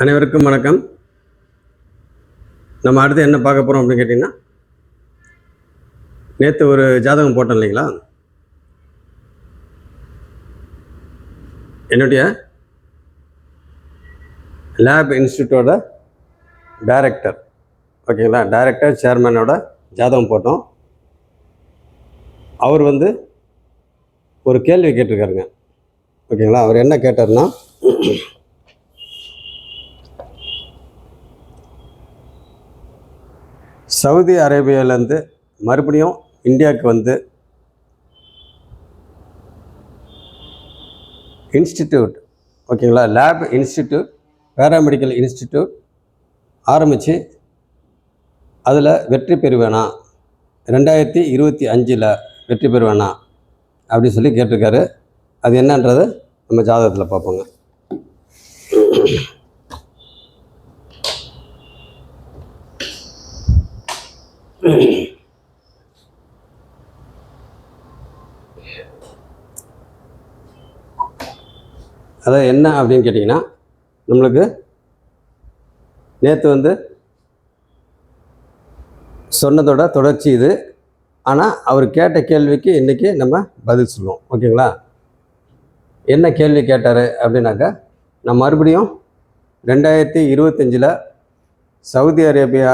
அனைவருக்கும் வணக்கம். நம்ம அடுத்து என்ன பார்க்க போகிறோம் அப்படின்னு கேட்டிங்கன்னா, நேற்று ஒரு ஜாதகம் போட்டோம் இல்லைங்களா? என்னுடைய லேப் இன்ஸ்டியூட்டோட டைரக்டர், ஓகேங்களா, டைரக்டர் சேர்மனோட ஜாதகம் போட்டோம். அவர் ஒரு கேள்வி கேட்டிருக்காருங்க, ஓகேங்களா. அவர் என்ன கேட்டார்னா, சவுதி அரேபியாவிலேருந்து மறுபடியும் இந்தியாவுக்கு இன்ஸ்டிடியூட், ஓகேங்களா, லேப் இன்ஸ்டிடியூட், பேராமெடிக்கல் இன்ஸ்டிடியூட் ஆரம்பித்து அதில் வெற்றி பெறுவேனா, 2025 வெற்றி பெறுவேனா அப்படின்னு சொல்லி கேட்டிருக்காரு. அது என்னன்றது நம்ம ஜாதகத்தில் பார்ப்போங்க. அதாவது என்ன அப்படின்னு கேட்டிங்கன்னா, நம்மளுக்கு நேற்று சொன்னதோட தொடர்ச்சி இது. ஆனால் அவர் கேட்ட கேள்விக்கு இன்றைக்கி நம்ம பதில் சொல்லுவோம், ஓகேங்களா. என்ன கேள்வி கேட்டார் அப்படின்னாக்கா, நான் மறுபடியும் 2025 சவுதி அரேபியா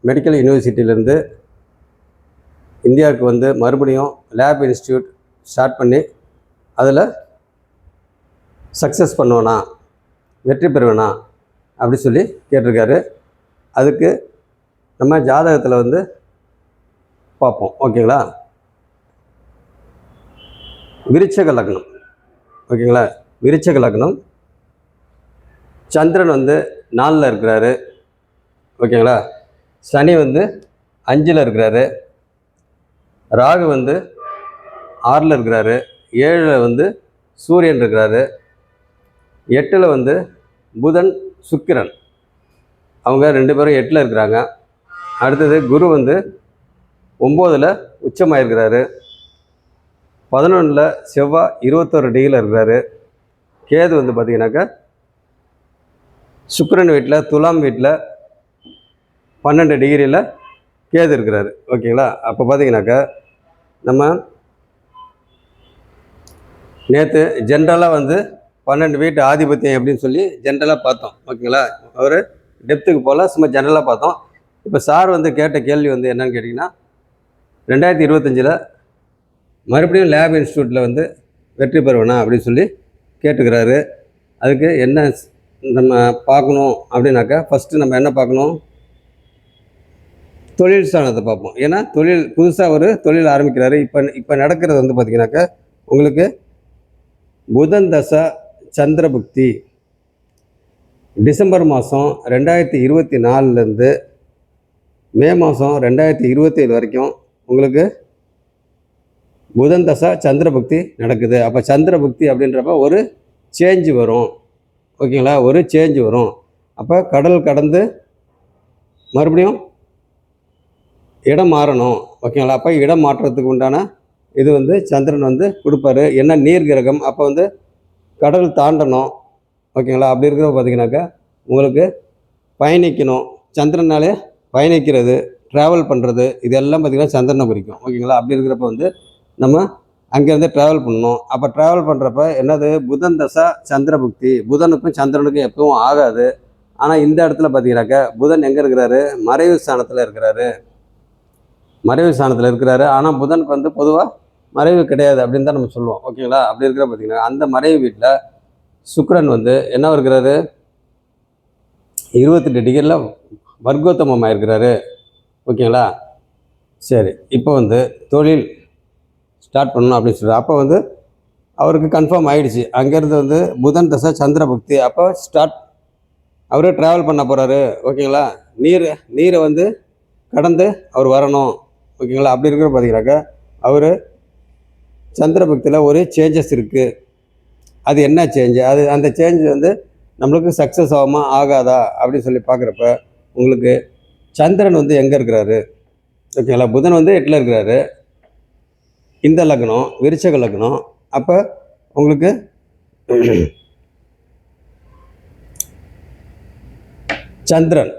மெடிக்கல் யூனிவர்சிட்டியிலேருந்து இந்தியாவுக்கு மறுபடியும் லேப் இன்ஸ்டியூட் ஸ்டார்ட் பண்ணி அதில் சக்ஸஸ் பண்ணுவேனா, வெற்றி பெறுவேனா அப்படி சொல்லி கேட்டிருக்காரு. அதுக்கு நம்ம ஜாதகத்தில் பார்ப்போம், ஓகேங்களா. விருச்சக லக்னம், ஓகேங்களா. விருச்சக லக்னம், சந்திரன் 4ல் இருக்கிறாரு, ஓகேங்களா. சனி 5ல் இருக்கிறாரு, ராகு 6ல் இருக்கிறாரு, 7ல் சூரியன் இருக்கிறாரு, 8ல் புதன் சுக்கிரன், அவங்க 2 பேரும் 8ல் இருக்கிறாங்க. அடுத்தது குரு 9ல் உச்சமாயிருக்கிறாரு, 11ல் செவ்வாய் 21 டிகிரியில் இருக்கிறாரு. கேது பார்த்திங்கனாக்கா சுக்கிரன் வீட்டில் துலாம் வீட்டில் 12 டிகிரியில் கேது இருக்கிறாரு, ஓகேங்களா. அப்போ பார்த்திங்கனாக்கா நம்ம நேற்று ஜென்ரலாக 12 வீட்டு ஆதிபத்தியம் எப்படின்னு சொல்லி ஜென்ரலாக பார்த்தோம், ஓகேங்களா. அவர் டெப்த்துக்கு போல் சும்மா ஜென்ரலாக பார்த்தோம். இப்போ சார் கேட்ட கேள்வி என்னன்னு கேட்டிங்கன்னா, 2025 மறுபடியும் லேப் இன்ஸ்டியூட்டில் வெற்றி பெறுவேனா அப்படின்னு சொல்லி கேட்டுக்கிறாரு. அதுக்கு என்ன நம்ம பார்க்கணும் அப்படின்னாக்கா, ஃபஸ்ட்டு நம்ம என்ன பார்க்கணும், தொழில் ஸ்தானத்தை பார்ப்போம். ஏன்னா புதுசாக ஒரு தொழில் ஆரம்பிக்கிறாரு. இப்போ நடக்கிறது பார்த்திங்கனாக்கா, உங்களுக்கு புதன் தசா சந்திரபுக்தி டிசம்பர் மாதம் 2024 மே மாதம் 2027 வரைக்கும் உங்களுக்கு புதன் தசா சந்திரபுக்தி நடக்குது. அப்போ சந்திரபுக்தி அப்படின்றப்ப ஒரு சேஞ்சு வரும், ஓகேங்களா. ஒரு சேஞ்சு வரும். அப்போ கடல் கடந்து மறுபடியும் இடம் மாறணும், ஓகேங்களா. அப்போ இடம் மாற்றத்துக்கு உண்டான இது சந்திரன் கொடுப்பாரு. என்ன நீர் கிரகம், அப்போ கடல் தாண்டணும், ஓகேங்களா. அப்படி இருக்கிறப்ப பார்த்திங்கனாக்கா உங்களுக்கு பயணிக்கணும், சந்திரனாலே பயணிக்கிறது, ட்ராவல் பண்ணுறது, இதெல்லாம் பார்த்திங்கன்னா சந்திரனை குறிக்கும், ஓகேங்களா. அப்படி இருக்கிறப்ப நம்ம அங்கேருந்து ட்ராவல் பண்ணணும். அப்போ ட்ராவல் பண்ணுறப்ப என்னது, புதன் தசா சந்திரபுக்தி, புதனுக்கும் சந்திரனுக்கும் எப்பவும் ஆகாது. ஆனால் இந்த இடத்துல பார்த்தீங்கன்னாக்கா புதன் எங்கே இருக்கிறாரு, மறைவு ஸ்தானத்தில் இருக்கிறாரு, ஆனால் புதனுக்கு பொதுவாக மறைவு கிடையாது அப்படின்னு தான் நம்ம சொல்லுவோம், ஓகேங்களா. அப்படி இருக்கிற பார்த்தீங்கன்னா அந்த மறைவு வீட்டில் சுக்கிரன் என்ன இருக்கிறாரு, 28 டிகிரியில் வர்க்கோத்தமமாக இருக்கிறாரு, ஓகேங்களா. சரி, இப்போ தொழில் ஸ்டார்ட் பண்ணணும் அப்படின்னு சொல்கிறார். அப்போ அவருக்கு கன்ஃபார்ம் ஆகிடுச்சு. அங்கேருந்து புதன் தசை சந்திரபக்தி, அப்போ ஸ்டார்ட் அவரே ட்ராவல் பண்ண போகிறாரு, ஓகேங்களா. நீரை கடந்து அவர் வரணும், ஓகேங்களா. அப்படி இருக்கிற பார்த்தீங்கன்னாக்கா அவர் சந்திரபக்தியில் ஒரு சேஞ்சஸ் இருக்குது. அது என்ன சேஞ்சு, அந்த சேஞ்சு நம்மளுக்கு சக்ஸஸ் ஆகுமா ஆகாதா அப்படின்னு சொல்லி பார்க்குறப்ப உங்களுக்கு சந்திரன் எங்கே இருக்கிறாரு, ஓகேங்களா. புதன் 8ல் இருக்கிறாரு. இந்த லக்னம் விருச்சக லக்னம். அப்போ உங்களுக்கு சந்திரன்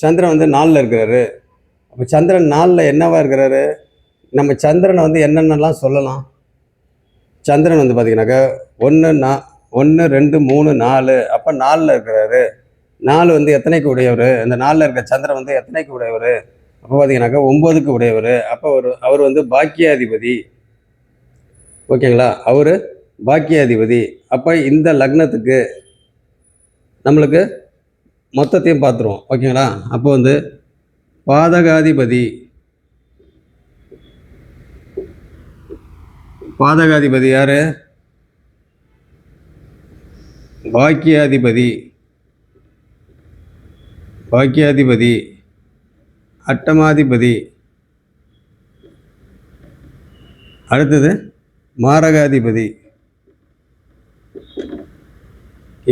சந்திரன் வந்து 4ல் இருக்கிறாரு. அப்போ சந்திரன் 4ல் என்னவா இருக்கிறாரு? நம்ம சந்திரனை வந்து என்னென்னலாம் சொல்லலாம்? சந்திரன் வந்து பார்த்தீங்கன்னாக்கா 1 2 3 4. அப்போ 4ல் இருக்கிறாரு. 4 வந்து எத்தனைக்கு உடையவர்? இந்த 4ல் இருக்க சந்திரன் வந்து எத்தனைக்கு உடையவர்? அப்போ பார்த்தீங்கன்னாக்கா 9க்கு உடையவர். அப்போ அவர் வந்து பாக்கியாதிபதி. ஓகேங்களா? அவர் பாக்கியாதிபதி. அப்போ இந்த லக்னத்துக்கு நம்மளுக்கு மொத்தத்தையும் பார்த்துருவோம். ஓகேங்களா? அப்போ வந்து பாதகாதிபதி பாதகாதிபதி யார்? பாக்கியாதிபதி. பாக்கியாதிபதி, அட்டமாதிபதி, அடுத்தது மாரகாதிபதி.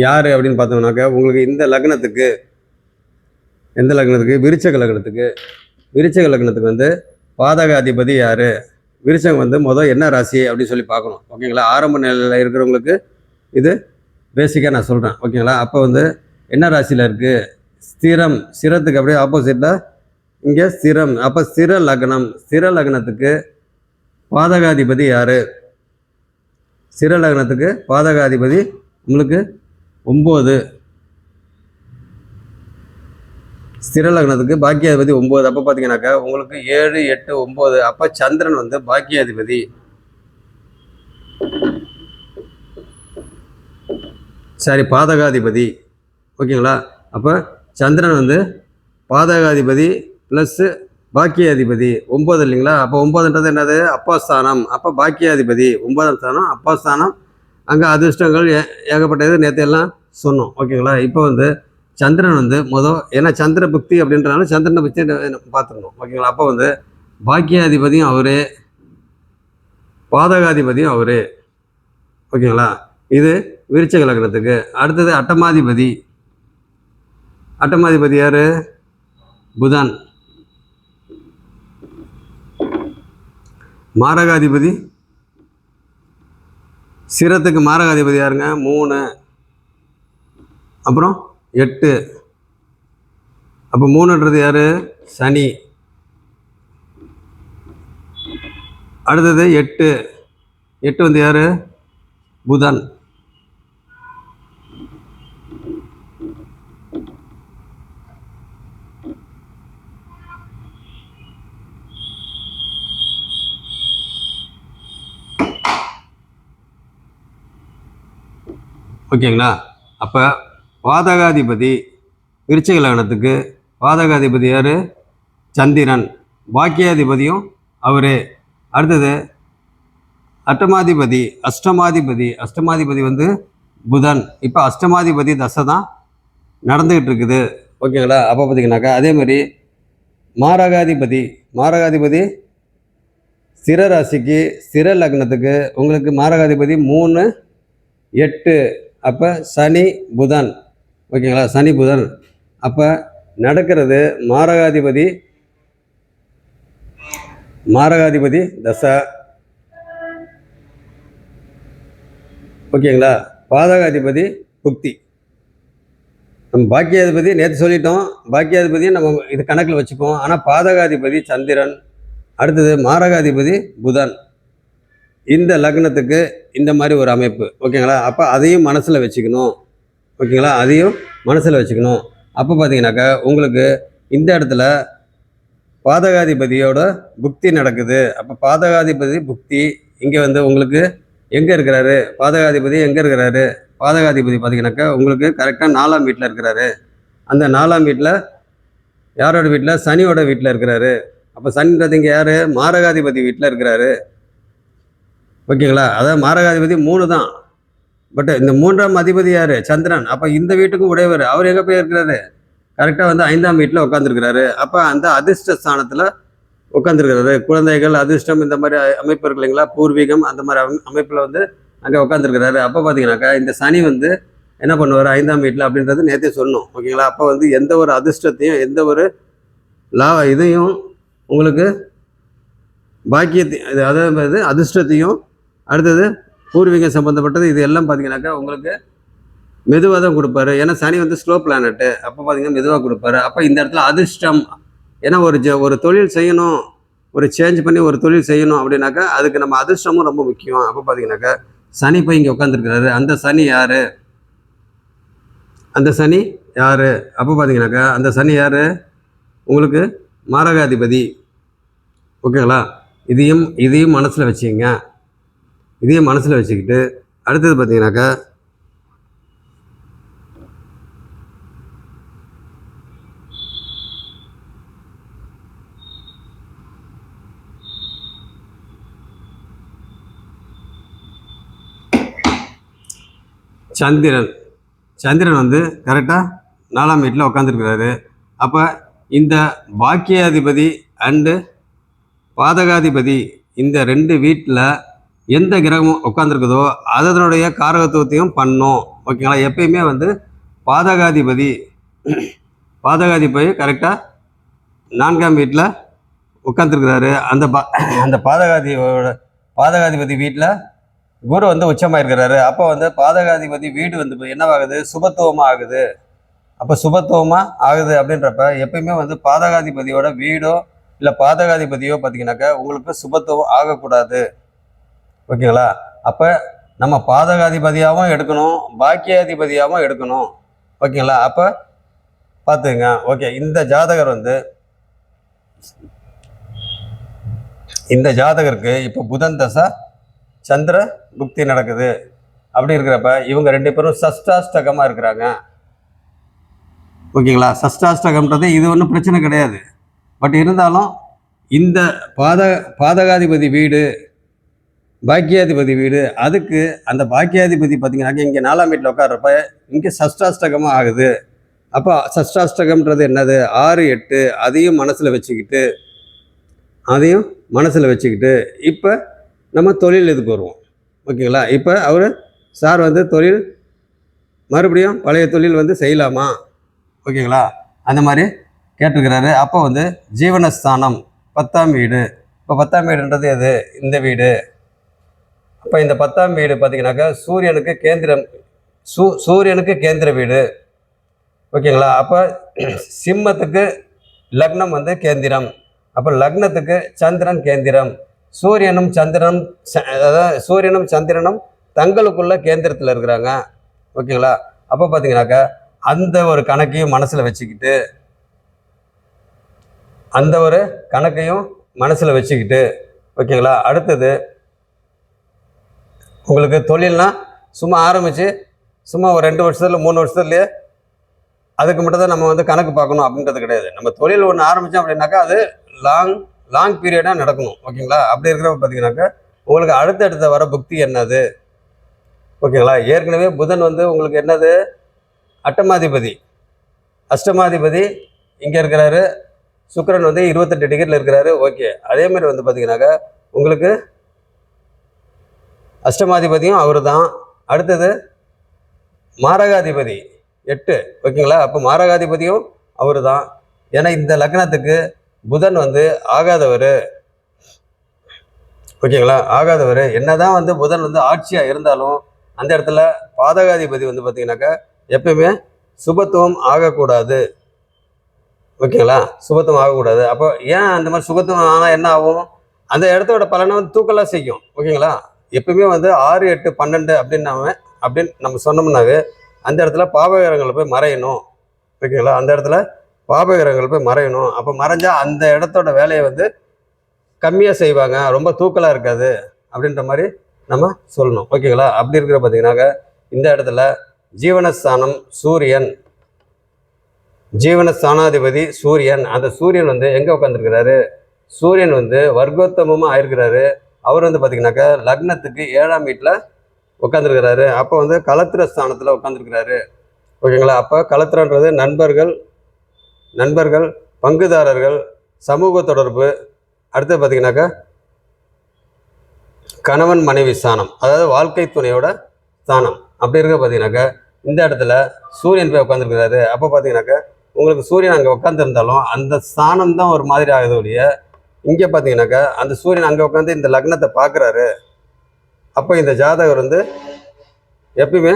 யார் அப்படின்னு பார்த்தோம்னாக்கா உங்களுக்கு இந்த லக்னத்துக்கு எந்த லக்னத்துக்கு? விருச்சக லக்னத்துக்கு. விருச்சக லக்னத்துக்கு வந்து பாதகாதிபதி யார்? விருச்சகம் வந்து முதல் என்ன ராசி அப்படின்னு சொல்லி பார்க்கணும். ஓகேங்களா? ஆரம்ப நிலையில் இருக்கிறவங்களுக்கு இது பேசிக்காக நான் சொல்கிறேன். ஓகேங்களா? அப்போ வந்து என்ன ராசியில் இருக்குது? ஸ்திரம். ஸ்திரத்துக்கு அப்படியே ஆப்போசிட்டாக இங்கே ஸ்திரம். அப்போ ஸ்திர லக்னம். ஸ்திர லக்னத்துக்கு பாதகாதிபதி யார்? ஸ்திர லக்னத்துக்கு பாதகாதிபதி உங்களுக்கு 9. ஸ்திர லக்னத்துக்கு பாக்கியாதிபதி 9. அப்போ பார்த்தீங்கன்னாக்கா உங்களுக்கு 7 8 9. அப்போ சந்திரன் வந்து பாக்கியாதிபதி. சரி, பாதகாதிபதி. ஓகேங்களா? அப்போ சந்திரன் வந்து பாதகாதிபதி ப்ளஸ்ஸு பாக்கியாதிபதி 9 இல்லைங்களா? அப்போ 9ன்றது என்னது? அப்பாஸ்தானம். அப்போ பாக்கியாதிபதி 9ஆம் ஸ்தானம் அப்பாஸ்தானம். அங்கே அதிர்ஷ்டங்கள் ஏகப்பட்டது நேற்று எல்லாம் சொன்னோம். ஓகேங்களா? இப்போ வந்து சந்திரன் வந்து ஏன்னா சந்திர புக்தி அப்படின்றனால சந்திரனை பற்றி பார்த்துக்கணும். ஓகேங்களா? அப்போ வந்து பாக்கியாதிபதியும் அவரே, பாதகாதிபதியும் அவரே. ஓகேங்களா? இது விருச்சக லக்னத்துக்கு. அடுத்தது அட்டமாதிபதி. அட்டமாதிபதி யார்? புதன். மாரகாதிபதி சிரத்துக்கு மாரகாதிபதி யாருங்க? 3, அப்புறம் 8. அப்போ 3ன்றது யார்? சனி. அடுத்தது 8. 8 வந்து யார்? புதன். ஓகேங்களா? அப்போ பாதகாதிபதி விருச்சிக லக்னத்துக்கு பாதகாதிபதி யார்? சந்திரன். பாக்கியாதிபதியும் அவரே. அடுத்தது அஷ்டமாதிபதி வந்து புதன். இப்போ அஷ்டமாதிபதி தசை தான் நடந்துக்கிட்டு இருக்குது. ஓகேங்களா? அப்போ பார்த்தீங்கன்னாக்கா அதே மாதிரி மாரகாதிபதி ஸ்திர ராசிக்கு ஸ்திர லக்னத்துக்கு உங்களுக்கு மாரகாதிபதி 3 8. அப்போ சனி புதன். ஓகேங்களா? சனி புதன். அப்போ நடக்கிறது மாரகாதிபதி தசை. ஓகேங்களா? பாதகாதிபதி புக்தி. நம்ம பாக்கியாதிபதி நேற்று சொல்லிட்டோம். பாக்கியாதிபதியும் நம்ம இது கணக்கில் வச்சுப்போம். ஆனால் பாதகாதிபதி சந்திரன். அடுத்தது மாரகாதிபதி புதன். இந்த லக்னத்துக்கு இந்த மாதிரி ஒரு அமைப்பு. ஓகேங்களா? அப்போ அதையும் மனசில் வச்சுக்கணும். ஓகேங்களா? அதையும் மனசில் வச்சுக்கணும். அப்போ பார்த்தீங்கன்னாக்கா உங்களுக்கு இந்த இடத்துல பாதகாதிபதியோட புக்தி நடக்குது. அப்போ பாதகாதிபதி புக்தி இங்கே வந்து உங்களுக்கு எங்கே இருக்கிறாரு? பாதகாதிபதி எங்கே இருக்கிறாரு? பாதகாதிபதி பார்த்தீங்கன்னாக்கா உங்களுக்கு கரெக்டாக 4ஆம் வீட்டில் இருக்கிறாரு. அந்த 4ஆம் வீட்டில் யாரோட வீட்டில்? சனியோட வீட்டில் இருக்கிறாரு. அப்போ சனின்றது இங்கே யார்? மாரகாதிபதி வீட்டில் இருக்கிறாரு. ஓகேங்களா? அதாவது மாரகாதிபதி 3 தான். பட் இந்த 3ஆம் அதிபதி யார்? சந்திரன். அப்போ இந்த வீட்டுக்கும் உடையவர். அவர் எங்கே போய் இருக்கிறாரு? கரெக்டாக வந்து 5ஆம் வீட்டில் உட்காந்துருக்கிறாரு. அப்போ அந்த அதிர்ஷ்ட ஸ்தானத்தில் உட்காந்துருக்கிறாரு. குழந்தைகள், அதிர்ஷ்டம், இந்த மாதிரி அமைப்பு இருக்கு இல்லைங்களா? பூர்வீகம், அந்த மாதிரி அமைப்பில் வந்து அங்கே உட்காந்துருக்கிறாரு. அப்போ பார்த்தீங்கன்னாக்கா இந்த சனி வந்து என்ன பண்ணுவார்? 5ஆம் வீட்டில் அப்படின்றது நேற்றே சொன்னோம். ஓகேங்களா? அப்போ வந்து எந்த ஒரு அதிர்ஷ்டத்தையும் எந்த ஒரு இதையும் உங்களுக்கு பாக்கியத்தையும் அதாவது அதிர்ஷ்டத்தையும் அடுத்தது பூர்வீகம் சம்மந்தப்பட்டது இது எல்லாம் பார்த்தீங்கன்னாக்கா உங்களுக்கு மெதுவாக தான் கொடுப்பாரு. ஏன்னா சனி வந்து ஸ்லோ பிளானட்டு. அப்போ பார்த்தீங்கன்னா மெதுவாக கொடுப்பாரு. அப்போ இந்த இடத்துல அதிர்ஷ்டம், ஏன்னா ஒரு தொழில் செய்யணும், ஒரு சேஞ்ச் பண்ணி ஒரு தொழில் செய்யணும் அப்படின்னாக்கா அதுக்கு நம்ம அதிர்ஷ்டமும் ரொம்ப முக்கியம். அப்போ பார்த்தீங்கன்னாக்கா சனி போய் இங்கே உட்காந்துருக்கிறாரு. அந்த சனி யார்? அந்த சனி யார்? அப்போ பார்த்தீங்கன்னாக்கா அந்த சனி யார்? உங்களுக்கு மாரகாதிபதி. ஓகேங்களா? இதையும் மனசில் வச்சுக்கங்க. இதையும் மனசில் வச்சுக்கிட்டு அடுத்தது பார்த்தீங்கன்னாக்கா சந்திரன் வந்து கரெக்டாக 4ஆம் வீட்டில் உட்காந்துருக்கிறாரு. அப்போ இந்த பாக்கியாதிபதி அண்டு பாதகாதிபதி இந்த 2 வீட்டில் எந்த கிரகமும் உட்காந்துருக்குதோ அதனுடைய காரகத்துவத்தையும் பண்ணும். ஓகேங்களா? எப்பயுமே வந்து பாதகாதிபதி கரெக்டாக 4ஆம் வீட்டில் உட்காந்துருக்கிறாரு. அந்த பாதகாதிபதி வீட்டில் குரு வந்து உச்சமாக இருக்கிறாரு. அப்போ வந்து பாதகாதிபதி வீடு வந்து என்னவாகுது? சுபத்துவமாக ஆகுது. அப்போ சுபத்துவமாக ஆகுது அப்படின்றப்ப எப்பயுமே வந்து பாதகாதிபதியோட வீடோ இல்லை பாதகாதிபதியோ பார்த்தீங்கன்னாக்கா உங்களுக்கு சுபத்துவம் ஆகக்கூடாது. ஓகேங்களா? அப்போ நம்ம பாதகாதிபதியாகவும் எடுக்கணும், பாக்கியாதிபதியாகவும் எடுக்கணும். ஓகேங்களா? அப்போ பார்த்துங்க. ஓகே, இந்த ஜாதகருக்கு இப்போ புதன் தசை சந்திர புக்தி நடக்குது. அப்படி இருக்கிறப்ப இவங்க 2 பேரும் சஷ்டாஷ்டகமாக இருக்கிறாங்க. ஓகேங்களா? சஷ்டாஷ்டகம்ன்றது இது ஒன்றும் பிரச்சனை கிடையாது. பட் இருந்தாலும் இந்த பாதகாதிபதி வீடு பாக்கியாதிபதி வீடு அதுக்கு அந்த பாக்கியாதிபதி பார்த்தீங்கன்னாக்க இங்கே 4ஆம் வீட்டில் உட்கார்றப்ப இங்கே சஷ்டாஷ்டகமாக ஆகுது. அப்போ சஷ்டாஷ்டகம்ன்றது என்னது? 6, 8 அதையும் மனசில் வச்சுக்கிட்டு இப்போ நம்ம தொழில் இதுக்கு வருவோம். ஓகேங்களா? இப்போ சார் வந்து தொழில் மறுபடியும் பழைய தொழில் வந்து செய்யலாமா? ஓகேங்களா? அந்த மாதிரி கேட்டிருக்கிறாரு. அப்போ வந்து ஜீவனஸ்தானம் 10ஆம் வீடு. இப்போ 10ஆம் வீடுன்றது எது? இந்த வீடு. அப்போ இந்த 10ஆம் வீடு பார்த்தீங்கன்னாக்கா சூரியனுக்கு கேந்திர வீடு. ஓகேங்களா? அப்போ சிம்மத்துக்கு லக்னம் வந்து கேந்திரம். அப்போ லக்னத்துக்கு சந்திரன் கேந்திரம். சூரியனும் சந்திரனும் தங்களுக்குள்ள கேந்திரத்தில் இருக்கிறாங்க. ஓகேங்களா? அப்போ பார்த்தீங்கன்னாக்கா அந்த ஒரு கணக்கையும் மனசில் வச்சுக்கிட்டு ஓகேங்களா? அடுத்தது உங்களுக்கு தொழில்னா சும்மா ஆரம்பித்து சும்மா ஒரு 2 வருஷத்துல 3 வருஷத்துலேயே அதுக்கு மட்டும் தான் நம்ம வந்து கணக்கு பார்க்கணும் அப்படின்றது கிடையாது. நம்ம தொழில் ஒன்று ஆரம்பித்தோம் அப்படின்னாக்கா அது லாங் பீரியடாக நடக்கணும். ஓகேங்களா? அப்படி இருக்கிறப்ப பார்த்தீங்கன்னாக்கா உங்களுக்கு அடுத்தடுத்த வர புக்தி என்னது? ஓகேங்களா? ஏற்கனவே புதன் வந்து உங்களுக்கு என்னது? அஷ்டமாதிபதி இங்கே இருக்கிறாரு. சுக்கிரன் வந்து 28 டிகிரியில் இருக்கிறாரு. ஓகே, அதே மாதிரி வந்து பார்த்தீங்கன்னாக்கா உங்களுக்கு அஷ்டமாதிபதியும் அவர் தான். அடுத்தது மாரகாதிபதி 8. ஓகேங்களா? அப்போ மாரகாதிபதியும் அவர் தான். ஏன்னா இந்த லக்னத்துக்கு புதன் வந்து ஆகாதவர். ஓகேங்களா? ஆகாதவர். என்னதான் வந்து புதன் வந்து ஆட்சியாக இருந்தாலும் அந்த இடத்துல பாதகாதிபதி வந்து பார்த்தீங்கன்னாக்கா எப்பயுமே சுபத்துவம் ஆகக்கூடாது. ஓகேங்களா? சுபத்துவம் ஆகக்கூடாது. அப்போ ஏன் அந்த மாதிரி சுபத்துவம் ஆனால் என்ன ஆகும்? அந்த இடத்தோட பலனை வந்து தூக்கலாக செய்யும். ஓகேங்களா? எப்பவுமே வந்து 6, 8, 12 அப்படின்னு நம்ம சொன்னோம்னாவே அந்த இடத்துல பாபகிரகங்கள் போய் மறையணும். ஓகேங்களா? அந்த இடத்துல பாபகிரகங்கள் போய் மறையணும். அப்போ மறைஞ்சா அந்த இடத்தோட வேலையை வந்து கம்மியாக செய்வாங்க, ரொம்ப தூக்கலாக இருக்காது அப்படின்ற மாதிரி நம்ம சொல்லணும். ஓகேங்களா? அப்படி இருக்கிற பார்த்தீங்கன்னாக்க இந்த இடத்துல ஜீவனஸ்தானாதிபதி சூரியன். அந்த சூரியன் வந்து எங்கே உட்காந்துருக்கிறாரு? சூரியன் வந்து வர்க்கோத்தமமாக ஆயிருக்கிறாரு. அவர் வந்து பார்த்தீங்கன்னாக்கா லக்னத்துக்கு 7ஆம் வீட்டில் உட்காந்துருக்கிறாரு. அப்போ வந்து கலத்திர ஸ்தானத்தில் உட்காந்துருக்கிறாரு. ஓகேங்களா? அப்போ கலத்திரன்றது நண்பர்கள், பங்குதாரர்கள், சமூக தொடர்பு. அடுத்து பார்த்தீங்கன்னாக்கா கணவன் மனைவி ஸ்தானம், அதாவது வாழ்க்கை துணையோட ஸ்தானம். அப்படி இருக்க பார்த்தீங்கன்னாக்கா இந்த இடத்துல சூரியன் போய் உட்காந்துருக்கிறாரு. அப்போ பார்த்தீங்கன்னாக்கா உங்களுக்கு சூரியன் அங்கே உட்காந்துருந்தாலும் அந்த ஸ்தானம் தான் ஒரு மாதிரி ஆகுது ஒழிய இங்கே பார்த்தீங்கன்னாக்கா அந்த சூரியன் அங்கே உட்காந்து இந்த லக்னத்தை பார்க்குறாரு. அப்போ இந்த ஜாதகர் வந்து எப்பயுமே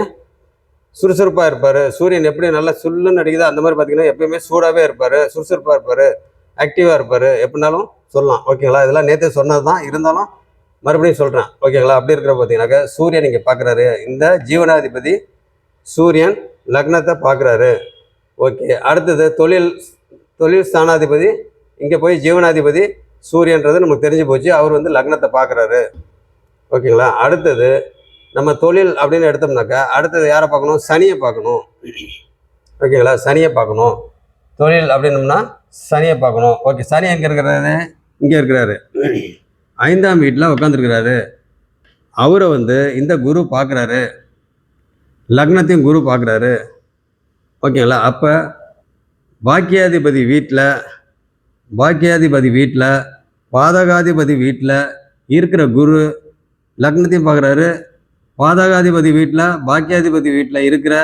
சுறுசுறுப்பாக இருப்பார். சூரியன் எப்படி நல்லா சுல்லுன்னு அடிக்குதோ அந்த மாதிரி பார்த்தீங்கன்னா எப்பயுமே சூடாகவே இருப்பார், சுறுசுறுப்பாக இருப்பார், ஆக்டிவாக இருப்பார், எப்படினாலும் சொல்லலாம். ஓகேங்களா? இதெல்லாம் நேற்றே சொன்னது தான், இருந்தாலும் மறுபடியும் சொல்கிறேன். ஓகேங்களா? அப்படி இருக்கிற பார்த்தீங்கன்னாக்கா சூரியன் இங்கே பார்க்குறாரு. இந்த ஜீவனாதிபதி சூரியன் லக்னத்தை பார்க்குறாரு. ஓகே. அடுத்தது தொழில் ஸ்தானாதிபதி இங்கே போய் ஜீவனாதிபதி சூரியன்றது நமக்கு தெரிஞ்சு போச்சு. அவர் வந்து லக்னத்தை பார்க்குறாரு. ஓகேங்களா? அடுத்தது நம்ம தொழில் அப்படின்னு எடுத்தோம்னாக்கா அடுத்தது யாரை பார்க்கணும்? சனியை பார்க்கணும். ஓகேங்களா? சனியை பார்க்கணும். தொழில் அப்படின்னோம்னா சனியை பார்க்கணும். ஓகே. சனி எங்கே இருக்கிறாரு? இங்கே இருக்கிறாரு. 5ஆம் வீட்டில் உட்காந்துருக்கிறாரு. அவரை வந்து இந்த குரு பார்க்குறாரு. லக்னத்தையும் குரு பார்க்குறாரு. ஓகேங்களா? அப்போ பாக்கியாதிபதி வீட்டில் பாதகாதிபதி வீட்டில் இருக்கிற குரு லக்னத்தையும் பார்க்குறாரு. பாதகாதிபதி வீட்டில் பாக்கியாதிபதி வீட்டில் இருக்கிற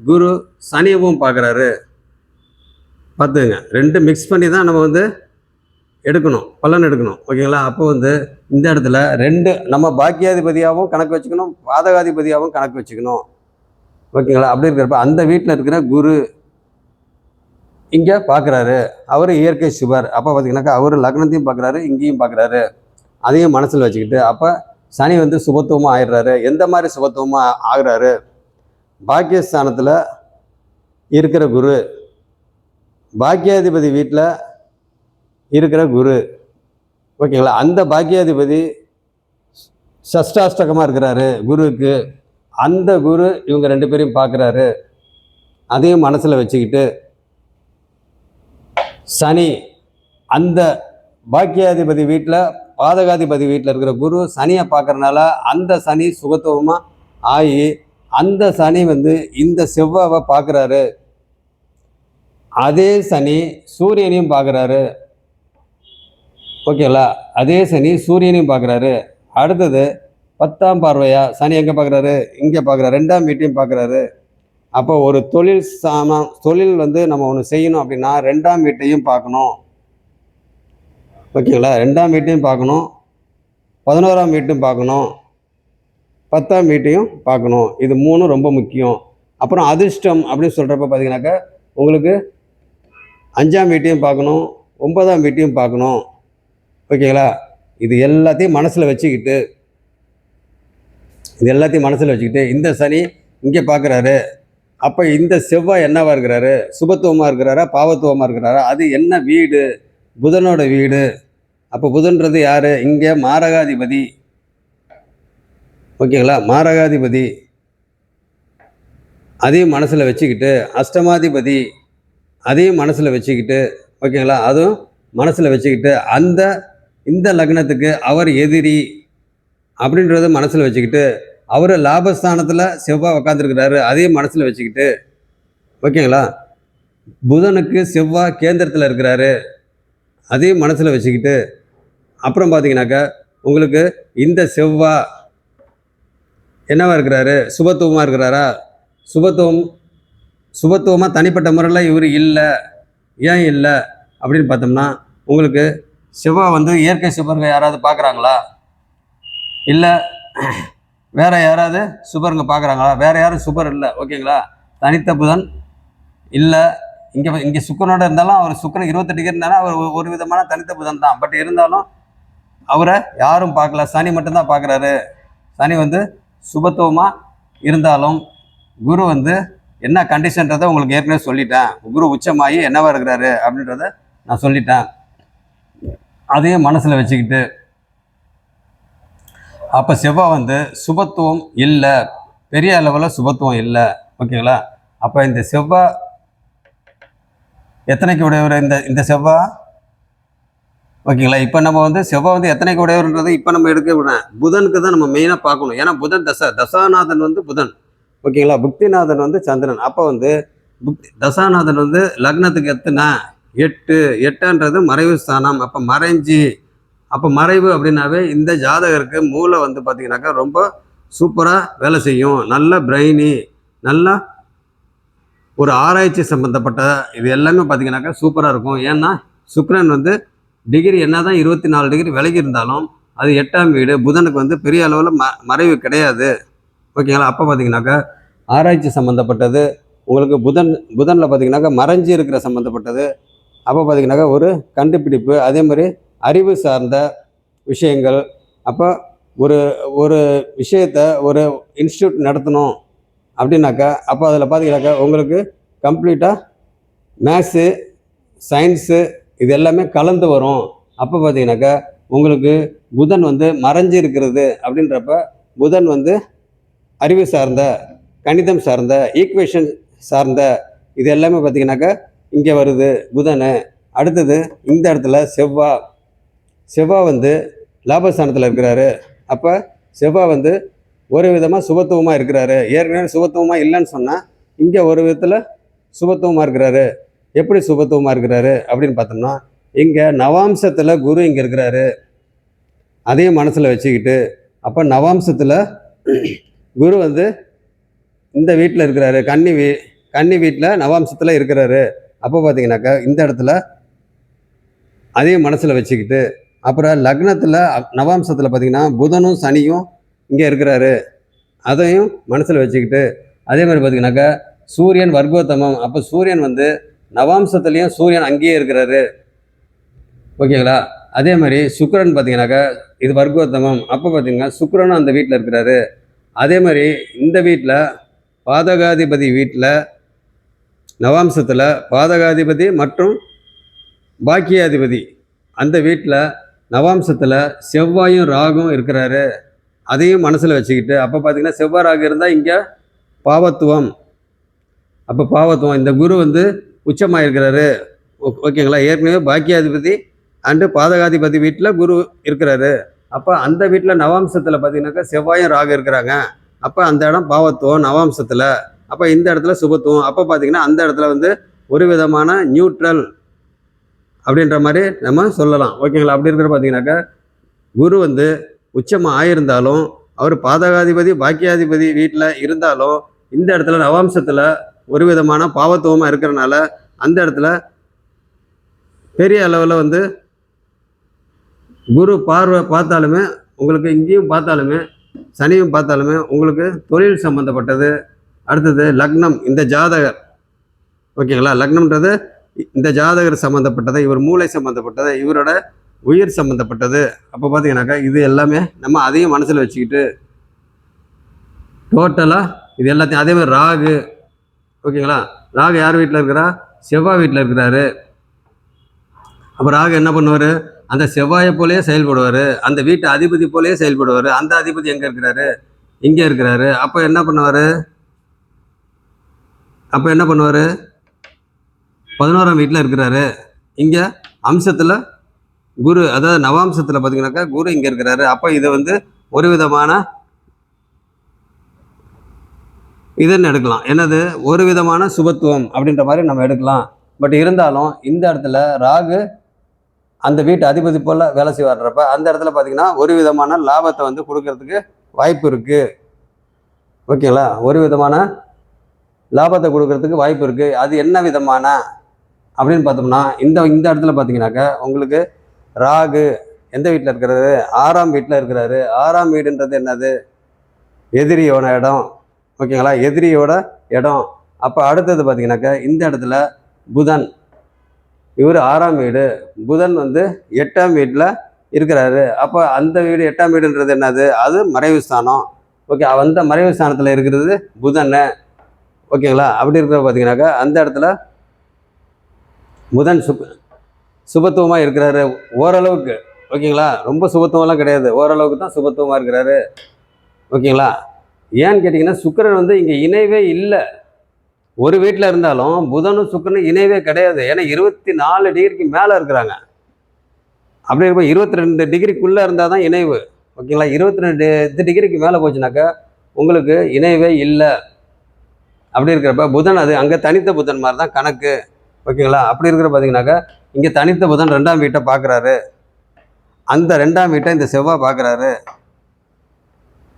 குரு சனியவும் பார்க்குறாரு. பார்த்துங்க, ரெண்டு மிக்ஸ் பண்ணி தான் நம்ம வந்து எடுக்கணும், பலன் எடுக்கணும். ஓகேங்களா? அப்போ வந்து இந்த இடத்துல ரெண்டு நம்ம பாக்கியாதிபதியாகவும் கணக்கு வச்சுக்கணும், பாதகாதிபதியாகவும் கணக்கு வச்சுக்கணும். ஓகேங்களா? அப்படி இருக்கிறப்ப அந்த வீட்டில் இருக்கிற குரு இங்கே பார்க்குறாரு. அவர் இயற்கை சுபர். அப்போ பார்த்தீங்கன்னாக்கா அவர் லக்னத்தையும் பார்க்குறாரு, இங்கேயும் பார்க்குறாரு. அதையும் மனசில் வச்சுக்கிட்டு அப்போ சனி வந்து சுபத்துவமாக ஆயிடுறாரு. எந்த மாதிரி சுபத்துவமாக ஆகுறாரு? பாக்கியஸ்தானத்தில் இருக்கிற குரு, பாக்கியாதிபதி வீட்டில் இருக்கிற குரு. ஓகேங்களா? அந்த பாக்கியாதிபதி சஷ்டாஷ்டகமாக இருக்கிறாரு குருவுக்கு. அந்த குரு இவங்க ரெண்டு பேரையும் பார்க்குறாரு. அதையும் மனசில் வச்சுக்கிட்டு சனி அந்த பாக்கியாதிபதி வீட்டில் பாதகாதிபதி வீட்டில் இருக்கிற குரு சனியை பார்க்குறதுனால அந்த சனி சுகத்துவமாக ஆகி அந்த சனி வந்து இந்த செவ்வாவை பார்க்குறாரு. அதே சனி சூரியனையும் பார்க்குறாரு. ஓகேங்களா? அதே சனி சூரியனையும் பார்க்குறாரு. அடுத்தது 10ஆம் பார்வையா சனி எங்கே பார்க்குறாரு? இங்கே பார்க்குறாரு. 2ஆம் வீட்டையும் பார்க்குறாரு. அப்போ ஒரு தொழில் வந்து நம்ம ஒன்று செய்யணும் அப்படின்னா 2ஆம் வீட்டையும் பார்க்கணும். ஓகேங்களா? 2ஆம் வீட்டையும் பார்க்கணும், 11ஆம் வீட்டையும் பார்க்கணும், 10ஆம் வீட்டையும் பார்க்கணும். இது 3 ரொம்ப முக்கியம். அப்புறம் அதிர்ஷ்டம் அப்படின்னு சொல்கிறப்ப பார்த்தீங்கன்னாக்கா உங்களுக்கு 5ஆம் வீட்டையும் பார்க்கணும், 9ஆம் வீட்டையும் பார்க்கணும். ஓகேங்களா? இது எல்லாத்தையும் மனசில் வச்சுக்கிட்டு இந்த சனி இங்கே பார்க்குறாரு. அப்போ இந்த செவ்வாய் என்னவா இருக்கிறாரு? சுபத்துவமாக இருக்கிறாரா, பாவத்துவமாக இருக்கிறாரா? அது என்ன வீடு? புதனோட வீடு. அப்போ புதன்றது யார்? இங்கே மாரகாதிபதி. ஓகேங்களா? மாரகாதிபதி. அதையும் மனசில் வச்சுக்கிட்டு அஷ்டமாதிபதி அதையும் மனசில் வச்சுக்கிட்டு ஓகேங்களா? அதுவும் மனசில் வச்சுக்கிட்டு இந்த லக்னத்துக்கு அவர் எதிரி அப்படின்றத மனசில் வச்சுக்கிட்டு அவர் லாபஸ்தானத்தில் செவ்வாய் உட்காந்துருக்கிறாரு. அதையும் மனசில் வச்சுக்கிட்டு ஓகேங்களா? புதனுக்கு செவ்வாய் கேந்திரத்தில் இருக்கிறாரு. அதையும் மனசில் வச்சுக்கிட்டு அப்புறம் பார்த்தீங்கன்னாக்கா உங்களுக்கு இந்த செவ்வாய் என்னவா இருக்கிறாரு? சுபத்துவமாக இருக்கிறாரா? சுபத்துவமாக தனிப்பட்ட முறையில் இவர் இல்லை. ஏன் இல்லை அப்படின்னு பார்த்தோம்னா உங்களுக்கு செவ்வாய் வந்து இயற்கை சுபர்கள் யாராவது பார்க்குறாங்களா? இல்லை வேறு யாராவது சுபருங்க பார்க்குறாங்களா? வேறு யாரும் சுபர் இல்லை. ஓகேங்களா? தனித்த புதன் இல்லை. இங்கே சுக்கரனோட இருந்தாலும் அவர் சுக்கரன் 28 டிகிரி இருந்தாலும் அவர் ஒரு விதமான தனித்த புதன் தான். பட் இருந்தாலும் அவரை யாரும் பார்க்கல, சனி மட்டும்தான் பார்க்குறாரு. சனி வந்து சுபத்துவமாக இருந்தாலும் குரு வந்து என்ன கண்டிஷன்றதை உங்களுக்கு ஏற்கனவே சொல்லிட்டேன். குரு உச்சமாகி என்னவா இருக்கிறாரு அப்படின்றத நான் சொல்லிட்டேன். அதையும் மனசில் வச்சுக்கிட்டு அப்போ செவ்வாய் வந்து சுபத்துவம் இல்லை, பெரிய அளவில் சுபத்துவம் இல்லை. ஓகேங்களா? அப்போ இந்த செவ்வாய் எத்தனைக்கு உடையவர்? இந்த செவ்வாய் ஓகேங்களா? இப்போ நம்ம வந்து செவ்வாய் வந்து எத்தனைக்கு உடையவர்ன்றது இப்போ நம்ம எடுக்க விடுறேன். புதனுக்கு தான் நம்ம மெயினாக பார்க்கணும். ஏன்னா புதன் தசாநாதன் வந்து புதன். ஓகேங்களா? புக்திநாதன் வந்து சந்திரன். அப்போ வந்து தசாநாதன் வந்து லக்னத்துக்கு எத்தனை? 8ன்றது மறைவு ஸ்தானம். அப்போ மறைவு அப்படின்னாவே இந்த ஜாதகருக்கு மூளை வந்து பார்த்திங்கனாக்கா ரொம்ப சூப்பராக வேலை செய்யும். நல்ல பிரெயினி, நல்லா ஒரு ஆராய்ச்சி சம்மந்தப்பட்ட இது எல்லாமே பார்த்திங்கனாக்கா சூப்பராக இருக்கும். ஏன்னா சுக்கிரன் வந்து டிகிரி என்ன தான் 24 டிகிரி விலகி இருந்தாலும் அது 8ஆம் வீடு. புதனுக்கு வந்து பெரிய அளவில் மறைவு கிடையாது. ஓகேங்களா? அப்போ பார்த்திங்கனாக்கா ஆராய்ச்சி சம்மந்தப்பட்டது. உங்களுக்கு புதனில் பார்த்தீங்கன்னாக்கா மறைஞ்சி இருக்கிற சம்மந்தப்பட்டது. அப்போ பார்த்தீங்கன்னாக்கா ஒரு கண்டுபிடிப்பு, அதே மாதிரி அறிவு சார்ந்த விஷயங்கள். அப்போ ஒரு ஒரு விஷயத்தை ஒரு இன்ஸ்டியூட் நடத்தணும் அப்படின்னாக்கா, அப்போ அதில் பார்த்தீங்கன்னாக்கா உங்களுக்கு கம்ப்ளீட்டாக மேத்ஸு, சயின்ஸு இது எல்லாமே கலந்து வரும். அப்போ பார்த்தீங்கன்னாக்கா உங்களுக்கு புதன் வந்து மறைஞ்சி இருக்கிறது அப்படின்றப்ப, புதன் வந்து அறிவு சார்ந்த, கணிதம் சார்ந்த, ஈக்குவேஷன் சார்ந்த இது எல்லாமே பார்த்தீங்கன்னாக்கா இங்கே வருது புதன். அடுத்தது இந்த இடத்துல செவ்வாய் வந்து லாபஸ்தானத்தில் இருக்கிறாரு. அப்போ செவ்வாய் வந்து ஒரு விதமாக சுபத்துவமாக இருக்கிறாரு. ஏற்கனவே சுபத்துவமாக இல்லைன்னு சொன்னால் இங்கே ஒரு விதத்தில் சுபத்துவமாக இருக்கிறாரு. எப்படி சுபத்துவமாக இருக்கிறாரு அப்படின்னு பார்த்தோம்னா, இங்கே நவாம்சத்தில் குரு இங்கே இருக்கிறாரு. அதையும் மனசில் வச்சுக்கிட்டு, அப்போ நவாம்சத்தில் குரு வந்து இந்த வீட்டில் இருக்கிறாரு. கன்னி வீட்டில் நவாம்சத்தில் இருக்கிறாரு. அப்போ பார்த்தீங்கன்னாக்கா இந்த இடத்துல அதையும் மனசில் வச்சுக்கிட்டு, அப்புறம் லக்னத்தில் நவாம்சத்தில் பார்த்தீங்கன்னா புதனும் சனியும் இங்கே இருக்கிறாரு. அதையும் மனசில் வச்சுக்கிட்டு, அதே மாதிரி பார்த்தீங்கன்னாக்கா சூரியன் வர்க்கோத்தமம். அப்போ சூரியன் வந்து நவாம்சத்துலேயும் சூரியன் அங்கேயே இருக்கிறாரு. ஓகேங்களா? அதே மாதிரி சுக்கிரன் பார்த்தீங்கன்னாக்கா இது வர்க்கோத்தமம். அப்போ பார்த்தீங்கன்னா சுக்கிரனும் அந்த வீட்டில் இருக்கிறாரு. அதே மாதிரி இந்த வீட்டில் பாதகாதிபதி வீட்டில் நவாம்சத்தில் பாதகாதிபதி மற்றும் பாக்கியாதிபதி அந்த வீட்டில் நவாம்சத்தில் செவ்வாயும் ராகும் இருக்கிறாரு. அதையும் மனசில் வச்சுக்கிட்டு, அப்போ பார்த்தீங்கன்னா செவ்வாய் ராகு இருந்தால் இங்கே பாவத்துவம். அப்போ பாவத்துவம் இந்த குரு வந்து உச்சமாக இருக்கிறாரு. ஓகேங்களா? ஏற்கனவே பாக்கியாதிபதி அண்டு பாதகாதிபதி வீட்டில் குரு இருக்கிறாரு. அப்போ அந்த வீட்டில் நவாம்சத்தில் பார்த்தீங்கன்னாக்கா செவ்வாயும் ராகு இருக்கிறாங்க. அப்போ அந்த இடம் பாவத்துவம் நவாம்சத்தில். அப்போ இந்த இடத்துல சுபத்துவம். அப்போ பார்த்தீங்கன்னா அந்த இடத்துல வந்து ஒரு விதமான நியூட்ரல் அப்படின்ற மாதிரி நம்ம சொல்லலாம். ஓகேங்களா? அப்படி இருக்கிற பார்த்தீங்கன்னாக்கா குரு வந்து உச்சமாக ஆயிருந்தாலும் அவர் பாதகாதிபதி பாக்கியாதிபதி வீட்டில் இருந்தாலும் இந்த இடத்துல நவாம்சத்தில் ஒரு விதமான பாவத்துவமாக இருக்கிறனால அந்த இடத்துல பெரிய அளவில் வந்து குரு பார்வை பார்த்தாலுமே உங்களுக்கு இங்கேயும் பார்த்தாலுமே சனியும் பார்த்தாலுமே உங்களுக்கு தொழில் சம்மந்தப்பட்டது. அடுத்தது லக்னம் இந்த ஜாதகர். ஓகேங்களா? லக்னம்ன்றது இந்த ஜாதகர் சம்மந்தப்பட்டது, இவர் மூளை சம்மந்தப்பட்டது, இவரோட உயிர் சம்மந்தப்பட்டது. அப்போ பார்த்தீங்கன்னாக்கா இது எல்லாமே நம்ம அதையும் மனசில் வச்சுக்கிட்டு டோட்டலாக இது எல்லாத்தையும். அதே மாதிரி ராகு. ஓகேங்களா? ராகு யார் வீட்டில் இருக்கிறா? செவ்வாய் வீட்டில் இருக்கிறாரு. அப்போ ராகு என்ன பண்ணுவார்? அந்த செவ்வாயை போலேயே செயல்படுவார். அந்த வீட்டு அதிபதி போலேயே செயல்படுவார். அந்த அதிபதி எங்கே இருக்கிறாரு? இங்கே இருக்கிறாரு. அப்போ என்ன பண்ணுவார்? 11ஆம் வீட்டில் இருக்கிறாரு. இங்கே அம்சத்தில் குரு, அதாவது நவாம்சத்தில் பார்த்தீங்கன்னாக்கா குரு இங்கே இருக்கிறாரு. அப்போ இதை வந்து ஒரு விதமான இதுன்னு எடுக்கலாம். என்னது? ஒரு விதமான சுபத்துவம் அப்படின்ற மாதிரி நம்ம எடுக்கலாம். பட் இருந்தாலும் இந்த இடத்துல ராகு அந்த வீட்டு அதிபதி போல் வேலை செய்வார்ன்றப்ப அந்த இடத்துல பார்த்தீங்கன்னா ஒரு விதமான லாபத்தை வந்து கொடுக்கறதுக்கு வாய்ப்பு இருக்குது. ஓகேங்களா? ஒரு விதமான லாபத்தை கொடுக்கறதுக்கு வாய்ப்பு இருக்குது. அது என்ன விதமான அப்படின்னு பார்த்தோம்னா இந்த இடத்துல பார்த்தீங்கன்னாக்கா உங்களுக்கு ராகு எந்த வீட்டில் இருக்கிறாரு? 6ஆம் வீட்டில் இருக்கிறாரு. 6ஆம் வீடுன்றது என்னது? எதிரியோட இடம். ஓகேங்களா? எதிரியோட இடம். அப்போ அடுத்தது பார்த்தீங்கன்னாக்கா இந்த இடத்துல புதன், இவர் 6ஆம் வீடு. புதன் வந்து 8ஆம் வீட்டில் இருக்கிறாரு. அப்போ அந்த வீடு 8ஆம் வீடுன்றது என்னது? அது மறைவு ஸ்தானம். ஓகே, அந்த மறைவு ஸ்தானத்தில் இருக்கிறது புதன். ஓகேங்களா? அப்படி இருக்கிற பார்த்தீங்கன்னாக்கா அந்த இடத்துல புதன் சுபத்துவமாக இருக்கிறாரு ஓரளவுக்கு. ஓகேங்களா? ரொம்ப சுபத்துவம்லாம் கிடையாது, ஓரளவுக்கு தான் சுபத்துவமாக இருக்கிறாரு. ஓகேங்களா? ஏன்னு கேட்டிங்கன்னா சுக்கிரன் வந்து இங்கே இணைவே இல்லை. ஒரு வீட்டில் இருந்தாலும் புதனும் சுக்கிரனும் இணைவே கிடையாது. ஏன்னா 24 டிகிரிக்கு மேலே இருக்கிறாங்க. அப்படி இருப்ப 22 டிகிரிக்குள்ளே இருந்தால் தான் இணைவு. ஓகேங்களா? 22 டிகிரிக்கு மேலே போச்சுனாக்கா உங்களுக்கு இணைவே இல்லை. அப்படி இருக்கிறப்ப புதன் அது அங்கே தனித்த புதன் மாதிரி தான் கணக்கு. ஓகேங்களா? அப்படி இருக்கிற பார்த்தீங்கன்னாக்கா இங்கே தனித்த புதன் 2ஆம் வீட்டை பார்க்குறாரு. அந்த 2ஆம் வீட்டை இந்த செவ்வாய் பார்க்குறாரு.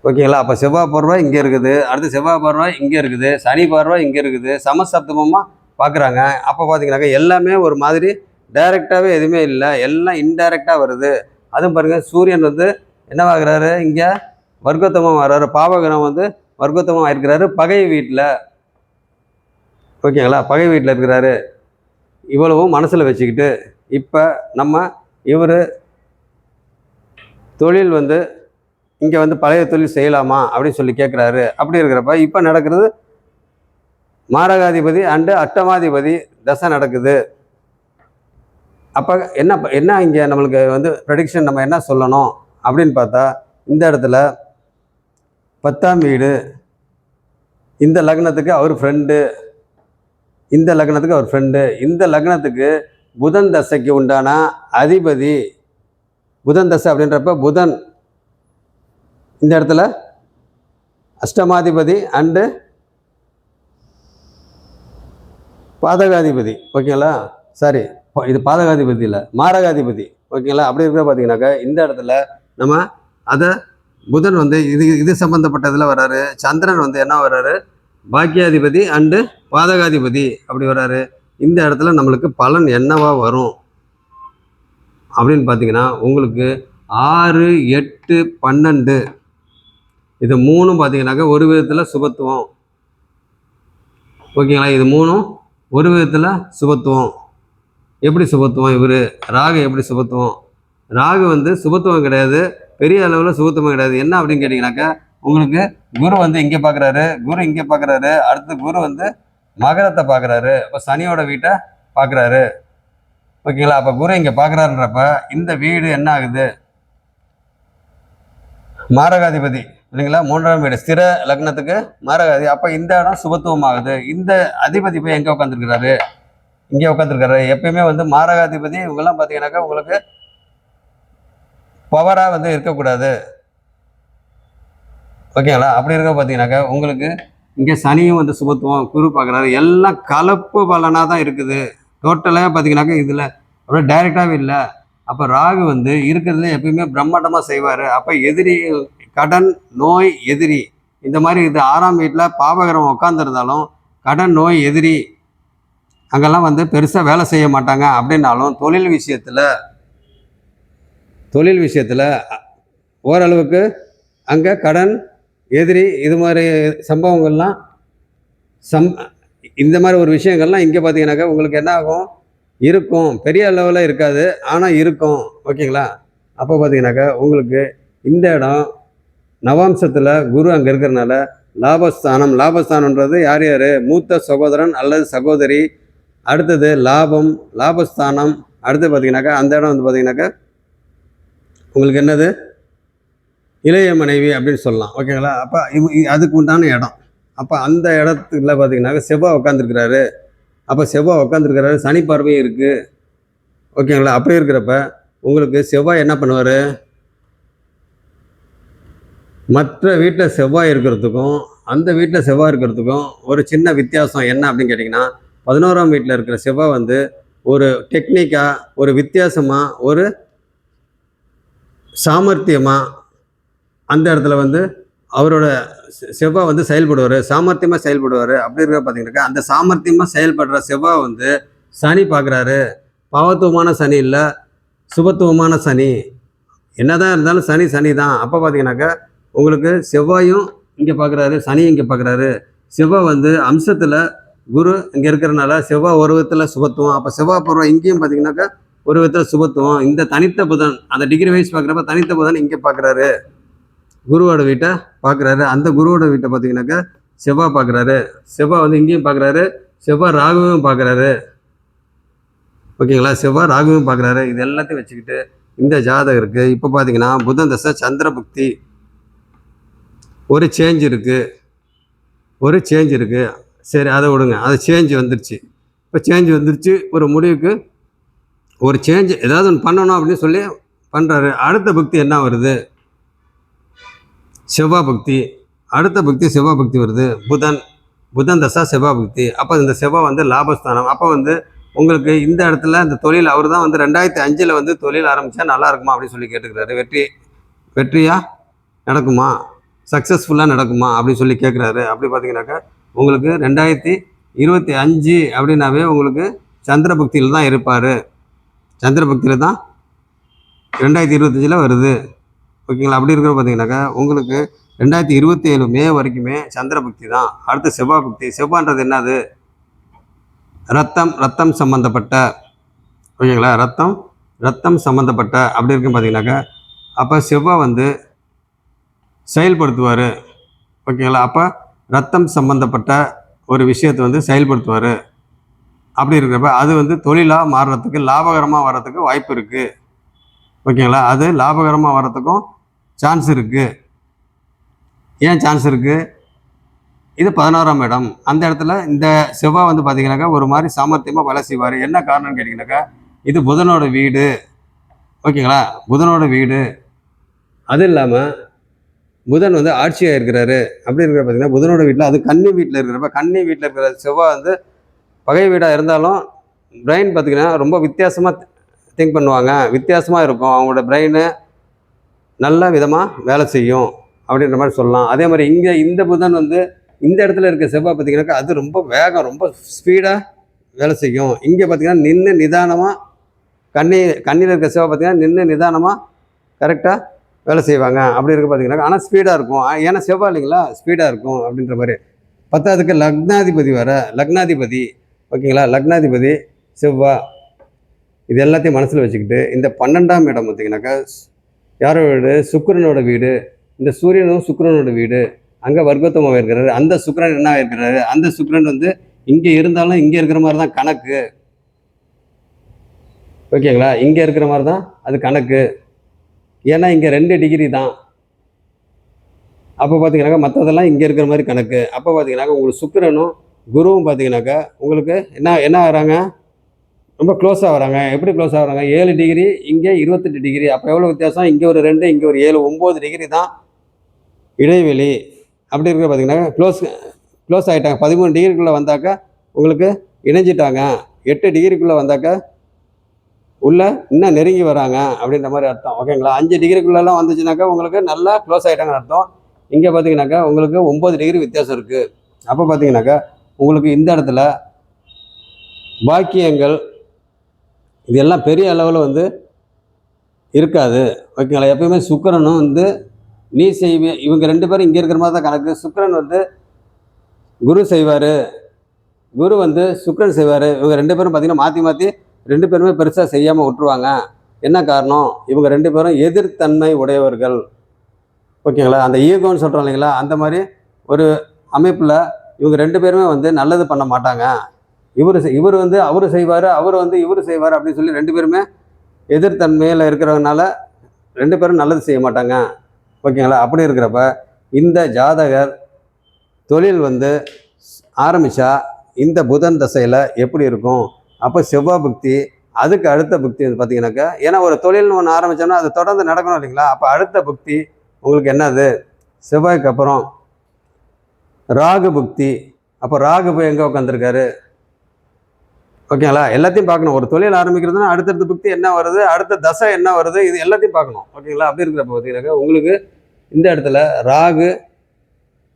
ஓகேங்களா? அப்போ செவ்வாய் பார்வை இங்கே இருக்குது, அடுத்து செவ்வாய் பார்வை இங்கே இருக்குது, சனி பார்வை இங்கே இருக்குது, சமசப்தமமாக பார்க்குறாங்க. அப்போ பார்த்தீங்கன்னாக்கா எல்லாமே ஒரு மாதிரி டைரெக்டாகவே எதுவுமே இல்லை, எல்லாம் இன்டைரக்டாக வருது. அதுவும் பாருங்கள், சூரியன் வந்து என்னவாகிறாரு? இங்கே வர்க்கோத்தமம் வர்றாரு. பாவகிரகம் வந்து வர்க்கோத்தமம் ஆயிருக்கிறாரு பகை வீட்டில். ஓகேங்களா, பகை வீட்டில் இருக்கிறாரு. இவ்வளவும் மனசில் வச்சுக்கிட்டு இப்போ நம்ம இவர் தொழில் வந்து இங்கே வந்து பழைய தொழில் செய்யலாமா அப்படின்னு சொல்லி கேட்குறாரு. அப்படி இருக்கிறப்ப இப்போ நடக்கிறது மாரகாதிபதி அண்டு அட்டமாதிபதி தசை நடக்குது. அப்போ என்ன இங்கே நம்மளுக்கு வந்து ப்ரெடிக்ஷன் நம்ம என்ன சொல்லணும் அப்படின்னு பார்த்தா, இந்த இடத்துல 10ஆம் வீடு, இந்த லக்னத்துக்கு அவர் ஃப்ரெண்டு, இந்த லக்னத்துக்கு அவர் ஃப்ரெண்டு, இந்த லக்னத்துக்கு புதன் தசைக்கு உண்டான அதிபதி புதன் தசை அப்படின்றப்ப புதன் இந்த இடத்துல அஷ்டமாதிபதி அண்டு பாதகாதிபதி. ஓகேங்களா, சாரி, இது பாதகாதிபதி இல்லை, மாரகாதிபதி. ஓகேங்களா, அப்படி இருக்கிற பார்த்தீங்கன்னாக்கா இந்த இடத்துல நம்ம அதை புதன் வந்து இது சம்மந்தப்பட்டதில் வர்றாரு. சந்திரன் வந்து என்ன வர்றாரு, பாக்கியாதிபதி அண்டு பாதகாதிபதி அப்படி வர்றாரு. இந்த இடத்துல நம்மளுக்கு பலன் என்னவா வரும் அப்படின்னு பார்த்தீங்கன்னா, உங்களுக்கு 6, 8, 12 இது 3 பார்த்தீங்கன்னாக்கா ஒரு விதத்தில் சுபத்துவம். ஓகேங்களா, இது 3 ஒரு விதத்தில் சுபத்துவம். எப்படி சுபத்துவம்? இவர் ராகு எப்படி சுபத்துவம்? ராகு வந்து சுபத்துவம் கிடையாது, பெரிய அளவில் சுபத்துவம் கிடையாது. என்ன அப்படின்னு கேட்டிங்கனாக்கா, உங்களுக்கு குரு வந்து இங்கே பார்க்குறாரு, குரு இங்கே பார்க்குறாரு, அடுத்து குரு வந்து மகரத்தை பார்க்குறாரு, இப்போ சனியோட வீட்டை பார்க்குறாரு. ஓகேங்களா, அப்போ குரு இங்கே பார்க்குறாருன்றப்ப இந்த வீடு என்ன ஆகுது, மாரகாதிபதி இல்லைங்களா, 3ஆம் வீடு ஸ்திர லக்னத்துக்கு மாரகாதி. அப்போ இந்த இடம் சுபத்துவம் ஆகுது. இந்த அதிபதி போய் எங்கே உட்காந்துருக்கிறாரு, இங்கே உட்காந்துருக்காரு. எப்பயுமே வந்து மாரகாதிபதி இவங்கெல்லாம் பார்த்தீங்கன்னாக்கா உங்களுக்கு பவராக வந்து இருக்கக்கூடாது. ஓகேங்களா, அப்படி இருக்க பார்த்தீங்கன்னாக்கா உங்களுக்கு இங்கே சனியும் வந்து சுபத்துவம், குரு பார்க்குறாரு, எல்லாம் கலப்பு பலனாக தான் இருக்குது. டோட்டலாக பார்த்தீங்கன்னாக்கா இதில் அப்படியே டைரெக்டாகவே இல்லை. அப்போ ராகு வந்து இருக்கிறதுல எப்பயுமே பிரம்மாண்டமாக செய்வார். அப்போ எதிரி, கடன், நோய், எதிரி, இந்த மாதிரி இது 6ஆம் வீட்டில் பாவகிரகம் உட்காந்துருந்தாலும் கடன், நோய், எதிரி அங்கெல்லாம் வந்து பெருசாக வேலை செய்ய மாட்டாங்க. அப்படின்னாலும் தொழில் விஷயத்தில் ஓரளவுக்கு அங்கே கடன், எதிரி, இது மாதிரி சம்பவங்கள்லாம் இந்த மாதிரி ஒரு விஷயங்கள்லாம் இங்கே பார்த்தீங்கன்னாக்கா உங்களுக்கு என்ன ஆகும், இருக்கும். பெரிய லெவலில் இருக்காது, ஆனால் இருக்கும். ஓகேங்களா, அப்போ பார்த்தீங்கன்னாக்கா உங்களுக்கு இந்த இடம் நவாம்சத்தில் குரு அங்கே இருக்கிறதுனால லாபஸ்தானன்றது யார் யார், மூத்த சகோதரன் அல்லது சகோதரி, அடுத்தது லாபஸ்தானம், அடுத்து பார்த்தீங்கன்னாக்கா அந்த இடம் வந்து பார்த்தீங்கன்னாக்கா உங்களுக்கு என்னது, இளைய மனைவி அப்படின்னு சொல்லலாம். ஓகேங்களா, அப்போ அதுக்கு உண்டான இடம். அப்போ அந்த இடத்துல பார்த்தீங்கன்னாக்கா செவ்வாய் உட்காந்துருக்கிறாரு. அப்போ செவ்வாய் உட்காந்துருக்கிறாரு, சனி பார்வையும் இருக்குது. ஓகேங்களா, அப்படி இருக்கிறப்ப உங்களுக்கு செவ்வாய் என்ன பண்ணுவார், மற்ற வீட்டில் செவ்வாய் இருக்கிறதுக்கும் அந்த வீட்டில் செவ்வாய் இருக்கிறதுக்கும் ஒரு சின்ன வித்தியாசம் என்ன அப்படின்னு கேட்டிங்கன்னா, 11ஆம் வீட்டில் இருக்கிற செவ்வாய் வந்து ஒரு டெக்னிக்காக, ஒரு வித்தியாசமாக, ஒரு சாமர்த்தியமாக அந்த இடத்துல வந்து அவரோட செவ்வாய் வந்து செயல்படுவார், சாமர்த்தியமாக செயல்படுவார். அப்படி இருக்க பார்த்தீங்கன்னாக்கா அந்த சாமர்த்தியமாக செயல்படுற செவ்வாய் வந்து சனி பார்க்குறாரு. பாவத்துவமான சனி இல்லை, சுபத்துவமான சனி. என்னதான் இருந்தாலும் சனி தான். அப்போ பார்த்தீங்கன்னாக்கா உங்களுக்கு செவ்வாயும் இங்கே பார்க்குறாரு, சனியும் இங்கே பார்க்குறாரு. செவ்வாய் வந்து அம்சத்தில் குரு இங்கே இருக்கிறனால செவ்வாய் ஒரு விதத்தில் சுபத்துவம். அப்போ செவ்வாய் பருவம் இங்கேயும் பார்த்தீங்கன்னாக்கா ஒரு விதத்தில் சுபத்துவம். இந்த தனித்த புதன் அந்த டிகிரி வைஸ் பார்க்குறப்ப தனித்த புதன் இங்கே பார்க்குறாரு, குருவோட வீட்டை பார்க்குறாரு. அந்த குருவோட வீட்டை பார்த்தீங்கன்னாக்கா செவ்வாய் பார்க்குறாரு. செவ்வாய் வந்து இங்கேயும் பார்க்குறாரு, செவ்வாய் ராகுவும் பார்க்குறாரு. ஓகேங்களா, செவ்வாய் ராகுவும் பார்க்குறாரு. இது எல்லாத்தையும் வச்சுக்கிட்டு இந்த ஜாதகருக்கு இப்போ பார்த்தீங்கன்னா புதன் தசை சந்திர புக்தி, ஒரு சேஞ்ச் இருக்குது. சரி, அதை விடுங்க, அது சேஞ்ச் வந்துருச்சு. இப்போ சேஞ்ச் வந்துருச்சு, ஒரு முடிவுக்கு ஒரு சேஞ்ச் ஏதாவது ஒன்று பண்ணணும் அப்படின்னு சொல்லி பண்ணுறாரு. அடுத்த பக்தி என்ன வருது, செவ்வாய் பக்தி. அடுத்த பக்தி செவ்வாய் பக்தி வருது, புதன் தசா செவ்வாய் பக்தி. அப்போ இந்த செவ்வாய் வந்து லாபஸ்தானம். அப்போ வந்து உங்களுக்கு இந்த இடத்துல இந்த தொழில் அவர் தான் வந்து 2005 வந்து தொழில் ஆரம்பித்தா நல்லா இருக்குமா அப்படின்னு சொல்லி கேட்டுக்கிறாரு. வெற்றியாக நடக்குமா, சக்ஸஸ்ஃபுல்லாக நடக்குமா அப்படின்னு சொல்லி கேட்குறாரு. அப்படி பார்த்தீங்கன்னாக்கா உங்களுக்கு 2025 அப்படின்னாவே உங்களுக்கு சந்திர பக்தியில் தான் இருப்பார். சந்திர பக்தியில் தான் 2025 வருது. ஓகேங்களா, அப்படி இருக்கிற பார்த்தீங்கன்னாக்கா உங்களுக்கு 2027 மே வரைக்குமே சந்திர பக்தி தான். அடுத்து செவ்வாய் பக்தி. செவ்வான்றது என்னது? ரத்தம் சம்மந்தப்பட்ட, ஓகேங்களா, ரத்தம் சம்மந்தப்பட்ட அப்படி இருக்குன்னு பார்த்தீங்கன்னாக்கா, அப்போ செவ்வாய் வந்து செயல்படுத்துவார், ஓகேங்களா. அப்போ ரத்தம் சம்மந்தப்பட்ட ஒரு விஷயத்தை வந்து செயல்படுத்துவார். அப்படி இருக்கிறப்ப அது வந்து தொழிலாக மாறுறதுக்கு, லாபகரமாக வர்றதுக்கு வாய்ப்பு இருக்குது, ஓகேங்களா. அது லாபகரமாக வர்றதுக்கும் சான்ஸ் இருக்குது. ஏன் சான்ஸ் இருக்குது? இது 11ஆம் இடம். அந்த இடத்துல இந்த செவ்வாய் வந்து பார்த்தீங்கன்னாக்கா ஒரு மாதிரி சாமர்த்தியமாக வேலை செய்வார். என்ன காரணம்னு கேட்டிங்கனாக்கா, இது புதனோட வீடு, ஓகேங்களா, புதனோட வீடு. அது இல்லாமல் புதன் வந்து ஆட்சியாக இருக்கிறாரு. அப்படி இருக்கிற பார்த்தீங்கன்னா புதனோட வீட்டில், அது கன்னி வீட்டில் இருக்கிறப்ப, கன்னி வீட்டில் இருக்கிற செவ்வாய் வந்து பகை வீடாக இருந்தாலும் பிரெயின் பார்த்திங்கன்னா ரொம்ப வித்தியாசமாக திங்க் பண்ணுவாங்க, வித்தியாசமாக இருக்கும். அவங்களோட பிரெயின் நல்ல விதமாக வேலை செய்யும் அப்படின்ற மாதிரி சொல்லலாம். அதே மாதிரி இங்கே இந்த புதன் வந்து இந்த இடத்துல இருக்க செவ்வாய் பார்த்திங்கனாக்கா அது ரொம்ப வேகம், ரொம்ப ஸ்பீடாக வேலை செய்யும். இங்கே பார்த்திங்கன்னா நின்று நிதானமாக, கண்ணியில் இருக்க செவ்வாய் பார்த்திங்கன்னா நின்று நிதானமாக கரெக்டாக வேலை செய்வாங்க. அப்படி இருக்க பார்த்திங்கனாக்கா ஆனால் ஸ்பீடாக இருக்கும். ஏன்னா செவ்வாய் இல்லைங்களா, ஸ்பீடாக இருக்கும் அப்படின்ற மாதிரி. பத்தாவதுக்கு லக்னாதிபதி லக்னாதிபதி, ஓகேங்களா, லக்னாதிபதி செவ்வாய். இது எல்லாத்தையும் மனசில் வச்சுக்கிட்டு இந்த 12ஆம் இடம் பார்த்திங்கனாக்கா யாரோட வீடு? சுக்கிரனோட வீடு. இந்த சூரியனும் சுக்கிரனோட வீடு. அங்கே வர்க்கோத்தமாக இருக்கிறாரு. அந்த சுக்கிரன் என்ன இருக்கிறாரு? அந்த சுக்கிரன் வந்து இங்கே இருந்தாலும் இங்கே இருக்கிற மாதிரி தான் கணக்கு, ஓகேங்களா. இங்கே இருக்கிற மாதிரி தான் அது கணக்கு. ஏன்னா இங்கே 2 டிகிரி தான். அப்போ பார்த்தீங்கன்னாக்கா மற்றதெல்லாம் இங்கே இருக்கிற மாதிரி கணக்கு. அப்போ பார்த்தீங்கன்னாக்கா உங்களுக்கு சுக்கிரனும் குருவும் பார்த்தீங்கன்னாக்கா உங்களுக்கு என்ன ஆகிறாங்க? ரொம்ப க்ளோஸாக வராங்க. எப்படி க்ளோஸாக வராங்க? 7 டிகிரி, இங்கே 28 டிகிரி. அப்போ எவ்வளோ வித்தியாசம்? இங்கே ஒரு 2, இங்கே ஒரு 7, 9 டிகிரி தான் இடைவெளி. அப்படி இருக்க பார்த்தீங்கன்னா க்ளோஸ் ஆகிட்டாங்க. 13 டிகிரிக்குள்ளே வந்தாக்கா உங்களுக்கு இணைஞ்சிட்டாங்க. 8 டிகிரிக்குள்ளே வந்தாக்கா உள்ள இன்னும் நெருங்கி வராங்க அப்படின்ற மாதிரி அர்த்தம், ஓகேங்களா. 5 டிகிரிக்குள்ளெல்லாம் வந்துச்சுனாக்கா உங்களுக்கு நல்லா க்ளோஸ் ஆகிட்டாங்கன்னு அர்த்தம். இங்கே பார்த்தீங்கன்னாக்கா உங்களுக்கு 9 டிகிரி வித்தியாசம் இருக்குது. அப்போ பார்த்தீங்கன்னாக்கா உங்களுக்கு இந்த இடத்துல பாக்கியங்கள் இதெல்லாம் பெரிய அளவில் வந்து இருக்காது, ஓகேங்களா. எப்பயுமே சுக்கிரனும் வந்து நீ செய்வே, இவங்க 2 பேரும் இங்கே இருக்கிற மாதிரி தான் கணக்கு. சுக்கிரன் வந்து குரு செய்வார், குரு வந்து சுக்கிரன் செய்வார். இவங்க 2 பேரும் பார்த்திங்கன்னா மாற்றி 2 பேருமே பெருசாக செய்யாமல் விட்டுருவாங்க. என்ன காரணம்? இவங்க 2 பேரும் எதிர்த்தன்மை உடையவர்கள், ஓகேங்களா. அந்த ஈகோன்னு சொல்கிறோம் இல்லைங்களா, அந்த மாதிரி ஒரு அமைப்பில் இவங்க 2 பேருமே வந்து நல்லது பண்ண மாட்டாங்க. இவர் வந்து அவர் செய்வார், அவர் வந்து இவர் செய்வார் அப்படின்னு சொல்லி 2 பேருமே எதிர்த்தன்மையில் இருக்கிறதுனால 2 பேரும் நல்லது செய்ய மாட்டாங்க, ஓகேங்களா. அப்படி இருக்கிறப்ப இந்த ஜாதகர் தொழில் வந்து ஆரம்பித்தா இந்த புதன் தசையில் எப்படி இருக்கும்? அப்போ செவ்வாய் புக்தி, அதுக்கு அடுத்த புக்தி வந்து பார்த்தீங்கன்னாக்கா, ஏன்னா ஒரு தொழில்னு ஒன்று ஆரம்பித்தோம்னா அது தொடர்ந்து நடக்கணும் இல்லைங்களா. அப்போ அடுத்த புக்தி உங்களுக்கு என்னது? செவ்வாய்க்கு அப்புறம் ராகு புக்தி. அப்போ ராகு போய் எங்கே உட்காந்துருக்காரு, ஓகேங்களா. எல்லாத்தையும் பார்க்கணும். ஒரு தொழில் ஆரம்பிக்கிறதுனா அடுத்தடுத்த புக்தி என்ன வருது, அடுத்த தசை என்ன வருது, இது எல்லாத்தையும் பார்க்கணும், ஓகேங்களா. அப்படி இருக்கிறப்ப பார்த்தீங்கன்னாக்கா உங்களுக்கு இந்த இடத்துல ராகு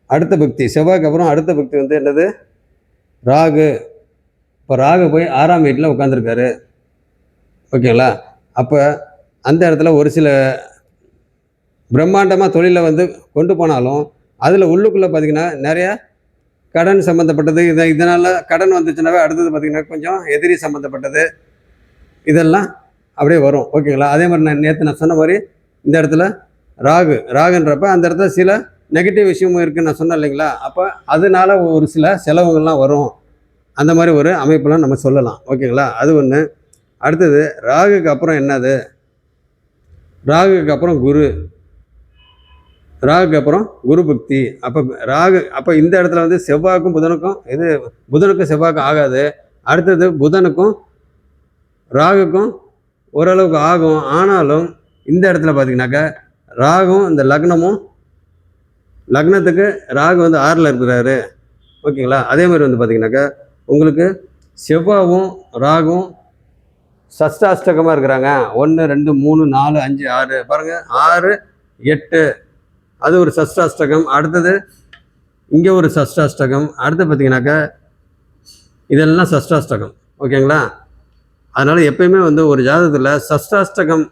அடுத்த புக்தி, செவ்வாய்க்கு அப்புறம் அடுத்த புக்தி வந்து என்னது? ராகு. இப்போ ராகு போய் 6ஆம் வீட்டில் உட்காந்துருக்காரு, ஓகேங்களா. அப்போ அந்த இடத்துல ஒரு சில பிரம்மாண்டமாக தொழிலை வந்து கொண்டு போனாலும் அதில் உள்ளுக்குள்ளே பார்த்திங்கன்னா நிறையா கடன் சம்மந்தப்பட்டது, இதனால் கடன் வந்துச்சுனாவே அடுத்தது பார்த்திங்கன்னா கொஞ்சம் எதிரி சம்மந்தப்பட்டது இதெல்லாம் அப்படியே வரும், ஓகேங்களா. அதே மாதிரி நான் சொன்ன மாதிரி இந்த இடத்துல ராகுன்றப்ப அந்த இடத்துல சில நெகட்டிவ் விஷயமும் இருக்குதுன்னு நான் சொன்னேன் இல்லைங்களா. அப்போ அதனால ஒரு சில செலவுகள்லாம் வரும். அந்த மாதிரி ஒரு அமைப்பெல்லாம் நம்ம சொல்லலாம், ஓகேங்களா. அது ஒன்று. அடுத்தது ராகுக்கு அப்புறம் என்னது? ராகுக்கு அப்புறம் ராகுக்கு அப்புறம் குரு புக்தி. அப்போ இந்த இடத்துல வந்து செவ்வாய்க்கும் புதனுக்கும், இது புதனுக்கும் செவ்வாய்க்கும் ஆகாது. அடுத்தது புதனுக்கும் ராகுக்கும் ஓரளவுக்கு ஆகும். ஆனாலும் இந்த இடத்துல பார்த்தீங்கன்னாக்கா ராகும் இந்த லக்னத்துக்கு ராகு வந்து 6ல் இருக்கிறாரு, ஓகேங்களா. அதே மாதிரி வந்து பார்த்தீங்கன்னாக்கா உங்களுக்கு செவ்வாயும் ராகும் சஷ்டாஷ்டகமாக இருக்கிறாங்க. 1 2 3 4 5 6 பாருங்கள், 6 8 அது ஒரு சஷ்டாஷ்டகம். அடுத்தது இங்கே ஒரு சஷ்டாஷ்டகம். அடுத்து பார்த்தீங்கன்னாக்கா இதெல்லாம் சஷ்டாஷ்டகம், ஓகேங்களா. அதனால் எப்பயுமே வந்து ஒரு ஜாதகத்தில் சஷ்டாஷ்டகம்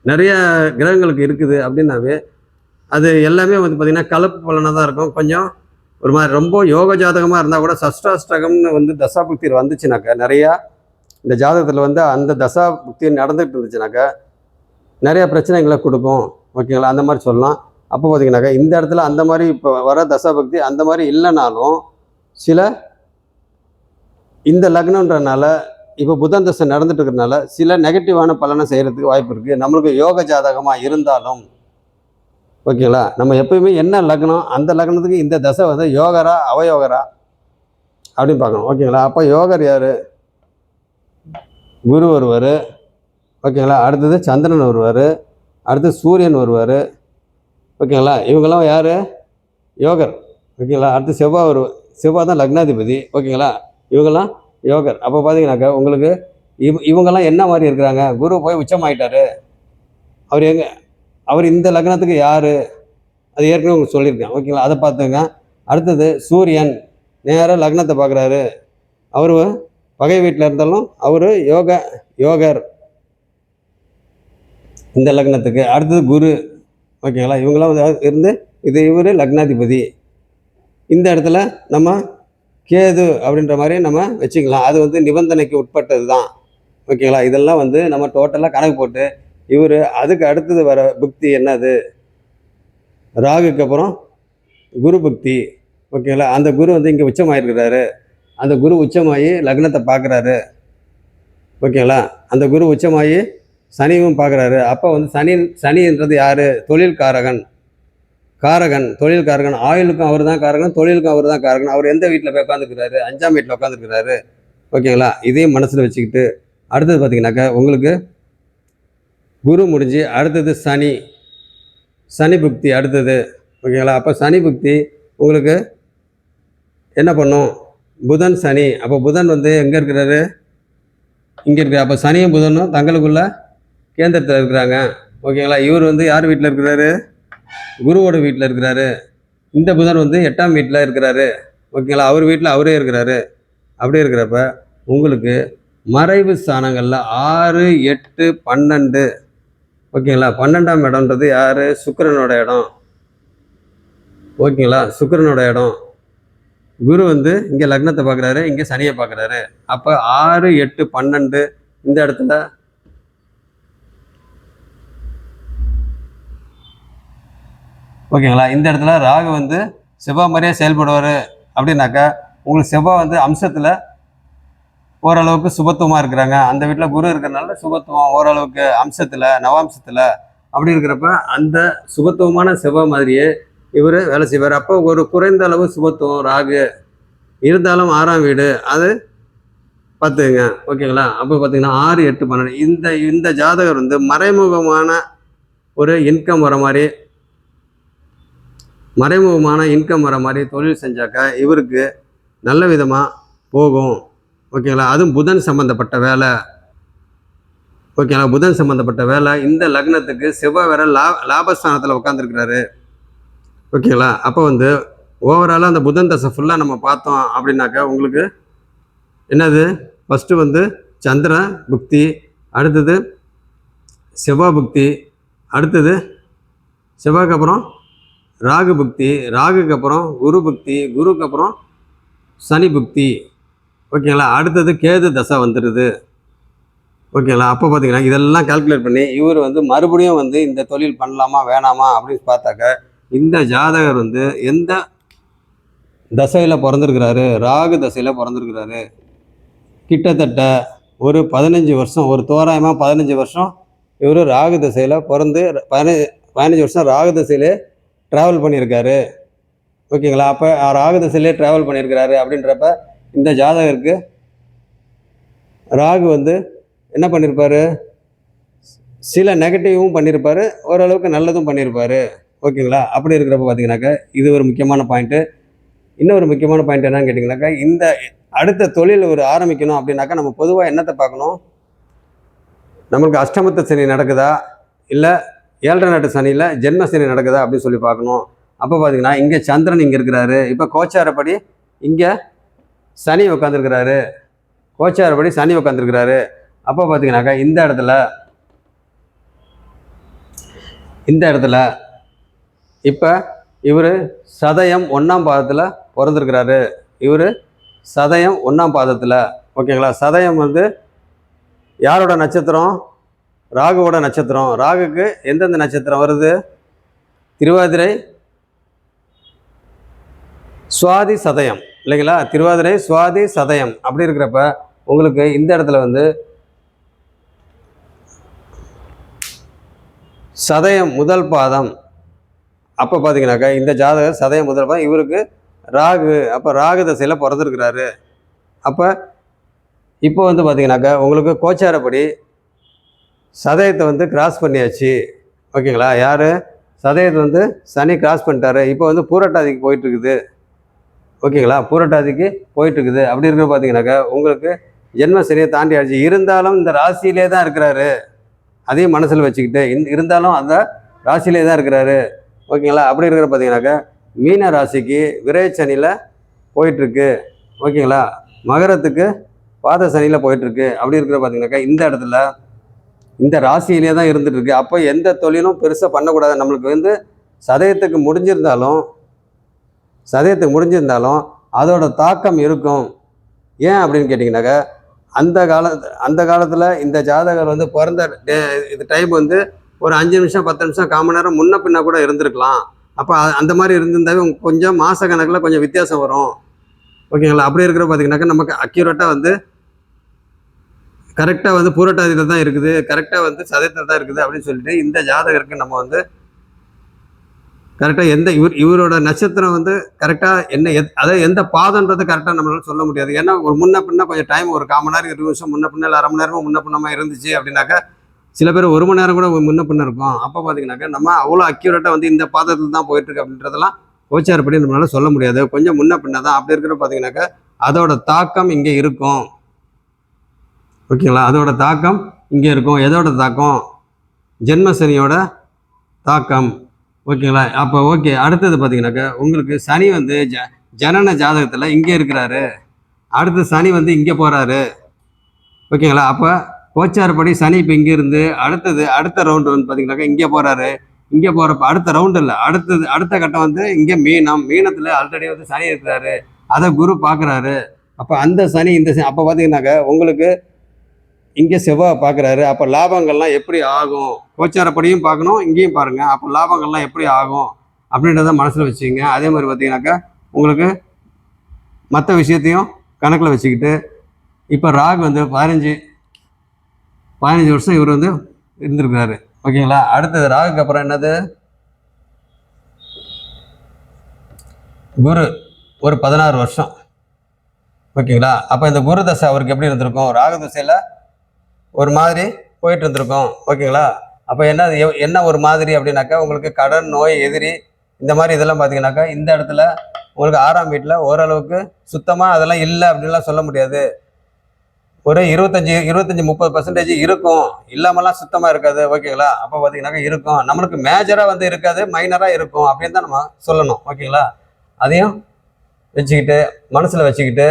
நிறைய கிரகங்களுக்கு இருக்குது அப்படின்னாவே அது எல்லாமே வந்து பார்த்திங்கன்னா கலப்பு பலனாக தான் இருக்கும். கொஞ்சம் ஒரு மாதிரி ரொம்ப யோக ஜாதகமாக இருந்தால் கூட சஷ்டாஷ்டகம்னு வந்து தசாபுக்தி வந்துச்சுனாக்கா நிறையா இந்த ஜாதகத்தில் வந்து அந்த தசாபுக்தி நடந்துகிட்டு இருந்துச்சுனாக்கா நிறையா பிரச்சனைகளை கொடுக்கும். ஓகேங்களா, அந்த மாதிரி சொல்லலாம். அப்போ பார்த்தீங்கன்னாக்கா இந்த இடத்துல அந்த மாதிரி இப்போ வர தசாபக்தி அந்த மாதிரி இல்லைனாலும் சில இந்த லக்னன்றனால இப்போ புதன் தசை நடந்துட்டு இருக்கிறதுனால சில நெகட்டிவான பலனை செய்கிறதுக்கு வாய்ப்பு இருக்குது. நம்மளுக்கு யோக ஜாதகமாக இருந்தாலும் ஓகேங்களா, நம்ம எப்பயுமே என்ன லக்னம் அந்த லக்னத்துக்கு இந்த தசை வந்து யோகரா அவயோகரா அப்படின்னு பார்க்கணும். ஓகேங்களா, அப்போ யோகர் யார்? குரு வருவார். ஓகேங்களா, அடுத்தது சந்திரன் வருவார், அடுத்து சூரியன் வருவார். ஓகேங்களா, இவங்கெல்லாம் யார்? யோகர். ஓகேங்களா, அடுத்து செவ்வாய் வருவார். செவ்வாய் தான் லக்னாதிபதி. ஓகேங்களா, இவங்கெல்லாம் யோகர். அப்போ பார்த்தீங்கன்னாக்கா உங்களுக்கு இவங்கெல்லாம் என்ன மாதிரி இருக்கிறாங்க? குரு போய் உச்சமாயிட்டாரு. அவர் இந்த லக்னத்துக்கு யார்? அது ஏற்கனவே உங்களுக்கு சொல்லியிருக்கேன். ஓகேங்களா, அதை பார்த்துங்க. அடுத்தது சூரியன் நேராக லக்னத்தை பார்க்குறாரு. அவர் பகை வீட்டில் இருந்தாலும் அவர் யோகர் இந்த லக்னத்துக்கு. அடுத்தது குரு. ஓகேங்களா, இவங்களாம் இருந்து இவர் லக்னாதிபதி. இந்த இடத்துல நம்ம கேது அப்படின்ற மாதிரி நம்ம வச்சுக்கலாம். அது வந்து நிபந்தனைக்கு உட்பட்டது தான். ஓகேங்களா, இதெல்லாம் வந்து நம்ம டோட்டலாக கணக்கு போட்டு இவர் அதுக்கு அடுத்தது வர புக்தி என்னது? ராகுக்கு அப்புறம் குரு புக்தி. ஓகேங்களா, அந்த குரு வந்து இங்கே உச்சமாயிருக்கிறாரு. அந்த குரு உச்சமாகி லக்னத்தை பார்க்குறாரு. ஓகேங்களா, அந்த குரு உச்சமாகி சனியும் பார்க்குறாரு. அப்போ வந்து சனின்றது யார்? தொழில்காரகன். தொழில்காரகன். ஆயுளுக்கும் அவர் தான் காரகன், தொழிலுக்கும் அவர் தான் காரகன். அவர் எந்த வீட்டில் போய் உட்காந்துருக்கிறாரு? 5ஆம் வீட்டில் உட்காந்துருக்கிறாரு. ஓகேங்களா, இதையும் மனசில் வச்சுக்கிட்டு அடுத்தது பார்த்தீங்கன்னாக்கா உங்களுக்கு குரு முடிஞ்சு அடுத்தது சனி புக்தி அடுத்தது. ஓகேங்களா, அப்போ சனி புக்தி உங்களுக்கு என்ன பண்ணும்? புதன் சனி. அப்போ புதன் வந்து எங்கே இருக்கிறாரு? இங்கே இருக்கிறார். அப்போ சனியும் புதனும் தங்களுக்குள்ள கேந்திரத்தில் இருக்கிறாங்க. ஓகேங்களா, இவர் வந்து யார் வீட்டில் இருக்கிறாரு? குருவோட வீட்டில் இருக்கிறாரு. இந்த புதன் வந்து 8ஆம் வீட்டில் இருக்கிறாரு. ஓகேங்களா, அவர் வீட்டில் அவரே இருக்கிறாரு. அப்படி இருக்கிறப்ப உங்களுக்கு மறைவு ஸ்தானங்களில் 6, 8, 12. ஓகேங்களா, 12ஆம் இடம்ன்றது யார்? சுக்கிரனோட இடம். ஓகேங்களா, சுக்கிரனோட இடம். குரு வந்து இங்கே லக்னத்தை பார்க்குறாரு, இங்கே சனியை பார்க்குறாரு. அப்போ 6, 8, 12 இந்த இடத்துல ஓகேங்களா, இந்த இடத்துல ராகு வந்து செவ்வாய் மாதிரியே செயல்படுவார். அப்படின்னாக்கா உங்களுக்கு செவ்வாய் வந்து அம்சத்தில் ஓரளவுக்கு சுபத்துவமாக இருக்கிறாங்க. அந்த வீட்டில் குரு இருக்கிறனால சுபத்துவம் ஓரளவுக்கு அம்சத்தில் நவாம்சத்தில் அப்படி இருக்கிறப்ப அந்த சுபத்துவமான செவ்வாய் மாதிரியே இவர் வேலை செய்வார். அப்போ ஒரு குறைந்த அளவு சுபத்துவம் ராகு இருந்தாலும் 6ஆம் வீடு அது பார்த்துங்க. ஓகேங்களா, அப்போ பார்த்தீங்கன்னா 6, 8, 12 இந்த ஜாதகர் வந்து மறைமுகமான ஒரு இன்கம் வர மாதிரி தொழில் செஞ்சாக்கா இவருக்கு நல்ல விதமாக போகும். ஓகேங்களா, அதுவும் புதன் சம்மந்தப்பட்ட வேலை. ஓகேங்களா, புதன் சம்மந்தப்பட்ட வேலை. இந்த லக்னத்துக்கு செவ்வாய் வேற லாபஸ்தானத்தில் உட்காந்துருக்கிறாரு. ஓகேங்களா, அப்போ வந்து ஓவராலாக அந்த புதன் தசை ஃபுல்லாக நம்ம பார்த்தோம் அப்படின்னாக்கா உங்களுக்கு என்னது? ஃபஸ்ட்டு வந்து சந்திர புக்தி, அடுத்தது செவ்வாய் புக்தி, அடுத்தது செவ்வாய்க்கு அப்புறம் ராகு புக்தி, ராகுக்கு அப்புறம் குரு புக்தி, குருக்கு அப்புறம் சனி புக்தி. ஓகேங்களா, அடுத்தது கேது தசை வந்துடுது. ஓகேங்களா, அப்போ பார்த்தீங்கன்னா இதெல்லாம் கால்குலேட் பண்ணி இவர் வந்து மறுபடியும் வந்து இந்த தொழில் பண்ணலாமா வேணாமா அப்படின்னு பார்த்தாக்க இந்த ஜாதகர் வந்து எந்த தசையில் பிறந்திருக்கிறாரு? ராகு தசையில் பிறந்திருக்கிறாரு. கிட்டத்தட்ட ஒரு 15 வருஷம், ஒரு தோராயமாக 15 வருஷம் இவர் ராகு தசையில் பிறந்து 15 வருஷம் ராகு தசையிலே ட்ராவல் பண்ணியிருக்காரு. ஓகேங்களா, அப்போ ராகு தசையிலே ட்ராவல் பண்ணியிருக்கிறாரு. அப்படின்றப்ப இந்த ஜாதகருக்கு ராகு வந்து என்ன பண்ணியிருப்பார்? சில நெகட்டிவும் பண்ணியிருப்பார், ஓரளவுக்கு நல்லதும் பண்ணியிருப்பார். ஓகேங்களா, அப்படி இருக்கிறப்ப பார்த்தீங்கன்னாக்கா இது ஒரு முக்கியமான பாயிண்ட்டு. இன்னொரு முக்கியமான பாயிண்ட் என்னன்னு கேட்டிங்கனாக்கா இந்த அடுத்த தொழில் ஒரு ஆரம்பிக்கணும் அப்படின்னாக்கா நம்ம பொதுவாக என்னத்தை பார்க்கணும்? நம்மளுக்கு அஷ்டமத்து சனி நடக்குதா, இல்லை 7ஆம் நாட்டு சனியில் ஜென்ம சனி நடக்குதா அப்படின்னு சொல்லி பார்க்கணும். அப்போ பார்த்தீங்கன்னா இங்கே சந்திரன் இங்கே இருக்கிறாரு. இப்போ கோச்சாரப்படி இங்கே சனி உட்காந்துருக்கிறாரு. அப்போ பார்த்தீங்கன்னாக்கா இந்த இடத்துல இப்போ இவர் சதயம் 1ஆம் பாதத்தில் பிறந்திருக்கிறாரு. இவர் சதயம் 1ஆம் பாதத்தில். ஓகேங்களா? சதயம் வந்து யாரோட நட்சத்திரம்? ராகுவோட நட்சத்திரம். ராகுக்கு எந்தெந்த நட்சத்திரம் வருது? திருவாதிரை, சுவாதி, சதயம் இல்லைங்களா? திருவாதிரை, சுவாதி, சதயம் அப்படி இருக்கிறப்ப உங்களுக்கு இந்த இடத்துல வந்து சதயம் முதல் பாதம். அப்போ பார்த்தீங்கன்னாக்கா இந்த ஜாதகர் சதயம் முதல் பாதம். இவருக்கு ராகு, அப்போ ராகு தசையில் பிறந்திருக்கிறாரு. அப்போ இப்போ வந்து பார்த்தீங்கன்னாக்கா உங்களுக்கு கோச்சாரப்படி சதயத்தை வந்து கிராஸ் பண்ணியாச்சு. ஓகேங்களா? யார்? சதயத்தை வந்து சனி கிராஸ் பண்ணிட்டாரு. இப்போ வந்து பூரட்டாதிக்கு போயிட்டுருக்குது. ஓகேங்களா? பூரட்டாதிக்கு போயிட்டுருக்குது. அப்படி இருக்கிற பார்த்தீங்கன்னாக்கா உங்களுக்கு ஜென்ம சனியை தாண்டி ஆச்சு. இருந்தாலும் இந்த ராசியிலே தான் இருக்கிறாரு. அதையும் மனசில் வச்சுக்கிட்டு இருந்தாலும் அந்த ராசியிலே தான் இருக்கிறாரு. ஓகேங்களா? அப்படி இருக்கிற பார்த்தீங்கன்னாக்கா மீன ராசிக்கு விரைச்சனியில் போயிட்டுருக்கு. ஓகேங்களா? மகரத்துக்கு பாத சனியில் போயிட்டுருக்கு. அப்படி இருக்கிற பார்த்தீங்கன்னாக்கா இந்த இடத்துல இந்த ராசியிலே தான் இருந்துகிட்ருக்கு. அப்போ எந்த தொழிலும் பெருசாக பண்ணக்கூடாது. நம்மளுக்கு வந்து சதயத்துக்கு முடிஞ்சிருந்தாலும் அதோட தாக்கம் இருக்கும். ஏன் அப்படின்னு கேட்டிங்கனாக்கா அந்த காலத்தில் இந்த ஜாதகர் வந்து பிறந்த இது டைம் வந்து ஒரு 5 நிமிஷம் 10 நிமிஷம் 1/4 மணி நேரம் முன்ன பின்ன கூட இருந்திருக்கலாம். அப்போ அந்த மாதிரி இருந்திருந்தாவே கொஞ்சம் மாத கணக்கில் கொஞ்சம் வித்தியாசம் வரும். ஓகேங்களா? அப்படி இருக்கிற பார்த்தீங்கன்னாக்கா நமக்கு அக்யூரேட்டாக வந்து கரெக்டாக வந்து பூரட்டாதியில் தான் இருக்குது, கரெக்டாக வந்து சதயத்தில் தான் இருக்குது அப்படின்னு சொல்லிட்டு இந்த ஜாதகருக்கு நம்ம வந்து கரெக்டாக இவரோட நட்சத்திரம் வந்து கரெக்டாக அதாவது எந்த பாதன்றது கரெக்டாக நம்மளால சொல்ல முடியாது. ஏன்னா ஒரு முன்ன பின்ன கொஞ்சம் டைம் ஒரு 1/4 மணி நேரம் 20 நிமிஷம் முன்ன பின்ன இல்லை 1/2 மணி நேரமும் முன்ன பின்னமாக இருந்துச்சு அப்படின்னாக்கா சில பேர் 1 மணி நேரம் கூட முன்ன பின்ன இருக்கும். அப்போ பார்த்தீங்கன்னாக்கா நம்ம அவ்வளோ அக்யூரேட்டாக வந்து இந்த பாதத்தில் தான் போயிட்டுருக்கு அப்படின்றதெல்லாம் கோச்சாரப்படி நம்மளால சொல்ல முடியாது. கொஞ்சம் முன்ன பின்ன தான். அப்படி இருக்கிற பார்த்தீங்கன்னாக்கா அதோட தாக்கம் இங்கே இருக்கும். ஓகேங்களா? அதோட தாக்கம் இங்கே இருக்கும். எதோட தாக்கம்? ஜென்மசனியோட தாக்கம். ஓகேங்களா? அப்போ ஓகே. அடுத்தது பார்த்தீங்கன்னாக்கா உங்களுக்கு சனி வந்து ஜனன ஜாதகத்தில் இங்கே இருக்கிறாரு. அடுத்து சனி வந்து இங்கே போகிறாரு. ஓகேங்களா? அப்போ கோச்சாரப்படி சனி இப்போ இங்கே இருந்து அடுத்த ரவுண்டு வந்து பார்த்தீங்கன்னாக்கா இங்கே போகிறாரு. இங்கே போகிறப்ப அடுத்த ரவுண்டு இல்லை, அடுத்த கட்டம் வந்து இங்கே மீனத்தில் ஆல்ரெடி வந்து சனி இருக்கிறாரு. அதை குரு பார்க்குறாரு. அப்போ அந்த சனி இந்த அப்போ பார்த்தீங்கன்னாக்கா உங்களுக்கு இங்கே செவ்வாய் பார்க்குறாரு. அப்போ லாபங்கள்லாம் எப்படி ஆகும்? கோச்சாரப்படியும் பார்க்கணும், இங்கேயும் பாருங்கள். அப்போ லாபங்கள்லாம் எப்படி ஆகும் அப்படின்றத மனசில் வச்சுங்க. அதே மாதிரி பார்த்தீங்கன்னாக்கா உங்களுக்கு மற்ற விஷயத்தையும் கணக்கில் வச்சுக்கிட்டு இப்போ ராகு வந்து 15 வருஷம் இவர் வந்து இருந்திருக்கிறாரு. ஓகேங்களா? அடுத்தது ராகுக்கு அப்புறம் என்னது? குரு ஒரு 16 வருஷம். ஓகேங்களா? அப்போ இந்த குரு தசை அவருக்கு எப்படி இருந்திருக்கும்? ராகு தசையில் ஒரு மாதிரி போயிட்டு இருந்திருக்கும். ஓகேங்களா? அப்போ என்ன ஒரு மாதிரி அப்படின்னாக்கா உங்களுக்கு கடன், நோய், எதிரி இந்த மாதிரி இதெல்லாம் பார்த்தீங்கன்னாக்கா இந்த இடத்துல உங்களுக்கு 6ஆம் வீட்டில் ஓரளவுக்கு சுத்தமாக அதெல்லாம் இல்லை அப்படின்லாம் சொல்ல முடியாது. ஒரு 25-30% இருக்கும். இல்லாமலாம் சுத்தமாக இருக்காது. ஓகேங்களா? அப்போ பார்த்தீங்கன்னாக்கா இருக்கும். நம்மளுக்கு மேஜராக வந்து இருக்காது, மைனராக இருக்கும் அப்படின்னு தான் நம்ம சொல்லணும். ஓகேங்களா? அதையும் வச்சுக்கிட்டு மனசில் வச்சுக்கிட்டு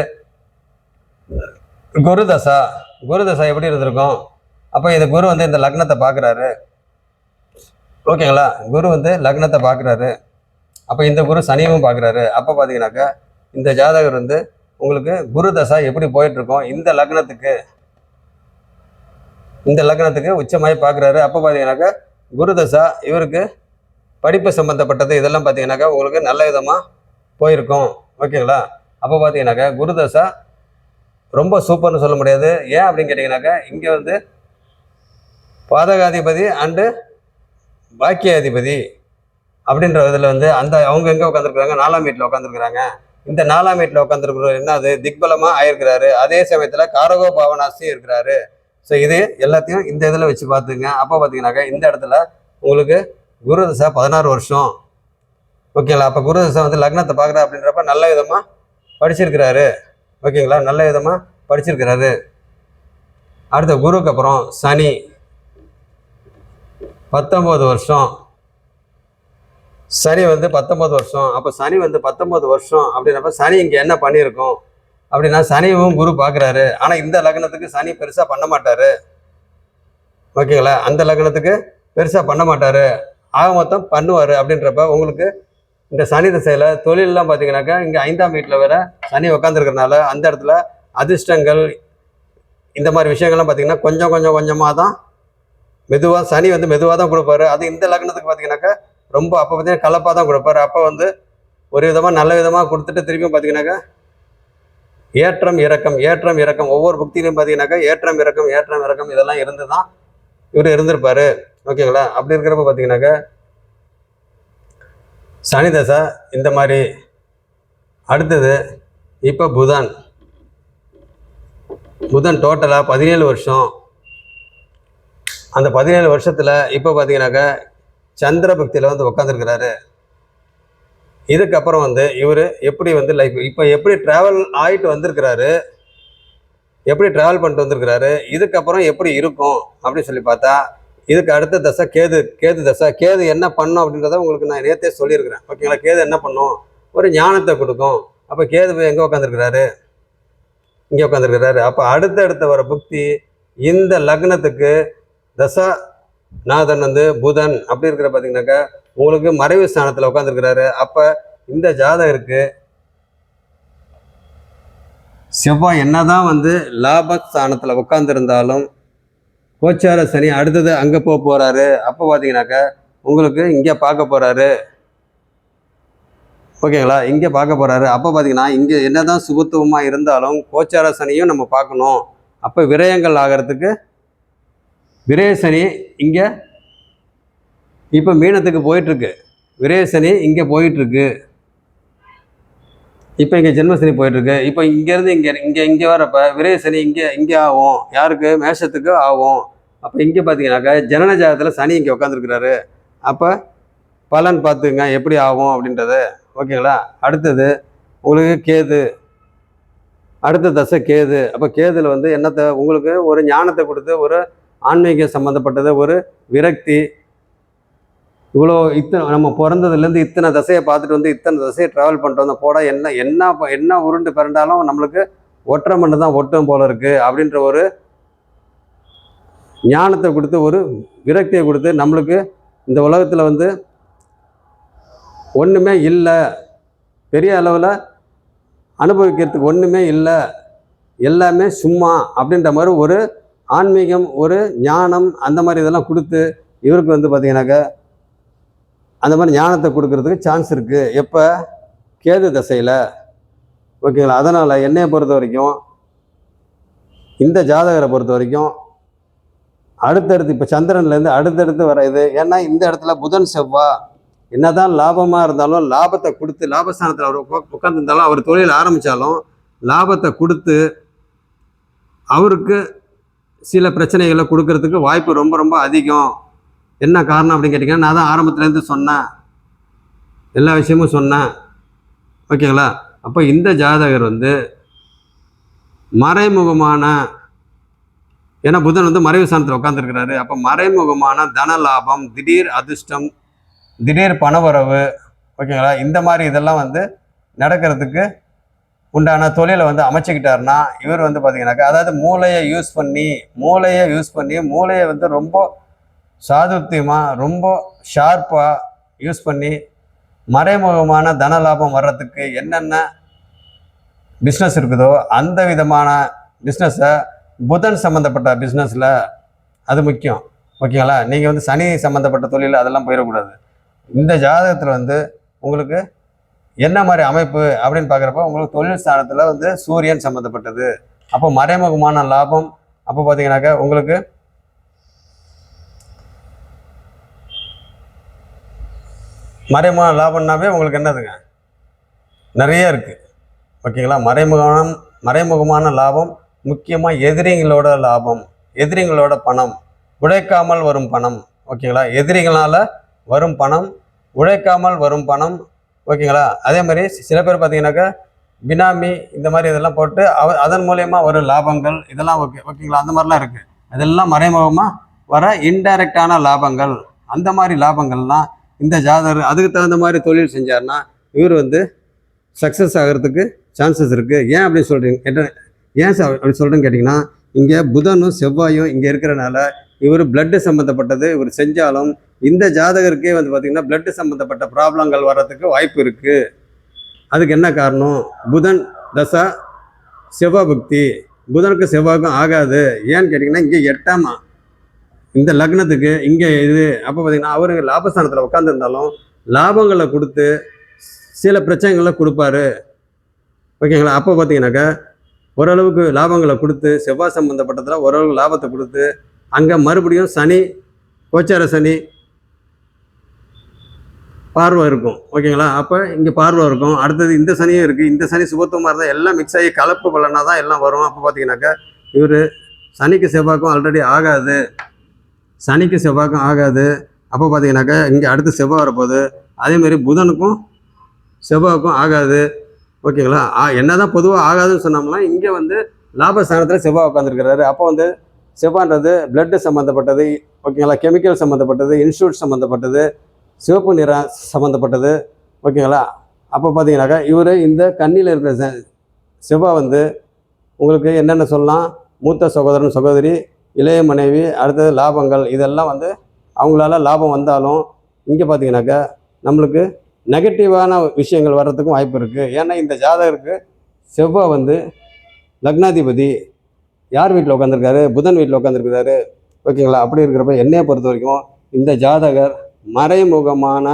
குரு தசா எப்படி இருந்திருக்கும்? அப்போ இந்த குரு வந்து இந்த லக்னத்தை பார்க்குறாரு. ஓகேங்களா? குரு வந்து லக்னத்தை பார்க்குறாரு. அப்போ இந்த குரு சனியும் பார்க்குறாரு. அப்போ பார்த்தீங்கன்னாக்கா இந்த ஜாதகர் வந்து உங்களுக்கு குரு தசா எப்படி போயிட்டுருக்கோம்? இந்த லக்னத்துக்கு உச்சமாய் பார்க்குறாரு. அப்போ பார்த்தீங்கன்னாக்கா குரு தசா இவருக்கு படிப்பு சம்மந்தப்பட்டது இதெல்லாம் பார்த்தீங்கன்னாக்கா உங்களுக்கு நல்ல விதமாக போயிருக்கும். ஓகேங்களா? அப்போ பார்த்தீங்கன்னாக்கா குரு தசா ரொம்ப சூப்பர்னு சொல்ல முடியாது. ஏன் அப்படின்னு கேட்டிங்கனாக்கா இங்கே வந்து பாதகாதிபதி அண்டு பாக்கியாதிபதி அப்படின்ற இதில் வந்து அவங்க எங்கே உட்காந்துருக்குறாங்க? 4ஆம் வீட்டில் உட்காந்துருக்குறாங்க. இந்த 4ஆம் வீட்டில் உட்காந்துருக்குற என்ன அது திக்பலமாக ஆயிருக்கிறாரு. அதே சமயத்தில் காரகோ பாவனாசியும் இருக்கிறாரு. ஸோ இது எல்லாத்தையும் இந்த இதில் வச்சு பார்த்துங்க. அப்போ பார்த்தீங்கன்னாக்கா இந்த இடத்துல உங்களுக்கு குரு தசா 16 வருஷம். ஓகேங்களா? அப்போ குரு தசா வந்து லக்னத்தை பார்க்குறா அப்படின்றப்ப நல்ல விதமாக படிச்சிருக்கிறாரு. ஓகேங்களா? நல்ல விதமாக படிச்சிருக்கிறாரு. அடுத்த குருக்கு அப்புறம் சனி 19 வருஷம். சனி வந்து 19 வருஷம். அப்போ சனி வந்து 19 வருஷம் அப்படின்றப்ப சனி இங்கே என்ன பண்ணியிருக்கோம் அப்படின்னா சனியும் குரு பார்க்குறாரு. ஆனால் இந்த லக்னத்துக்கு சனி பெருசாக பண்ண மாட்டார். ஓகேங்களா? அந்த லக்னத்துக்கு பெருசாக பண்ண மாட்டார். ஆக மொத்தம் பண்ணுவார். அப்படின்றப்ப உங்களுக்கு இந்த சனி திசையில் தொழிலெலாம் பார்த்தீங்கன்னாக்கா இங்கே 5ஆம் வீட்டில் வேற சனி உட்காந்துருக்கிறதுனால அந்த இடத்துல அதிர்ஷ்டங்கள் இந்த மாதிரி விஷயங்கள்லாம் பார்த்தீங்கன்னா கொஞ்சமாக தான் மெதுவாக சனி வந்து மெதுவாக தான் கொடுப்பாரு. அது இந்த லக்னத்துக்கு பார்த்தீங்கன்னாக்கா ரொம்ப அப்போ பார்த்தீங்கன்னா கலப்பாக தான் கொடுப்பாரு. அப்போ வந்து ஒரு விதமாக நல்ல விதமாக கொடுத்துட்டு திரும்பியும் பார்த்தீங்கன்னாக்கா ஏற்றம் இறக்கம் ஒவ்வொரு புக்தியிலையும் பார்த்தீங்கன்னாக்கா ஏற்றம் இறக்கம் இதெல்லாம் இருந்து தான் இவர் இருந்திருப்பாரு. ஓகேங்களா? அப்படி இருக்கிறப்ப பார்த்தீங்கன்னாக்கா சனி தசை இந்த மாதிரி. அடுத்தது இப்போ புதன் டோட்டலாக 17 வருஷம். அந்த 17 வருஷத்தில் இப்போ பார்த்தீங்கன்னாக்கா சந்திர பக்தியில் வந்து உட்காந்துருக்கிறாரு. இதுக்கப்புறம் வந்து இவர் எப்படி வந்து லைஃப் இப்போ எப்படி ட்ராவல் ஆகிட்டு வந்திருக்கிறாரு, எப்படி ட்ராவல் பண்ணிட்டு வந்திருக்கிறாரு, இதுக்கப்புறம் எப்படி இருக்கும் அப்படின்னு சொல்லி பார்த்தா இதுக்கு அடுத்த தசை கேது தசை. கேது என்ன பண்ணும் அப்படின்றத உங்களுக்கு நான் நேற்றே சொல்லியிருக்கிறேன். ஓகேங்களா? கேது என்ன பண்ணும்? ஒரு ஞானத்தை கொடுக்கும். அப்போ கேது எங்கே உட்காந்துருக்கிறாரு? இங்கே உட்காந்துருக்கிறாரு. அப்போ அடுத்த வர புக்தி இந்த லக்னத்துக்கு தசா நாதன் வந்து புதன் அப்படி இருக்கிற பார்த்தீங்கன்னாக்கா உங்களுக்கு மறைவு ஸ்தானத்தில் உட்காந்துருக்கிறாரு. அப்போ இந்த ஜாதகருக்கு செவ்வாய் என்னதான் வந்து லாபஸ்தானத்தில் உட்காந்துருந்தாலும் கோச்சார சனி அடுத்தது அங்கே போகிறாரு. அப்போ பார்த்தீங்கன்னாக்கா உங்களுக்கு இங்கே பார்க்க போகிறாரு. ஓகேங்களா? இங்கே பார்க்க போகிறாரு. அப்போ பார்த்தீங்கன்னா இங்கே என்ன தான் சுபத்துவமாக இருந்தாலும் கோச்சார சனியும் நம்ம பார்க்கணும். அப்போ விரயங்கள் ஆகிறதுக்கு விரய சனி இங்கே இப்போ மீனத்துக்கு போயிட்டுருக்கு. விரய சனி இங்கே போயிட்டுருக்கு. இப்போ இங்கே ஜென்மசனி போயிட்டுருக்கு. இப்போ இங்கேருந்து இங்கே வரப்போ விரய சனி இங்கே ஆகும். யாருக்கு? மேஷத்துக்கு ஆகும். அப்போ இங்கே பார்த்தீங்கன்னாக்கா ஜனன ஜாதகத்தில் சனி இங்கே உட்காந்துருக்கிறாரு. அப்போ பலன் பார்த்துங்க எப்படி ஆகும் அப்படின்றது. ஓகேங்களா? அடுத்தது உங்களுக்கு கேது, அடுத்த தசை கேது. அப்போ கேதுல வந்து என்னத்தை உங்களுக்கு ஒரு ஞானத்தை கொடுத்து ஒரு ஆன்மீக சம்மந்தப்பட்டது ஒரு விரக்தி. இவ்வளோ நம்ம பிறந்ததுலேருந்து இத்தனை தசையை பார்த்துட்டு வந்து இத்தனை தசையை ட்ராவல் பண்ணிட்டு வந்த போட என்ன உருண்டு பிறண்டாலும் நம்மளுக்கு ஒற்றை மண்ணு தான் ஒட்டும் போல இருக்குது அப்படின்ற ஒரு ஞானத்தை கொடுத்து ஒரு விரக்தியை கொடுத்து நம்மளுக்கு இந்த உலகத்தில் வந்து ஒன்றுமே இல்லை, பெரிய அளவில் அனுபவிக்கிறதுக்கு ஒன்றுமே இல்லை, எல்லாமே சும்மா அப்படின்ற மாதிரி ஒரு ஆன்மீகம் ஒரு ஞானம் அந்த மாதிரி இதெல்லாம் கொடுத்து இவருக்கு வந்து பார்த்திங்கனாக்கா அந்த மாதிரி ஞானத்தை கொடுக்கறதுக்கு சான்ஸ் இருக்குது. எப்போ? கேது தசையில். ஓகேங்களா? அதனால் என்னையை பொறுத்த வரைக்கும் இந்த ஜாதகரை பொறுத்த வரைக்கும் அடுத்தடுத்து இப்போ சந்திரன்லேருந்து அடுத்தடுத்து வர இது. ஏன்னா இந்த இடத்துல புதன் செவ்வாய் என்னதான் லாபமாக இருந்தாலும் லாபத்தை கொடுத்து லாபஸ்தானத்தில் அவர் உட்காந்துருந்தாலும் அவர் தொழில் ஆரம்பித்தாலும் லாபத்தை கொடுத்து அவருக்கு சில பிரச்சனைகளை கொடுக்கறதுக்கு வாய்ப்பு ரொம்ப ரொம்ப அதிகம். என்ன காரணம் அப்படின்னு கேட்டிங்கன்னா நான் தான் ஆரம்பத்துலேருந்து சொன்னேன், எல்லா விஷயமும் சொன்னேன். ஓகேங்களா? அப்போ இந்த ஜாதகர் வந்து மறைமுகமான, ஏன்னா புதன் வந்து மறைவு ஸ்தானத்தில் உட்காந்துருக்கிறாரு. அப்போ மறைமுகமான தன லாபம், திடீர் அதிர்ஷ்டம், திடீர் பணவரவு, ஓகேங்களா, இந்த மாதிரி இதெல்லாம் வந்து நடக்கிறதுக்கு உண்டான தொழிலை வந்து அமைச்சிக்கிட்டாருன்னா இவர் வந்து பார்த்தீங்கன்னாக்கா அதாவது மூளையை யூஸ் பண்ணி மூளையை வந்து ரொம்ப சாதுர்த்தியமாக ரொம்ப ஷார்ப்பாக யூஸ் பண்ணி மறைமுகமான தன லாபம் வர்றதுக்கு என்னென்ன பிஸ்னஸ் இருக்குதோ அந்த விதமான பிஸ்னஸை புதன் சம்மந்தப்பட்ட பிஸ்னஸில் அது முக்கியம். ஓகேங்களா? நீங்கள் வந்து சனி சம்மந்தப்பட்ட தொழில் அதெல்லாம் போயிடக்கூடாது. இந்த ஜாதகத்தில் வந்து உங்களுக்கு என்ன மாதிரி அமைப்பு அப்படின்னு பார்க்குறப்ப உங்களுக்கு தொழில் ஸ்தானத்தில் வந்து சூரியன் சம்மந்தப்பட்டது. அப்போ மறைமுகமான லாபம். அப்போ பார்த்தீங்கன்னாக்கா உங்களுக்கு மறைமுக லாபம்னாவே உங்களுக்கு என்னதுங்க நிறைய இருக்குது. ஓகேங்களா? மறைமுகமான லாபம், முக்கியமாக எதிரிங்களோட லாபம், எதிரிங்களோட பணம், உழைக்காமல் வரும் பணம். ஓகேங்களா? எதிரிகளால் வரும் பணம், உழைக்காமல் வரும் பணம். ஓகேங்களா? அதே மாதிரி சில பேர் பார்த்தீங்கன்னாக்கா பினாமி இந்த மாதிரி இதெல்லாம் போட்டு அதன் மூலயமா வரும் லாபங்கள் இதெல்லாம் ஓகேங்களா? அந்த மாதிரிலாம் இருக்குது. அதெல்லாம் மறைமுகமாக வர இன்டைரக்டான லாபங்கள். அந்த மாதிரி லாபங்கள்லாம் இந்த ஜாதகர் அதுக்கு தகுந்த மாதிரி தொழில் செஞ்சார்னா இவர் வந்து சக்ஸஸ் ஆகிறதுக்கு சான்சஸ் இருக்குது. ஏன் அப்படி சொல்கிறீங்க? ஏன் அப்படி சொல்கிறேன்னு கேட்டிங்கன்னா இங்கே புதனும் செவ்வாயும் இங்கே இருக்கிறனால இவர் பிளட்டு சம்மந்தப்பட்டது இவர் செஞ்சாலும் இந்த ஜாதகருக்கே வந்து பார்த்திங்கன்னா பிளட்டு சம்மந்தப்பட்ட ப்ராப்ளங்கள் வர்றதுக்கு வாய்ப்பு இருக்குது. அதுக்கு என்ன காரணம்? புதன் தசா செவ்வாய் புக்தி. புதனுக்கு செவ்வாய்க்கும் ஆகாது. ஏன்னு கேட்டிங்கன்னா இங்கே 8ஆம் இந்த லக்னத்துக்கு இங்கே இது. அப்போ பார்த்திங்கன்னா அவரு லாபஸ்தானத்தில் உட்காந்துருந்தாலும் லாபங்களை கொடுத்து சில பிரச்சனைகளை கொடுப்பாரு. ஓகேங்களா? அப்போ பார்த்தீங்கன்னாக்கா ஓரளவுக்கு லாபங்களை கொடுத்து செவ்வாய் சம்மந்தப்பட்டதில் ஓரளவுக்கு லாபத்தை கொடுத்து அங்கே மறுபடியும் சனி கோச்சார சனி பார்வை இருக்கும். ஓகேங்களா? அப்போ இங்கே பார்வை இருக்கும். அடுத்தது இந்த சனியும் இருக்குது. இந்த சனி சுபத்துவமாக இருந்தால் எல்லாம் மிக்ஸ் ஆகி கலப்பு பலனாக தான் எல்லாம் வரும். அப்போ பார்த்தீங்கன்னாக்கா இவர் சனிக்கு செவ்வாய்க்கும் ஆல்ரெடி ஆகாது. சனிக்கு செவ்வாய்க்கும் ஆகாது. அப்போ பார்த்தீங்கன்னாக்கா இங்கே அடுத்து செவ்வாய் வரப்போகுது. அதேமாரி புதனுக்கும் செவ்வாய்க்கும் ஆகாது. ஓகேங்களா? என்ன தான் பொதுவாக ஆகாதுன்னு சொன்னோம்னா இங்கே வந்து லாபஸ்தானத்தில் செவ்வாய் உட்காந்துருக்கிறாரு. அப்போ வந்து செவ்வான்றது பிளட்டு சம்மந்தப்பட்டது. ஓகேங்களா? கெமிக்கல் சம்மந்தப்பட்டது, இன்ஸ்டியூட் சம்மந்தப்பட்டது, சிவப்பு நிறம் சம்மந்தப்பட்டது. ஓகேங்களா? அப்போ பார்த்தீங்கன்னாக்கா இவர் இந்த கண்ணியில் இருக்கிற செவ்வாய் வந்து உங்களுக்கு என்னென்ன சொல்லலாம்? மூத்த சகோதரன் சகோதரி, இளைய மனைவி, அடுத்தது லாபங்கள், இதெல்லாம் வந்து அவங்களால லாபம் வந்தாலும் இங்கே பார்த்தீங்கன்னாக்கா நம்மளுக்கு நெகட்டிவான விஷயங்கள் வர்றதுக்கும் வாய்ப்பு இருக்குது. ஏன்னா இந்த ஜாதகருக்கு செவ்வாய் வந்து லக்னாதிபதி யார் வீட்டில் உட்காந்துருக்காரு? புதன் வீட்டில் உட்காந்துருக்கிறாரு. ஓகேங்களா? அப்படி இருக்கிறப்ப என்னையை பொறுத்த வரைக்கும் இந்த ஜாதகர் மறைமுகமான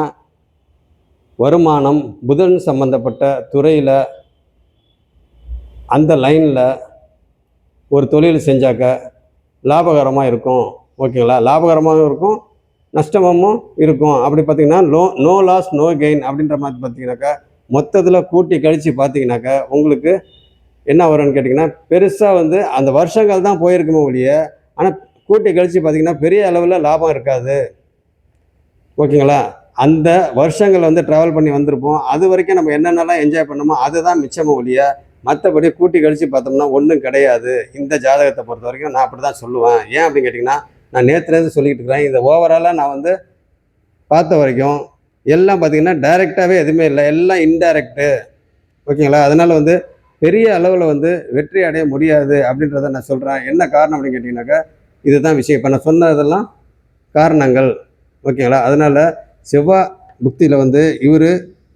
வருமானம் புதன் சம்பந்தப்பட்ட துறையில் அந்த லைனில் ஒரு தொழில் செஞ்சாக்க லாபகரமாக இருக்கும். ஓகேங்களா? லாபகரமாகவும் இருக்கும், நஷ்டமும் இருக்கும். அப்படி பார்த்திங்கன்னா நோ லாஸ் நோ கெயின் அப்படின்ற மாதிரி பார்த்திங்கனாக்கா மொத்தத்தில் கூட்டி கழித்து பார்த்திங்கனாக்கா உங்களுக்கு என்ன வரும்னு கேட்டிங்கன்னா பெருசாக வந்து அந்த வருஷங்கள் தான் போயிருக்குமே ஒழிய, ஆனால் கூட்டி கழித்து பார்த்திங்கன்னா பெரிய அளவில் லாபம் இருக்காது. ஓகேங்களா? அந்த வருஷங்கள் வந்து ட்ராவல் பண்ணி வந்திருப்போம். அது வரைக்கும் நம்ம என்னென்னலாம் என்ஜாய் பண்ணோமோ அதுதான் மிச்சமும் ஒழிய மற்றபடி கூட்டி கழித்து பார்த்தோம்னா ஒன்றும் கிடையாது. இந்த ஜாதகத்தை பொறுத்த வரைக்கும் நான் அப்படி தான் சொல்லுவேன். ஏன் அப்படின்னு கேட்டிங்கன்னா நான் நேற்றுலேருந்து சொல்லிக்கிட்டு இருக்கிறேன். இந்த ஓவராலாக நான் வந்து பார்த்த வரைக்கும் எல்லாம் பார்த்திங்கன்னா டைரெக்டாகவே எதுவுமே இல்லை, எல்லாம் இன்டைரக்டு. ஓகேங்களா? அதனால் வந்து பெரிய அளவில் வந்து வெற்றி அடைய முடியாது அப்படின்றத நான் சொல்கிறேன். என்ன காரணம் அப்படின்னு கேட்டிங்கனாக்கா இதுதான் விஷயம். இப்போ நான் சொன்னதெல்லாம் காரணங்கள். ஓகேங்களா? அதனால் செவ்வாய் புக்தியில் வந்து இவர்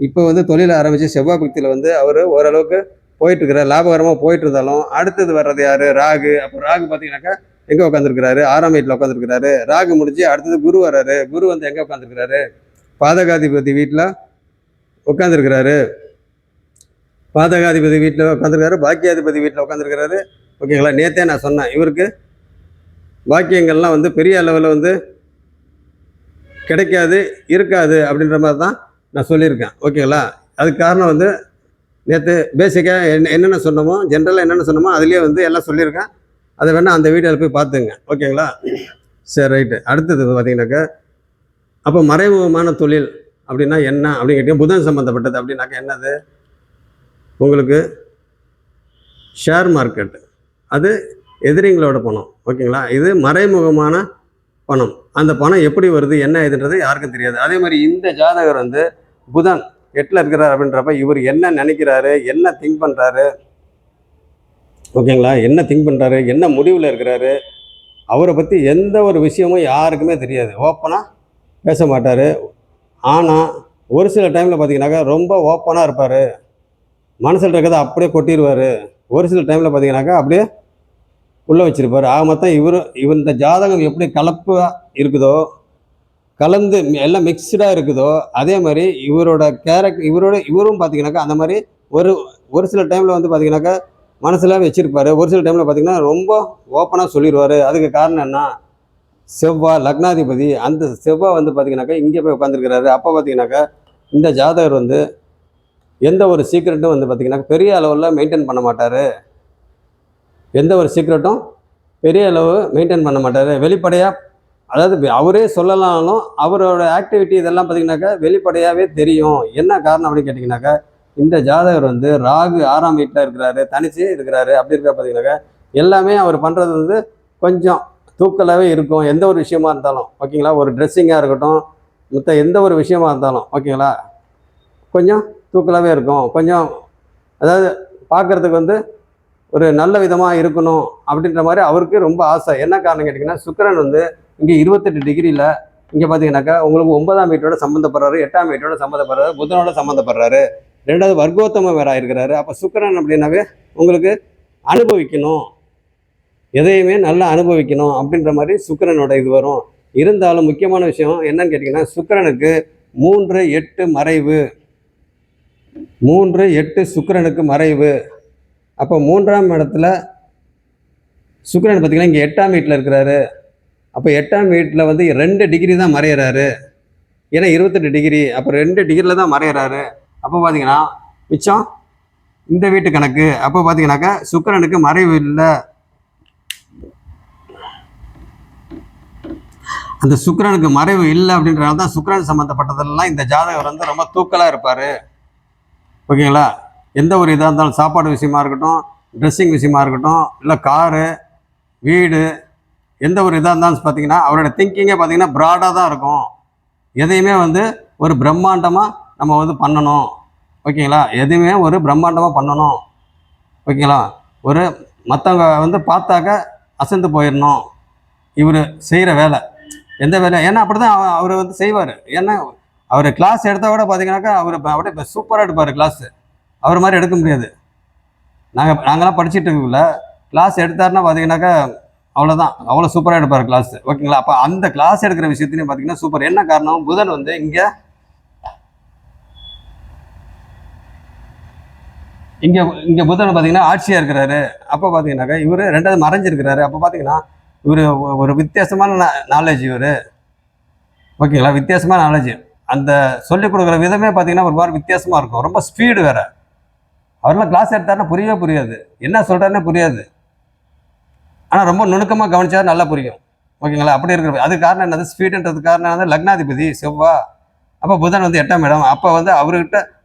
இப்போ வந்து தொழிலை ஆரம்பித்து செவ்வாய் புக்தியில் வந்து அவர் ஓரளவுக்கு போயிட்டுருக்கிறார், லாபகரமாக போயிட்டு இருந்தாலும் அடுத்தது வர்றது யார்? ராகு. அப்போ ராகு பார்த்தீங்கன்னாக்கா எங்கே உட்காந்துருக்கிறாரு? 6ஆம் வீட்டில் உட்காந்துருக்கிறாரு. ராகு முடிஞ்சு அடுத்தது குரு வர்றாரு. குரு வந்து எங்கே உட்காந்துருக்கிறாரு? பாதகாதிபதி வீட்டில் உட்காந்துருக்கிறாரு. பாதகாதிபதி வீட்டில் உட்காந்துருக்காரு, பாக்கியாதிபதி வீட்டில் உட்காந்துருக்கிறாரு. ஓகேங்களா? நேற்றே நான் சொன்னேன் இவருக்கு பாக்கியங்கள்லாம் வந்து பெரிய அளவில் வந்து கிடைக்காது, இருக்காது அப்படின்ற மாதிரி தான் நான் சொல்லியிருக்கேன். ஓகேங்களா? அதுக்கு காரணம் வந்து நேற்று பேசிக்காக என்னென்ன சொன்னோமோ, ஜென்ரலாக என்னென்ன சொன்னோமோ அதுலேயே வந்து எல்லாம் சொல்லியிருக்கேன். அதை வேணால் அந்த வீடியோவில் போய் பார்த்துங்க. ஓகேங்களா? சரி, ரைட்டு. அடுத்தது பார்த்தீங்கன்னாக்கா அப்போ மறைமுகமான தொழில் அப்படின்னா என்ன அப்படின்னு கேட்டிங்கன்னா புதன் சம்மந்தப்பட்டது அப்படின்னாக்கா என்னது? உங்களுக்கு ஷேர் மார்க்கெட், அது எதிரிங்களோட பணம். ஓகேங்களா? இது மறைமுகமான பணம். அந்த பணம் எப்படி வருது என்ன ஏதுன்றது யாருக்கும் தெரியாது. அதே மாதிரி இந்த ஜாதகர் வந்து புதன் 8ல் இருக்கிறார் அப்படின்றப்ப இவர் என்ன நினைக்கிறாரு, என்ன திங்க் பண்ணுறாரு, ஓகேங்களா, என்ன திங்க் பண்ணுறாரு, என்ன முடிவில் இருக்கிறாரு, அவரை பற்றி எந்த ஒரு விஷயமும் யாருக்குமே தெரியாது. ஓப்பனாக பேச மாட்டார். ஆனால் ஒரு சில டைமில் பார்த்தீங்கன்னாக்கா ரொம்ப ஓப்பனாக இருப்பார். மனசில் இருக்கிறத அப்படியே கொட்டிடுவார். ஒரு சில டைமில் பார்த்தீங்கன்னாக்கா அப்படியே உள்ளே வச்சுருப்பார். ஆக மொத்தம் இவர் இந்த ஜாதகம் எப்படி கலப்பாக இருக்குதோ, கலந்து எல்லாம் மிக்சடாக இருக்குதோ, அதே மாதிரி இவரோட இவரும் பார்த்தீங்கன்னாக்கா அந்த மாதிரி ஒரு சில டைமில் வந்து பார்த்தீங்கன்னாக்கா மனசில் வச்சுருப்பார். ஒரு சில டைமில் பார்த்தீங்கன்னா ரொம்ப ஓப்பனாக சொல்லிடுவார். அதுக்கு காரணம் என்ன? செவ்வாய் லக்னாதிபதி. அந்த செவ்வாய் வந்து பார்த்தீங்கன்னாக்கா இங்கே போய் உட்காந்துருக்கிறாரு. அப்போ பார்த்தீங்கன்னாக்கா இந்த ஜாதகர் வந்து எந்த ஒரு சீக்ரெட்டும் வந்து பார்த்தீங்கன்னா பெரிய அளவில் மெயின்டைன் பண்ண மாட்டார். எந்த ஒரு சீக்ரெட்டும் பெரிய அளவு மெயின்டைன் பண்ண மாட்டார். வெளிப்படையாக, அதாவது அவரே சொல்லலாம்னாலும் அவரோட ஆக்டிவிட்டி இதெல்லாம் பார்த்தீங்கன்னாக்கா வெளிப்படையாகவே தெரியும். என்ன காரணம் அப்படின்னு கேட்டிங்கனாக்கா இந்த ஜாதகர் வந்து ராகு 6ஆம் வீட்டில் இருக்கிறாரு, தனிச்சு இருக்கிறாரு. அப்படி இருக்கிற பார்த்தீங்கன்னாக்கா எல்லாமே அவர் பண்ணுறது வந்து கொஞ்சம் தூக்கலாகவே இருக்கும். எந்த ஒரு விஷயமா இருந்தாலும் ஓகேங்களா, ஒரு ட்ரெஸ்ஸிங்காக இருக்கட்டும், மற்ற எந்த ஒரு விஷயமா இருந்தாலும் ஓகேங்களா, கொஞ்சம் தூக்கலாகவே இருக்கும். கொஞ்சம் அதாவது பார்க்குறதுக்கு வந்து ஒரு நல்ல விதமாக இருக்கணும் அப்படின்ற மாதிரி அவருக்கு ரொம்ப ஆசை. என்ன காரணம் கேட்டிங்கன்னா சுக்கிரன் வந்து இங்கே 28 டிகிரியில் இங்கே பார்த்தீங்கன்னாக்கா உங்களுக்கு 9ஆம் வீட்டோட சம்மந்தப்படுறாரு, 8ஆம் வீட்டோட சம்மந்தப்படுறாரு, புதனோட சம்மந்தப்படுறாரு, ரெண்டாவது வர்க்கோத்தம வேற இருக்கிறாரு. அப்போ சுக்கிரன் அப்படின்னாவே உங்களுக்கு அனுபவிக்கணும், எதையுமே நல்லா அனுபவிக்கணும் அப்படின்ற மாதிரி சுக்கிரனோட இது வரும். இருந்தாலும் முக்கியமான விஷயம் என்னன்னு கேட்டிங்கன்னா, சுக்கிரனுக்கு 3-8 மறைவு, 3-8 சுக்கிரனுக்கு மறைவு. அப்போ 3ஆம் இடத்துல சுக்கிரன் பார்த்தீங்கன்னா இங்கே 8ஆம் வீட்டில் இருக்கிறாரு. அப்போ 8ஆம் வீட்டில் வந்து 2 டிகிரி தான் மறையிறாரு. ஏன்னா 28 டிகிரி, அப்போ 2 டிகிரியில் தான் மறையிறாரு. அப்போ பார்த்தீங்கன்னா மிச்சம் இந்த வீட்டு கணக்கு. அப்போ பார்த்தீங்கன்னாக்கா சுக்கிரனுக்கு மறைவு இல்லை. அந்த சுக்கிரனுக்கு மறைவு இல்லை அப்படின்றனால தான் சுக்கிரன் சம்மந்தப்பட்டதெல்லாம் இந்த ஜாதகர் வந்து ரொம்ப தூக்கலாக இருப்பார். ஓகேங்களா? எந்த ஒரு இதாக இருந்தாலும், சாப்பாடு விஷயமா இருக்கட்டும், ட்ரெஸ்ஸிங் விஷயமா இருக்கட்டும், இல்லை காரு, வீடு, எந்த ஒரு இதாக இருந்தாலும் பார்த்தீங்கன்னா அவரோட திங்கிங்கே பார்த்தீங்கன்னா ப்ராடாக தான் இருக்கும். எதையுமே வந்து ஒரு பிரம்மாண்டமாக நம்ம வந்து பண்ணணும். ஓகேங்களா? எதுவுமே ஒரு பிரம்மாண்டமாக பண்ணணும். ஓகேங்களா? ஒரு மற்றவங்க வந்து பார்த்தாக்க அசந்து போயிடணும் இவர் செய்கிற வேலை, எந்த வேலை. ஏன்னா அப்படி தான் அவர் வந்து செய்வார். ஏன்னா அவர் கிளாஸ் எடுத்த விட பார்த்தீங்கன்னாக்கா அவர் அப்படியே இப்போ சூப்பராக எடுப்பார் கிளாஸு. அவர் மாதிரி எடுக்க முடியாது. நாங்களாம் படிச்சுட்டு இருக்கல, கிளாஸ் எடுத்தாருன்னா பார்த்தீங்கன்னாக்கா அவ்வளோதான், அவ்வளோ சூப்பராக எடுப்பார் கிளாஸ். ஓகேங்களா? அப்போ அந்த கிளாஸ் எடுக்கிற விஷயத்துலையும் பார்த்தீங்கன்னா சூப்பர். என்ன காரணம்? புதன் வந்து இங்கே இங்கே இங்கே புதன் பார்த்தீங்கன்னா ஆட்சியாக இருக்கிறாரு. அப்போ பார்த்தீங்கன்னாக்கா இவர் 2வது மறைஞ்சிருக்கிறாரு. அப்போ பார்த்தீங்கன்னா இவர் ஒரு வித்தியாசமான நாலேஜ் இவர். ஓகேங்களா? வித்தியாசமான நாலேஜ். அந்த சொல்லிக் கொடுக்குற விதமே பார்த்தீங்கன்னா ஒரு மாதிரி வித்தியாசமாக இருக்கும். ரொம்ப ஸ்பீடு வேறு. அவரெல்லாம் கிளாஸ் எடுத்தாருன்னா புரியவே புரியாது, என்ன சொல்கிறாருன்னே புரியாது. ஆனால் ரொம்ப நுணுக்கமாக கவனிச்சாரு நல்லா புரியும். ஓகேங்களா? அப்படி இருக்கிற அதுக்கு காரணம் என்னது? ஸ்பீடுன்றது காரணம் வந்து லக்னாதிபதி செவ்வாய். அப்போ புதன் வந்து 8ஆம் இடம். அப்போ வந்து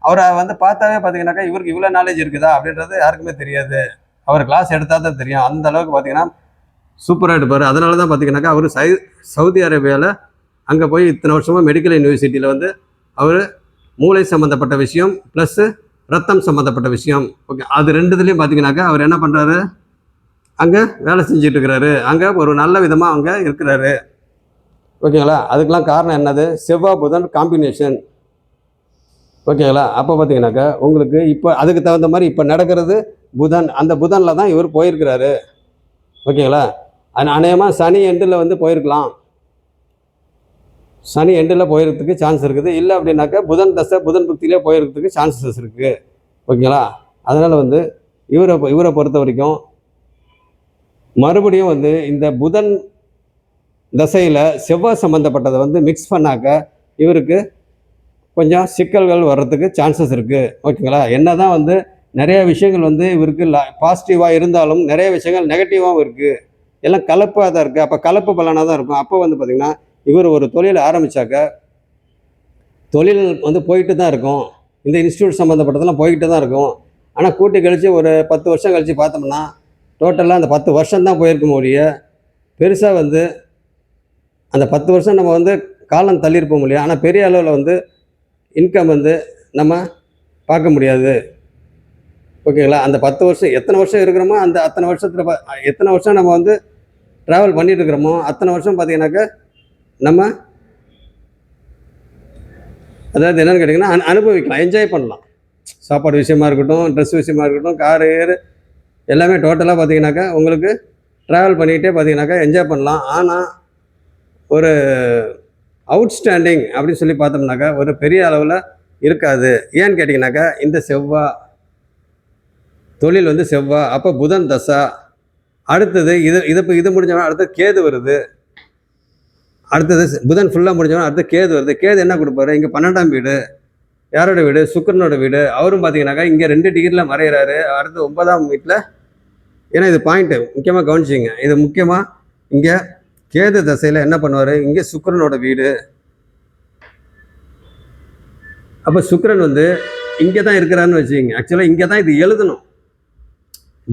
அவரை வந்து பார்த்தாவே பார்த்தீங்கன்னாக்கா இவருக்கு இவ்வளோ நாலேஜ் இருக்குதா அப்படின்றது யாருக்குமே தெரியாது. அவர் கிளாஸ் எடுத்தால் தான் தெரியும். அந்த அளவுக்கு பார்த்தீங்கன்னா சூப்பராக எடுப்பார். அதனால தான் பார்த்தீங்கன்னாக்கா அவர் சவுதி அரேபியாவில் அங்கே போய் இத்தனை வருஷமாக மெடிக்கல் யூனிவர்சிட்டியில் வந்து அவர் மூளை சம்மந்தப்பட்ட விஷயம் ப்ளஸ்ஸு ரத்தம் சம்மந்தப்பட்ட விஷயம், ஓகே, அது 2இதுலேயும் பார்த்தீங்கன்னாக்கா அவர் என்ன பண்ணுறாரு, அங்கே வேலை செஞ்சுட்டு இருக்கிறாரு. அங்கே ஒரு நல்ல விதமாக அங்கே இருக்கிறாரு. ஓகேங்களா? அதுக்கெலாம் காரணம் என்னது? செவ்வாய் புதன் காம்பினேஷன். ஓகேங்களா? அப்போ பார்த்தீங்கன்னாக்கா உங்களுக்கு இப்போ அதுக்கு தகுந்த மாதிரி இப்போ நடக்கிறது புதன். அந்த புதனில் தான் இவர் போயிருக்கிறாரு. ஓகேங்களா? அநேகமாக சனி எண்டில் வந்து போயிருக்கலாம். சனி எண்டில் போயிருக்கிறதுக்கு சான்ஸ் இருக்குது. இல்லை அப்படின்னாக்கா புதன் தசை புதன் புக்தியிலே போயிருக்கிறதுக்கு சான்சஸ் இருக்குது. ஓகேங்களா? அதனால் வந்து இவரை பொறுத்த வரைக்கும் மறுபடியும் வந்து இந்த புதன் தசையில் செவ்வாய் சம்மந்தப்பட்டதை வந்து மிக்ஸ் பண்ணாக்க இவருக்கு கொஞ்சம் சிக்கல்கள் வர்றதுக்கு சான்சஸ் இருக்குது. ஓகேங்களா? என்ன தான் வந்து நிறைய விஷயங்கள் வந்து இவருக்கு பாசிட்டிவாக இருந்தாலும் நிறைய விஷயங்கள் நெகட்டிவாகவும் இருக்குது. எல்லாம் கலப்பாக தான் இருக்குது. அப்போ கலப்பு பலனாக தான் இருக்கும். அப்போ வந்து பார்த்திங்கன்னா இவர் ஒரு தொழிலை ஆரம்பித்தாக்க தொழில் வந்து போயிட்டு தான் இருக்கும். இந்த இன்ஸ்டியூட் சம்மந்தப்பட்டதெல்லாம் போய்கிட்டு தான் இருக்கும். ஆனால் கூட்டி கழித்து ஒரு 10 வருஷம் கழித்து பார்த்தோம்னா டோட்டலாக அந்த 10 வருஷம்தான் போயிருக்கும் ஒழிய பெருசாக வந்து அந்த 10 வருஷம் நம்ம வந்து காலம் தள்ளியிருப்போம் இல்லையா. ஆனால் பெரிய அளவில் வந்து இன்கம் வந்து நம்ம பார்க்க முடியாது. ஓகேங்களா? அந்த 10 வருஷம் எத்தனை வருஷம் இருக்கிறோமோ அந்த அத்தனை வருஷத்தில் எத்தனை வருஷம் நம்ம வந்து ட்ராவல் பண்ணிட்டு இருக்கிறோமோ அத்தனை வருஷம் பார்த்தீங்கன்னாக்கா நம்ம அதாவது என்னென்னு கேட்டிங்கன்னா அனுபவிக்கலாம், என்ஜாய் பண்ணலாம். சாப்பாடு விஷயமா இருக்கட்டும், ட்ரெஸ் விஷயமா இருக்கட்டும், காரு ஏறு எல்லாமே டோட்டலாக பார்த்தீங்கன்னாக்கா உங்களுக்கு ட்ராவல் பண்ணிக்கிட்டே பார்த்தீங்கன்னாக்கா என்ஜாய் பண்ணலாம். ஆனால் ஒரு அவுட்ஸ்டாண்டிங் அப்படின்னு சொல்லி பார்த்தோம்னாக்கா ஒரு பெரிய அளவில் இருக்காது. ஏன்னு கேட்டிங்கனாக்கா இந்த செவ்வாய் தொழில் வந்து செவ்வாய். அப்போ புதன் தசா. அடுத்தது இது முடிஞ்சவன அடுத்தது கேது வருது. அடுத்தது புதன் ஃபுல்லாக முடிஞ்சவன அடுத்து கேது வருது. கேது என்ன கொடுப்பாரு? இங்கே 12ஆம் வீடு. யாரோட வீடு? சுக்கிரனோட வீடு. அவரும் பார்த்தீங்கன்னாக்கா இங்கே 2 டிகிரியில் மறையிறாரு. அடுத்து 9ஆம் வீட்டில். ஏன்னா இது பாயிண்ட்டு முக்கியமாக கவனிச்சிங்க. இது முக்கியமாக இங்கே கேது தசையில் என்ன பண்ணுவார்? இங்கே சுக்கிரனோட வீடு. அப்போ சுக்கிரன் வந்து இங்கே தான் இருக்கிறான்னு வச்சுக்கிங்க. ஆக்சுவலாக இங்கே தான் இது எழுதணும்.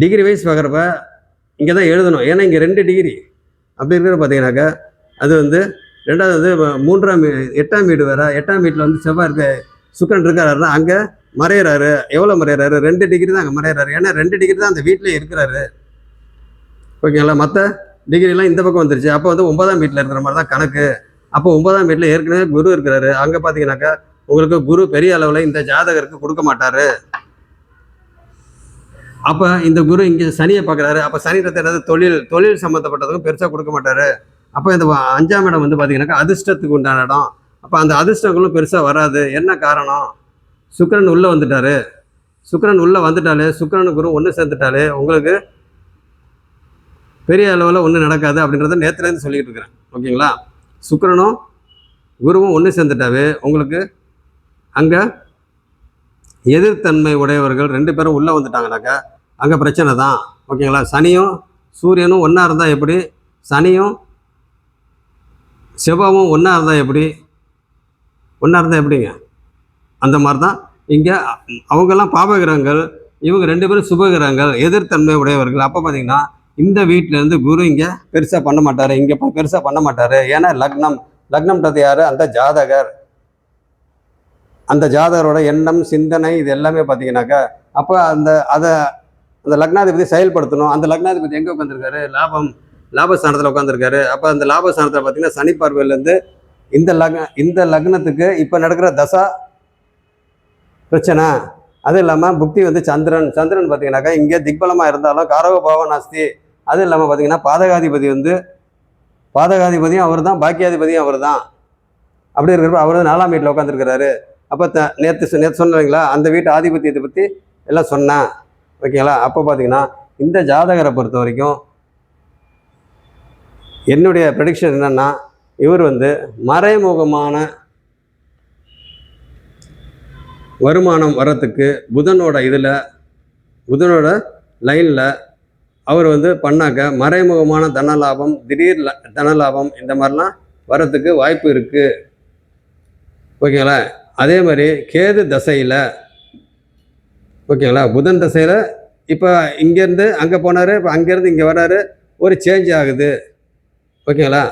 டிகிரி வைஸ் பார்க்குறப்ப இங்கே தான் எழுதணும். ஏன்னா இங்கே 2 டிகிரி அப்படி இருக்கிற பார்த்தீங்கன்னாக்கா அது வந்து ரெண்டாவது வந்து 8ஆம் வீடு வேறு. 8ஆம் வீட்டில் வந்து செவ்வாய் இருக்க சுக்கிரன் இருக்காருன்னா அங்கே மறையிறாரு. எவ்வளோ மறையிறாரு? 2 டிகிரி தான் அங்கே மறையிறாரு. ஏன்னா 2 டிகிரி தான் அந்த வீட்டிலே இருக்கிறாரு. ஓகேங்களா? மற்ற டிகிரிலாம் இந்த பக்கம் வந்துருச்சு. அப்போ வந்து 9ஆம் வீட்டில் இருக்கிற மாதிரி தான் கணக்கு. அப்போ 9ஆம் வீட்டில் ஏற்கனவே குரு இருக்கிறாரு. அங்கே பார்த்தீங்கன்னாக்கா உங்களுக்கு குரு பெரிய அளவில் இந்த ஜாதகருக்கு கொடுக்க மாட்டார். அப்போ இந்த குரு இங்கே சனியை பார்க்குறாரு. அப்போ சனி என்னது தொழில் சம்மந்தப்பட்டதுக்கும் பெருசாக கொடுக்க மாட்டார். அப்போ இந்த 5ஆம் இடம் வந்து பார்த்தீங்கன்னாக்கா அதிர்ஷ்டத்துக்கு உண்டான இடம். அப்போ அந்த அதிர்ஷ்டங்களும் பெருசாக வராது. என்ன காரணம்? சுக்கிரன் உள்ளே வந்துட்டார். சுக்கிரன் உள்ளே வந்துட்டாலே, சுக்கிரன் குரு ஒன்று சேர்ந்துட்டாலே உங்களுக்கு பெரிய அளவில் ஒன்றும் நடக்காது அப்படின்றத நேற்றுலேருந்து சொல்லிக்கிட்டு இருக்கிறேன். ஓகேங்களா? சுக்கிரனும் குருவும் ஒன்று சேர்ந்துட்டாவே உங்களுக்கு அங்கே எதிர்த்தன்மை உடையவர்கள் 2 பேரும் உள்ளே வந்துட்டாங்கனாக்கா அங்கே பிரச்சனை தான். ஓகேங்களா? சனியும் சூரியனும் ஒன்றா இருந்தால் எப்படி, சனியும் செவ்வாயும் ஒன்றா இருந்தால் எப்படிங்க? அந்த மாதிரி தான் இங்கே அவங்கெல்லாம் பாபகிரகங்கள், இவங்க 2 பேரும் சுபகிரகங்கள், எதிர்த்தன்மை உடையவர்கள். அப்போ பார்த்தீங்கன்னா இந்த வீட்டிலேருந்து குரு இங்கே பெருசாக பண்ண மாட்டார், இங்கே பெருசாக பண்ண மாட்டார். ஏன்னா லக்னம்ன்றது யார்? அந்த ஜாதகர். அந்த ஜாதகரோட எண்ணம், சிந்தனை இது எல்லாமே பார்த்தீங்கன்னாக்கா அப்போ அந்த லக்னாதிபதி செயல்படுத்தணும். அந்த லக்னாதிபதி எங்கே உட்காந்துருக்காரு? லாபஸ்தானத்தில் உட்காந்துருக்காரு. அப்போ அந்த லாபஸ்தானத்தில் பார்த்தீங்கன்னா சனி பார்வையிலேருந்து இந்த லக்னத்துக்கு இப்போ நடக்கிற தசா பிரச்சனை. அது இல்லாமல் புக்தி வந்து சந்திரன் பார்த்தீங்கன்னாக்கா இங்கே திக்பலமாக இருந்தாலும் காரக பாவ நாஸ்தி. அது இல்லாமல் பார்த்தீங்கன்னா பாதகாதிபதியும் அவர் தான், பாக்கியாதிபதியும் அவர் தான். அப்படி இருக்கிறப்ப அவர் 4ஆம் வீட்டில் உட்காந்துருக்கிறாரு. அப்போ நேற்று சொன்னீங்களா அந்த வீட்டு ஆதிபத்தியத்தை பற்றி எல்லாம் சொன்னேன். ஓகேங்களா? அப்போ பார்த்தீங்கன்னா இந்த ஜாதகரை பொறுத்த வரைக்கும் என்னுடைய ப்ரெடிக்ஷன் என்னென்னா, இவர் வந்து மறைமுகமான வருமானம் வர்றதுக்கு புதனோட லைனில் அவர் வந்து பண்ணாக்க மறைமுகமான தனலாபம், திடீர் தனலாபம் இந்த மாதிரிலாம் வர்றதுக்கு வாய்ப்பு இருக்குது. ஓகேங்களா? அதே மாதிரி கேது தசையில், ஓகேங்களா, புதன் தசையில் இப்போ இங்கேருந்து அங்கே போனார், இப்போ அங்கேருந்து இங்கே வர்றாரு, ஒரு சேஞ்ச் ஆகுது. ஓகேங்களா?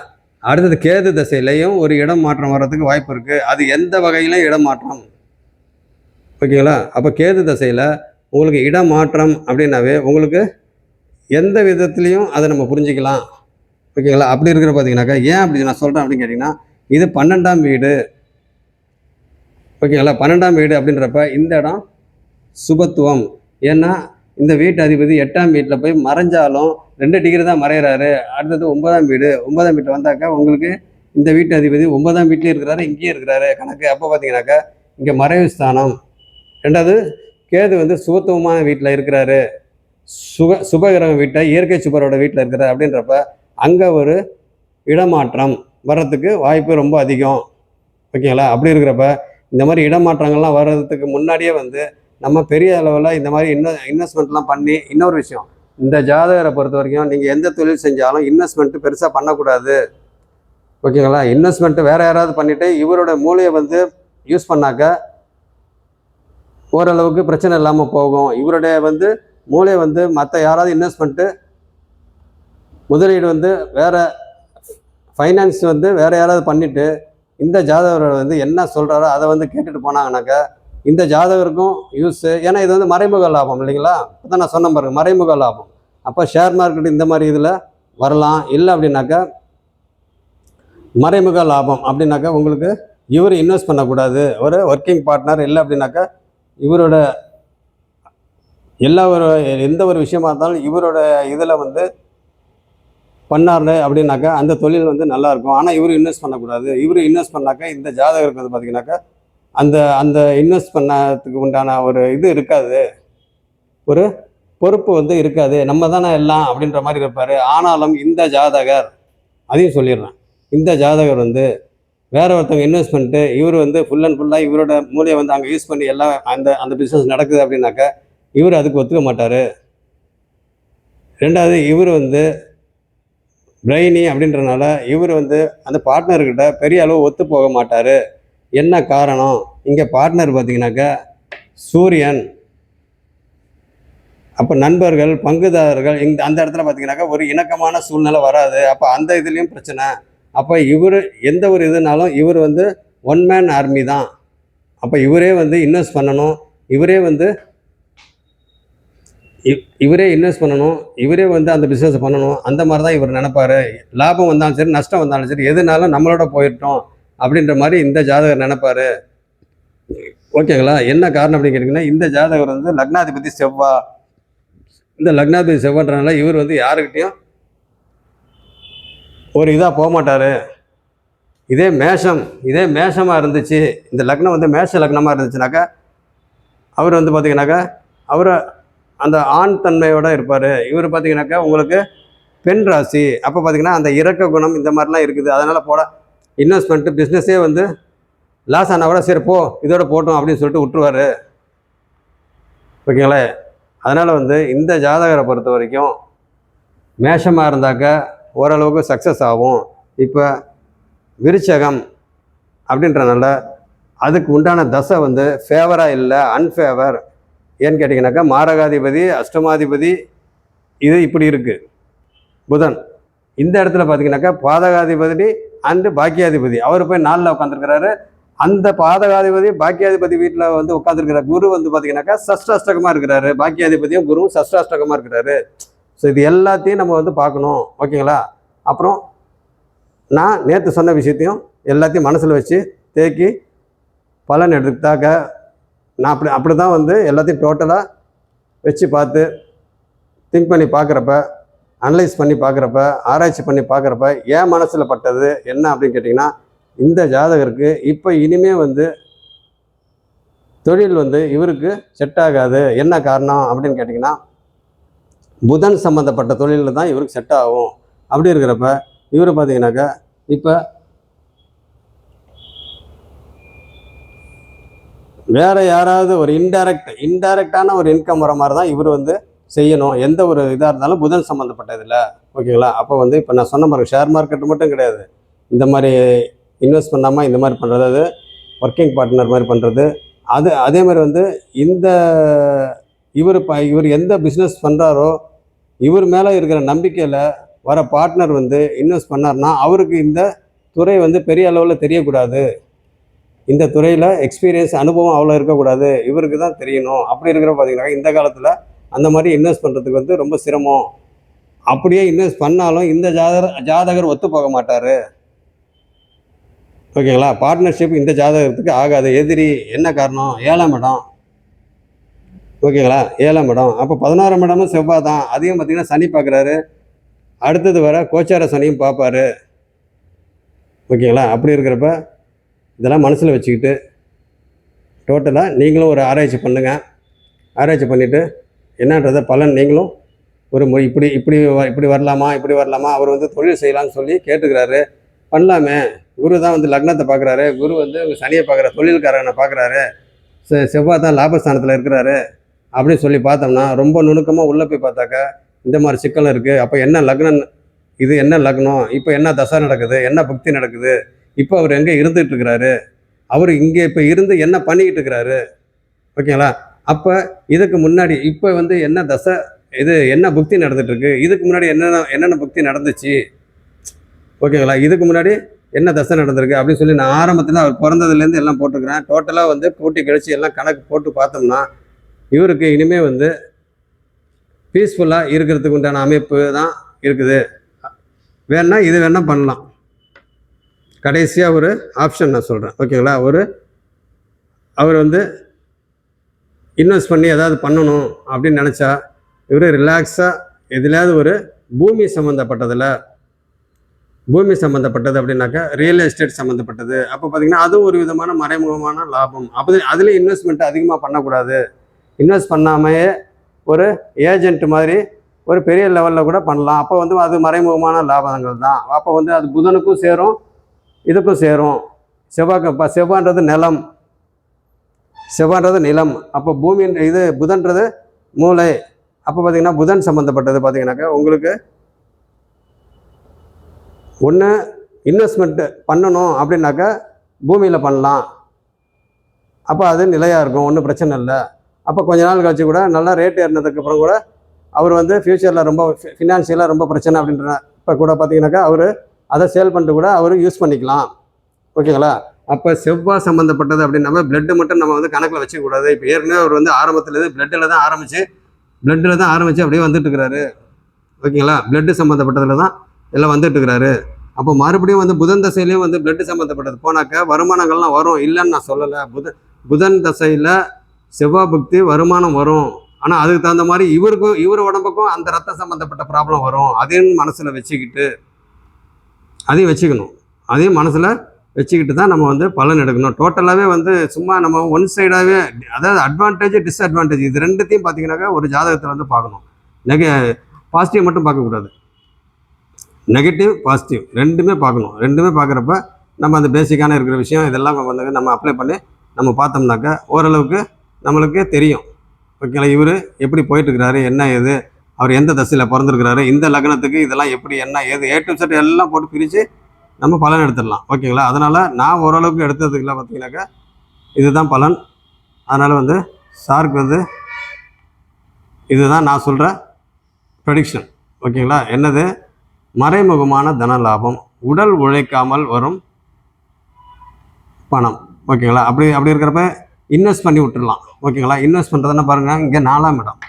அடுத்தது கேது தசையிலையும் ஒரு இடம் மாற்றம் வர்றதுக்கு வாய்ப்பு இருக்குது. அது எந்த வகையிலும் இடம் மாற்றம். ஓகேங்களா? அப்போ கேது தசையில் உங்களுக்கு இடம் மாற்றம் அப்படின்னாவே உங்களுக்கு எந்த விதத்துலேயும் அதை நம்ம புரிஞ்சிக்கலாம். ஓகேங்களா? அப்படி இருக்கிற பார்த்தீங்கன்னாக்கா ஏன் அப்படி நான் சொல்கிறேன் அப்படின்னு கேட்டிங்கன்னா, இது 12ஆம் வீடு. ஓகேங்களா? 12ஆம் வீடு அப்படின்றப்ப இந்த இடம் சுபத்துவம். ஏன்னா இந்த வீட்டு அதிபதி 8ஆம் வீட்டில் போய் மறைஞ்சாலும் 2 டிகிரி தான் மறைகிறாரு. அடுத்தது 9ஆம் வீட்டில் வந்தாக்கா உங்களுக்கு இந்த வீட்டு அதிபதி 9ஆம் வீட்லேயும் இருக்கிறாரு, இங்கேயும் இருக்கிறாரு கணக்கு. அப்போ பார்த்தீங்கன்னாக்கா இங்கே மறைவு ஸ்தானம். 2வது கேது வந்து சுபத்துவமான வீட்டில் இருக்கிறாரு, சுபகிரகம் வீட்டை, இயற்கை சுபரோட வீட்டில் இருக்கிறார். அப்படின்றப்ப அங்கே ஒரு இடமாற்றம் வர்றதுக்கு வாய்ப்பு ரொம்ப அதிகம். ஓகேங்களா? அப்படி இருக்கிறப்ப இந்த மாதிரி இடமாற்றங்கள்லாம் வர்றதுக்கு முன்னாடியே வந்து நம்ம பெரிய அளவில் இந்த மாதிரி இன்வெஸ்ட்மெண்ட்லாம் பண்ணி, இன்னொரு விஷயம், இந்த ஜாதகரை பொறுத்த வரைக்கும் நீங்கள் எந்த தொழில் செஞ்சாலும் இன்வெஸ்ட்மெண்ட்டு பெருசாக பண்ணக்கூடாது. ஓகேங்களா? இன்வெஸ்ட்மெண்ட்டு வேறு யாராவது பண்ணிவிட்டு இவரோட மூளையை வந்து யூஸ் பண்ணாக்க ஓரளவுக்கு பிரச்சனை இல்லாமல் போகும். இவருடைய வந்து மூளை வந்து மற்ற யாராவது இன்வெஸ்ட்மெண்ட்டு முதலீடு வந்து வேறு ஃபைனான்ஸ் வந்து வேறு யாராவது பண்ணிவிட்டு இந்த ஜாதகரோட வந்து என்ன சொல்கிறாரோ அதை வந்து கேட்டுட்டு போனாங்கனாக்கா இந்த ஜாதகருக்கும் யூஸு. ஏன்னா இது வந்து மறைமுக லாபம் இல்லைங்களா? இப்போ தான் நான் சொன்ன பாருங்க, மறைமுக லாபம். அப்போ ஷேர் மார்க்கெட் இந்த மாதிரி இதில் வரலாம். இல்லை அப்படின்னாக்கா மறைமுக லாபம் அப்படின்னாக்கா உங்களுக்கு இவர் இன்வெஸ்ட் பண்ணக்கூடாது, ஒரு ஒர்க்கிங் பார்ட்னர். இல்லை அப்படின்னாக்கா இவரோட எந்த ஒரு விஷயமா இருந்தாலும் இவரோட இதில் வந்து பண்ணார் அப்படின்னாக்கா அந்த தொழில் வந்து நல்லாயிருக்கும். ஆனால் இவர் இன்வெஸ்ட் பண்ணக்கூடாது. இவர் இன்வெஸ்ட் பண்ணாக்கா இந்த ஜாதகருக்கு வந்து பார்த்திங்கனாக்கா அந்த இன்வெஸ்ட் பண்ணதுக்கு உண்டான ஒரு இது இருக்காது, ஒரு பொறுப்பு வந்து இருக்காது, நம்ம தானே எல்லாம் அப்படின்ற மாதிரி இருப்பார். ஆனாலும் இந்த ஜாதகர், அதையும் சொல்லிடுறேன், இந்த ஜாதகர் வந்து வேற ஒருத்தவங்க இன்வெஸ்ட் பண்ணிட்டு இவர் வந்து ஃபுல் அண்ட் ஃபுல்லாக இவரோட மூலையை வந்து அங்கே யூஸ் பண்ணி எல்லாம் அந்த பிஸ்னஸ் நடக்குது அப்படின்னாக்கா இவர் அதுக்கு ஒத்துக்க மாட்டார். 2வது இவர் வந்து பிரெயினி அப்படின்றனால இவர் வந்து அந்த பார்ட்னர்கிட்ட பெரிய அளவு ஒத்து போக மாட்டார். என்ன காரணம்? இங்கே பார்ட்னர் பார்த்தீங்கன்னாக்கா சூரியன். அப்போ நண்பர்கள், பங்குதாரர்கள் அந்த இடத்துல பார்த்தீங்கன்னாக்கா ஒரு இணக்கமான சூழ்நிலை வராது. அப்போ அந்த இதுலேயும் பிரச்சனை. அப்போ இவர் எந்த ஒரு இதுனாலும் இவர் வந்து 1 மேன் ஆர்மி தான். அப்போ இவரே வந்து இன்வெஸ்ட் பண்ணணும், இவரே வந்து இவரே இன்வெஸ்ட் பண்ணணும், இவரே வந்து அந்த பிஸ்னஸ் பண்ணணும், அந்த மாதிரி தான் இவர் நினைப்பாரு. லாபம் வந்தாலும் சரி, நஷ்டம் வந்தாலும் சரி, எதுனாலும் நம்மளோட போயிட்டோம் அப்படின்ற மாதிரி இந்த ஜாதகர் நினைப்பாரு. ஓகேங்களா? என்ன காரணம் அப்படின்னு கேட்டிங்கன்னா, இந்த ஜாதகர் வந்து லக்னாதிபதி செவ்வாய். இந்த லக்னாதிபதி செவ்வாய்ன்றனால இவர் வந்து யாருக்கிட்டையும் ஒரு இதாக போக மாட்டார். இதே மேஷமாக இருந்துச்சு, இந்த லக்னம் வந்து மேஷ லக்னமாக இருந்துச்சுனாக்கா, அவர் வந்து பார்த்தீங்கன்னாக்கா அவர் அந்த ஆண் தன்மையோடு இருப்பார். இவர் பார்த்தீங்கன்னாக்கா உங்களுக்கு பெண் ராசி. அப்போ பார்த்தீங்கன்னா அந்த இரக்க குணம் இந்த மாதிரிலாம் இருக்குது. அதனால் இன்வெஸ்ட்மெண்ட்டு பிஸ்னஸே வந்து லாஸ் ஆனால் கூட சரி போ இதோட போட்டோம் அப்படின்னு சொல்லிட்டு விட்டுருவார். ஓகேங்களா? அதனால் வந்து இந்த ஜாதகரை பொறுத்த வரைக்கும் மேஷமாக இருந்தாக்க ஓரளவுக்கு சக்ஸஸ் ஆகும். இப்போ விருச்சகம் அப்படின்றனால அதுக்கு உண்டான தசை வந்து ஃபேவராக இல்லை, அன்ஃபேவர். ஏன்னு கேட்டிங்கனாக்கா மாரகாதிபதி, அஷ்டமாதிபதி இது இப்படி இருக்குது புதன். இந்த இடத்துல பார்த்தீங்கன்னாக்கா பாதகாதிபதி அண்டு பாக்கியாதிபதி அவர் போய் 4ல் உட்காந்துருக்கிறாரு. அந்த பாதகாதிபதி பாக்கியாதிபதி வீட்டில் வந்து உட்காந்துருக்கிற குரு வந்து பார்த்தீங்கன்னாக்கா சஷ்டாஷ்டகமாக இருக்கிறாரு. பாக்கியாதிபதியும் குருவும் சஷ்டாஷ்டகமாக இருக்கிறாரு. ஸோ இது எல்லாத்தையும் நம்ம வந்து பார்க்கணும். ஓகேங்களா? அப்புறம் நான் நேற்று சொன்ன விஷயத்தையும் எல்லாத்தையும் மனசில் வச்சு தேக்கி பலன் எடுத்தாக்க நான் அப்படி தான் வந்து எல்லாத்தையும் டோட்டலாக வச்சு பார்த்து திங்க் பண்ணி பார்க்குறப்ப, அனலைஸ் பண்ணி பார்க்குறப்ப, ஆராய்ச்சி பண்ணி பார்க்குறப்ப ஏன் மனசில் பட்டது என்ன அப்படின்னு கேட்டிங்கன்னா, இந்த ஜாதகருக்கு இப்போ இனிமேல் வந்து தொழில் வந்து இவருக்கு செட் ஆகாது. என்ன காரணம் அப்படின்னு கேட்டிங்கன்னா, புதன் சம்மந்தப்பட்ட தொழிலில் தான் இவருக்கு செட் ஆகும். அப்படி இருக்கிறப்ப இவர் பார்த்தீங்கன்னாக்கா இப்போ வேறு யாராவது ஒரு இன்டைரக்டான ஒரு இன்கம் வர மாதிரி தான் இவர் வந்து செய்யணும். எந்த ஒரு இதாக இருந்தாலும் புதன் சம்மந்தப்பட்டதில்லை. ஓகேங்களா? அப்போ வந்து இப்போ நான் சொன்ன மாதிரி ஷேர் மார்க்கெட் மட்டும் கிடையாது, இந்த மாதிரி இன்வெஸ்ட் பண்ணாமல் இந்த மாதிரி பண்ணுறது, அது ஒர்க்கிங் பார்ட்னர் மாதிரி பண்ணுறது, அதே மாதிரி வந்து இந்த இவர் எந்த பிஸ்னஸ் பண்ணுறாரோ இவர் மேலே இருக்கிற நம்பிக்கையில் வர பார்ட்னர் வந்து இன்வெஸ்ட் பண்ணார்னா அவருக்கு இந்த துறை வந்து பெரிய அளவில் தெரியக்கூடாது. இந்த துறையில் எக்ஸ்பீரியன்ஸ் அனுபவம் அவ்வளோ இருக்கக்கூடாது, இவருக்கு தான் தெரியணும். அப்படி இருக்கிற பார்த்தீங்கன்னா இந்த காலத்தில் அந்த மாதிரி இன்வெஸ்ட் பண்ணுறதுக்கு வந்து ரொம்ப சிரமம். அப்படியே இன்வெஸ்ட் பண்ணாலும் இந்த ஜாதகர் ஒத்து போக மாட்டார். ஓகேங்களா? பார்ட்னர்ஷிப் இந்த ஜாதகத்துக்கு ஆகாது. எதிரி. என்ன காரணம்? 7ஆம் இடம். ஓகேங்களா? 7ஆம் இடம். அப்போ 11ஆம் இடமும் செவ்வாய் தான். அதையும் பார்த்திங்கன்னா சனி பார்க்குறாரு. அடுத்தது வர கோச்சார சனியும் பார்ப்பார். ஓகேங்களா? அப்படி இருக்கிறப்ப இதெல்லாம் மனசில் வச்சுக்கிட்டு டோட்டலாக நீங்களும் ஒரு ஆராய்ச்சி பண்ணுங்கள். ஆராய்ச்சி பண்ணிவிட்டு என்னன்றதை பலன் நீங்களும் ஒரு இப்படி வரலாமா அவர் வந்து தொழில் செய்யலாம்னு சொல்லி கேட்டுக்கிறாரு. பண்ணலாமே. குரு தான் வந்து லக்னத்தை பார்க்குறாரு. குரு வந்து சனியை பார்க்குறாரு, தொழில்காரனை பார்க்குறாரு. செவ்வாய் தான் லாபஸ்தானத்தில் இருக்கிறாரு அப்படின்னு சொல்லி பார்த்தோம்னா ரொம்ப நுணுக்கமாக உள்ளே போய் பார்த்தாக்கா இந்த மாதிரி சிக்கல் இருக்குது. அப்போ என்ன லக்னம், இது என்ன லக்னம், இப்போ என்ன தசை நடக்குது, என்ன புக்தி நடக்குது, இப்போ அவர் எங்கே இருந்துகிட்ருக்கிறாரு, அவர் இங்கே இப்போ இருந்து என்ன பண்ணிக்கிட்டு இருக்கிறாரு. ஓகேங்களா? அப்போ இதுக்கு முன்னாடி இப்போ வந்து என்ன தசை, இது என்ன புக்தி நடந்துகிட்ருக்கு, இதுக்கு முன்னாடி என்னென்ன புக்தி நடந்துச்சு. ஓகேங்களா? இதுக்கு முன்னாடி என்ன தசை நடந்திருக்கு அப்படின்னு சொல்லி நான் ஆரம்பத்தில் அவர் பிறந்ததுலேருந்து எல்லாம் போட்டுக்கிறேன். டோட்டலாக வந்து கூட்டி கழிச்சு எல்லாம் கணக்கு போட்டு பார்த்தோம்னா இவருக்கு இனிமேல் வந்து பீஸ்ஃபுல்லாக இருக்கிறதுக்கு உண்டான அமைப்பு தான் இருக்குது. வேணா இது வேணால் பண்ணலாம். கடைசியாக ஒரு ஆப்ஷன் நான் சொல்கிறேன். ஓகேங்களா? அவர் வந்து இன்வெஸ்ட் பண்ணி ஏதாவது பண்ணணும் அப்படின்னு நினச்சா இவர் ரிலாக்ஸாக எதுலையாவது ஒரு பூமி சம்மந்தப்பட்டது அப்படின்னாக்கா ரியல் எஸ்டேட் சம்மந்தப்பட்டது. அப்போ பார்த்திங்கன்னா அதுவும் ஒரு விதமான மறைமுகமான லாபம். அப்போ அதுலேயும் இன்வெஸ்ட்மெண்ட்டு அதிகமாக பண்ணக்கூடாது. இன்வெஸ்ட் பண்ணாமையே ஒரு ஏஜென்ட் மாதிரி ஒரு பெரிய லெவலில் கூட பண்ணலாம். அப்போ வந்து அது மறைமுகமான லாபங்கள் தான். அப்போ வந்து அது புதனுக்கும் சேரும், இதுக்கும் சேரும். செவ்வான்றது நிலம். அப்போ பூமி இது புதன்றது மூளை. அப்போ பார்த்திங்கன்னா புதன் சம்மந்தப்பட்டது பார்த்திங்கனாக்கா உங்களுக்கு ஒன்று இன்வெஸ்ட்மெண்ட்டு பண்ணணும் அப்படின்னாக்கா பூமியில் பண்ணலாம். அப்போ அது நிலையாக இருக்கும், ஒன்றும் பிரச்சனை இல்லை. அப்போ கொஞ்ச நாள் கழிச்சு கூட நல்லா ரேட் ஏறினதுக்கப்புறம் கூட அவர் வந்து ஃப்யூச்சரில் ரொம்ப ஃபினான்ஷியலாக ரொம்ப பிரச்சனை அப்படின்ற இப்போ கூட பார்த்தீங்கன்னாக்கா அவர் அதை சேல் பண்ணிட்டு கூட அவர் யூஸ் பண்ணிக்கலாம். ஓகேங்களா? அப்போ செவ்வாய் சம்மந்தப்பட்டது அப்படின்னா பிளட்டு மட்டும் நம்ம வந்து கணக்கில் வச்சுக்கூடாது. இப்போ ஏற்கனவே அவர் வந்து ஆரம்பத்துலேருந்து பிளட்டில் தான் ஆரம்பித்து பிளட்டில் தான் ஆரம்பித்து அப்படியே வந்துட்டு இருக்கிறாரு. ஓகேங்களா, பிளட்டு சம்மந்தப்பட்டதில் தான் எல்லாம் வந்துட்டு இருக்கிறாரு. அப்போ மறுபடியும் வந்து புதன் தசையிலையும் வந்து பிளட்டு சம்மந்தப்பட்டது போனாக்க வருமானங்கள்லாம் வரும், இல்லைன்னு நான் சொல்லலை. புதன் தசையில் செவ்வாய் புக்தி வருமானம் வரும். ஆனால் அதுக்கு தகுந்த மாதிரி இவர் உடம்புக்கும் அந்த ரத்த சம்மந்தப்பட்ட ப்ராப்ளம் வரும். அதையும் மனசில் வச்சுக்கிட்டு அதையும் வச்சுக்கணும். அதையும் மனசில் வச்சுக்கிட்டு தான் நம்ம வந்து பலன் எடுக்கணும். டோட்டலாகவே வந்து சும்மா நம்ம ஒன் சைடாகவே, அதாவது அட்வான்டேஜ் டிஸ்அட்வான்டேஜ் இது ரெண்டுத்தையும் பார்த்தீங்கன்னாக்கா ஒரு ஜாதகத்தில் வந்து பார்க்கணும். பாசிட்டிவ் மட்டும் பார்க்கக்கூடாது, நெகட்டிவ் பாசிட்டிவ் ரெண்டுமே பார்க்கணும். ரெண்டுமே பார்க்குறப்ப நம்ம அந்த பேசிக்கான இருக்கிற விஷயம் இதெல்லாம் வந்து நம்ம அப்ளை பண்ணி நம்ம பார்த்தோம்னாக்கா ஓரளவுக்கு நம்மளுக்கு தெரியும். ஓகேங்களா, இவர் எப்படி போயிட்டுருக்கிறாரு, என்ன ஏது, அவர் எந்த தசையில் பிறந்திருக்கிறாரு, இந்த லக்னத்துக்கு இதெல்லாம் எப்படி என்ன ஏது ஏ டு செட் எல்லாம் போட்டு பிரித்து நம்ம பலன் எடுத்துடலாம். ஓகேங்களா, அதனால் நான் ஓரளவுக்கு எடுத்ததுக்குலாம் பார்த்தீங்கன்னாக்கா இதுதான் பலன். அதனால் வந்து சாருக்கு வந்து இதுதான் நான் சொல்கிற ப்ரெடிக்ஷன். ஓகேங்களா, என்னது, மறைமுகமான தன லாபம், உடல் உழைக்காமல் வரும் பணம். ஓகேங்களா, அப்படி இருக்கிறப்ப இன்வெஸ்ட் பண்ணி விட்டுடலாம். ஓகேங்களா, இன்வெஸ்ட் பண்ணுறதுன்னா பாருங்கள், இங்கே 4ஆம் இடம்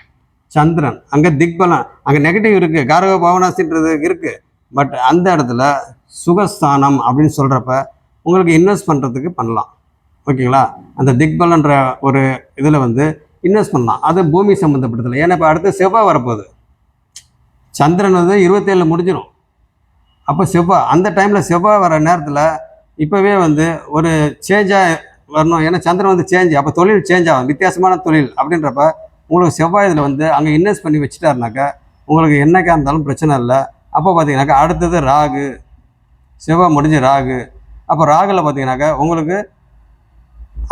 சந்திரன், அங்கே திக்பலன், அங்கே நெகட்டிவ் இருக்குது, காரக பவனாசின்றது இருக்குது. பட் அந்த இடத்துல சுகஸ்தானம் அப்படின்னு சொல்கிறப்ப உங்களுக்கு இன்வெஸ்ட் பண்ணுறதுக்கு பண்ணலாம். ஓகேங்களா, அந்த திக்பலன்ற ஒரு இதில் வந்து இன்வெஸ்ட் பண்ணலாம். அது பூமி சம்மந்தப்பட்டதில்லை. ஏன்னா இப்போ அடுத்து செவ்வாய் வரப்போகுது. சந்திரன் வந்து 27 முடிஞ்சிடும். அப்போ செவ்வாய் அந்த டைமில் செவ்வாய் வர நேரத்தில் இப்போவே வந்து ஒரு சேஞ்சாக வரணும். ஏன்னா சந்திரன் வந்து சேஞ்ச், அப்போ தொழில் சேஞ்ச் ஆகும், வித்தியாசமான தொழில். அப்படின்றப்ப உங்களுக்கு செவ்வாய் இதில் வந்து அங்கே இன்வெஸ்ட் பண்ணி வச்சுட்டாருனாக்கா உங்களுக்கு என்னைக்கா இருந்தாலும் பிரச்சனை இல்லை. அப்போ பார்த்தீங்கன்னாக்கா அடுத்தது ராகு, செவ்வாய் முடிஞ்சு ராகு. அப்போ ராகுல பார்த்தீங்கன்னாக்கா உங்களுக்கு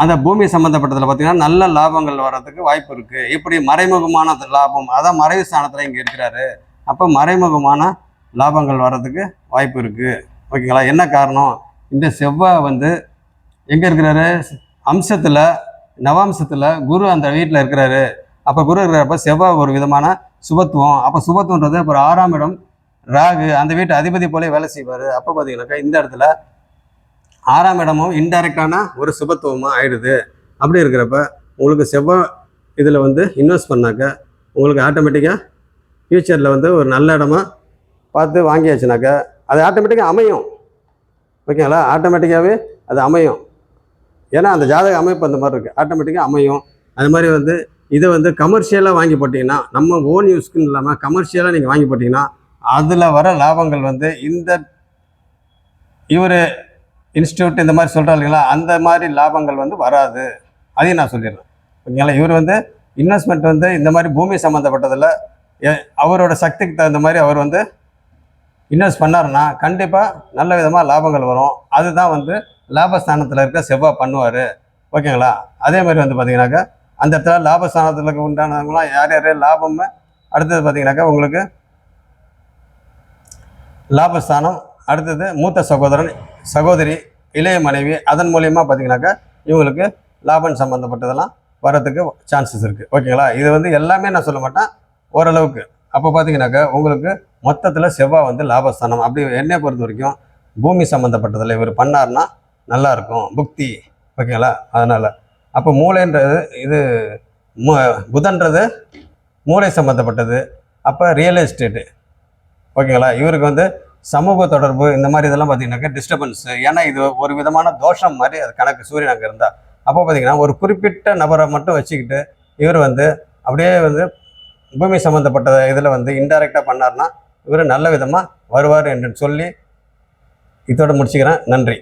அந்த பூமி சம்மந்தப்பட்டதில் பார்த்தீங்கன்னா நல்ல லாபங்கள் வர்றதுக்கு வாய்ப்பு இருக்குது. இப்படி மறைமுகமான லாபம், அதான் மறைவு ஸ்தானத்தில் இங்கே இருக்கிறாரு. அப்போ மறைமுகமான லாபங்கள் வர்றதுக்கு வாய்ப்பு இருக்குது. ஓகேங்களா, என்ன காரணம், இந்த செவ்வாய் வந்து எங்கே இருக்கிறாரு, அம்சத்தில் நவாம்சத்தில் குரு அந்த வீட்டில் இருக்கிறாரு. அப்போ குரு இருக்கிறப்ப செவ்வாய் ஒரு விதமான சுபத்துவம். அப்போ சுபத்துவன்றது இப்போ 6ஆம் இடம் ராகு அந்த வீட்டு அதிபதி போலே வேலை செய்வார். அப்போ பார்த்தீங்கன்னாக்கா இந்த இடத்துல 6ஆம் இடமும் இன்டைரக்டான ஒரு சுபத்துவமாக ஆயிடுது. அப்படி இருக்கிறப்ப உங்களுக்கு செவ்வாய் இதில் வந்து இன்வெஸ்ட் பண்ணாக்க உங்களுக்கு ஆட்டோமேட்டிக்காக ஃப்யூச்சரில் வந்து ஒரு நல்ல இடமா பார்த்து வாங்கியாச்சுனாக்கா அது ஆட்டோமேட்டிக்காக அமையும். ஓகேங்களா, ஆட்டோமேட்டிக்காகவே அது அமையும். ஏன்னா அந்த ஜாதக அமைப்பு அந்த மாதிரி இருக்குது, ஆட்டோமேட்டிக்காக அமையும். அது மாதிரி வந்து இதை வந்து கமர்ஷியலாக வாங்கி போட்டிங்கன்னா, நம்ம ஓன் யூஸ்க்குன்னு இல்லாமல் கமர்ஷியலாக நீங்கள் வாங்கி போட்டிங்கன்னா அதில் வர லாபங்கள் வந்து இந்த இவர் இன்ஸ்டியூட் இந்த மாதிரி சொல்கிறாங்க இல்லைங்களா, அந்த மாதிரி லாபங்கள் வந்து வராது. அதையும் நான் சொல்லிடுறேன். ஓகேங்களா, இவர் வந்து இன்வெஸ்ட்மெண்ட் வந்து இந்த மாதிரி பூமி சம்மந்தப்பட்டதில் அவரோட சக்திக்கு தகுந்த மாதிரி அவர் வந்து இன்வெஸ்ட் பண்ணாருன்னா கண்டிப்பாக நல்ல விதமாக லாபங்கள் வரும். அதுதான் வந்து லாபஸ்தானத்தில் இருக்க செவ்வாய் பண்ணுவார். ஓகேங்களா, அதே மாதிரி வந்து பார்த்தீங்கன்னாக்கா அந்த இடத்துல லாபஸ்தானத்தில் உண்டானவங்களாம் யார் யார் லாபம்னு அடுத்தது பார்த்தீங்கன்னாக்கா உங்களுக்கு லாபஸ்தானம், அடுத்தது மூத்த சகோதரன் சகோதரி இளைய மனைவி, அதன் மூலியமாக பார்த்தீங்கன்னாக்கா இவங்களுக்கு லாபம் சம்மந்தப்பட்டதெல்லாம் வரத்துக்கு சான்சஸ் இருக்குது. ஓகேங்களா, இது வந்து எல்லாமே நான் சொல்ல மாட்டேன், ஓரளவுக்கு. அப்போ பார்த்தீங்கன்னாக்கா உங்களுக்கு மொத்தத்தில் செவ்வாய் வந்து லாபஸ்தானம். அப்படி என்னை பொறுத்த வரைக்கும் பூமி சம்மந்தப்பட்டதில் இவர் பண்ணார்னா நல்லாயிருக்கும் புக்தி. ஓகேங்களா, அதனால் அப்போ மூளைன்றது இது புதன்றது மூளை சம்மந்தப்பட்டது. அப்போ ரியல் எஸ்டேட்டு. ஓகேங்களா, இவருக்கு வந்து சமூக தொடர்பு இந்த மாதிரி இதெல்லாம் பார்த்தீங்கன்னாக்கா டிஸ்டர்பன்ஸு. ஏன்னா இது ஒரு விதமான தோஷம் மாதிரி அது கணக்கு சூரியன் அங்கே இருந்தால். அப்போ பார்த்தீங்கன்னா ஒரு குறிப்பிட்ட நபரை மட்டும் வச்சுக்கிட்டு இவர் வந்து அப்படியே வந்து பூமி சம்மந்தப்பட்ட இதில் வந்து இன்டைரக்டாக பண்ணார்னா இவர் நல்ல விதமாக வருவார் என்று சொல்லி இதோடு முடிச்சுக்கிறேன். நன்றி.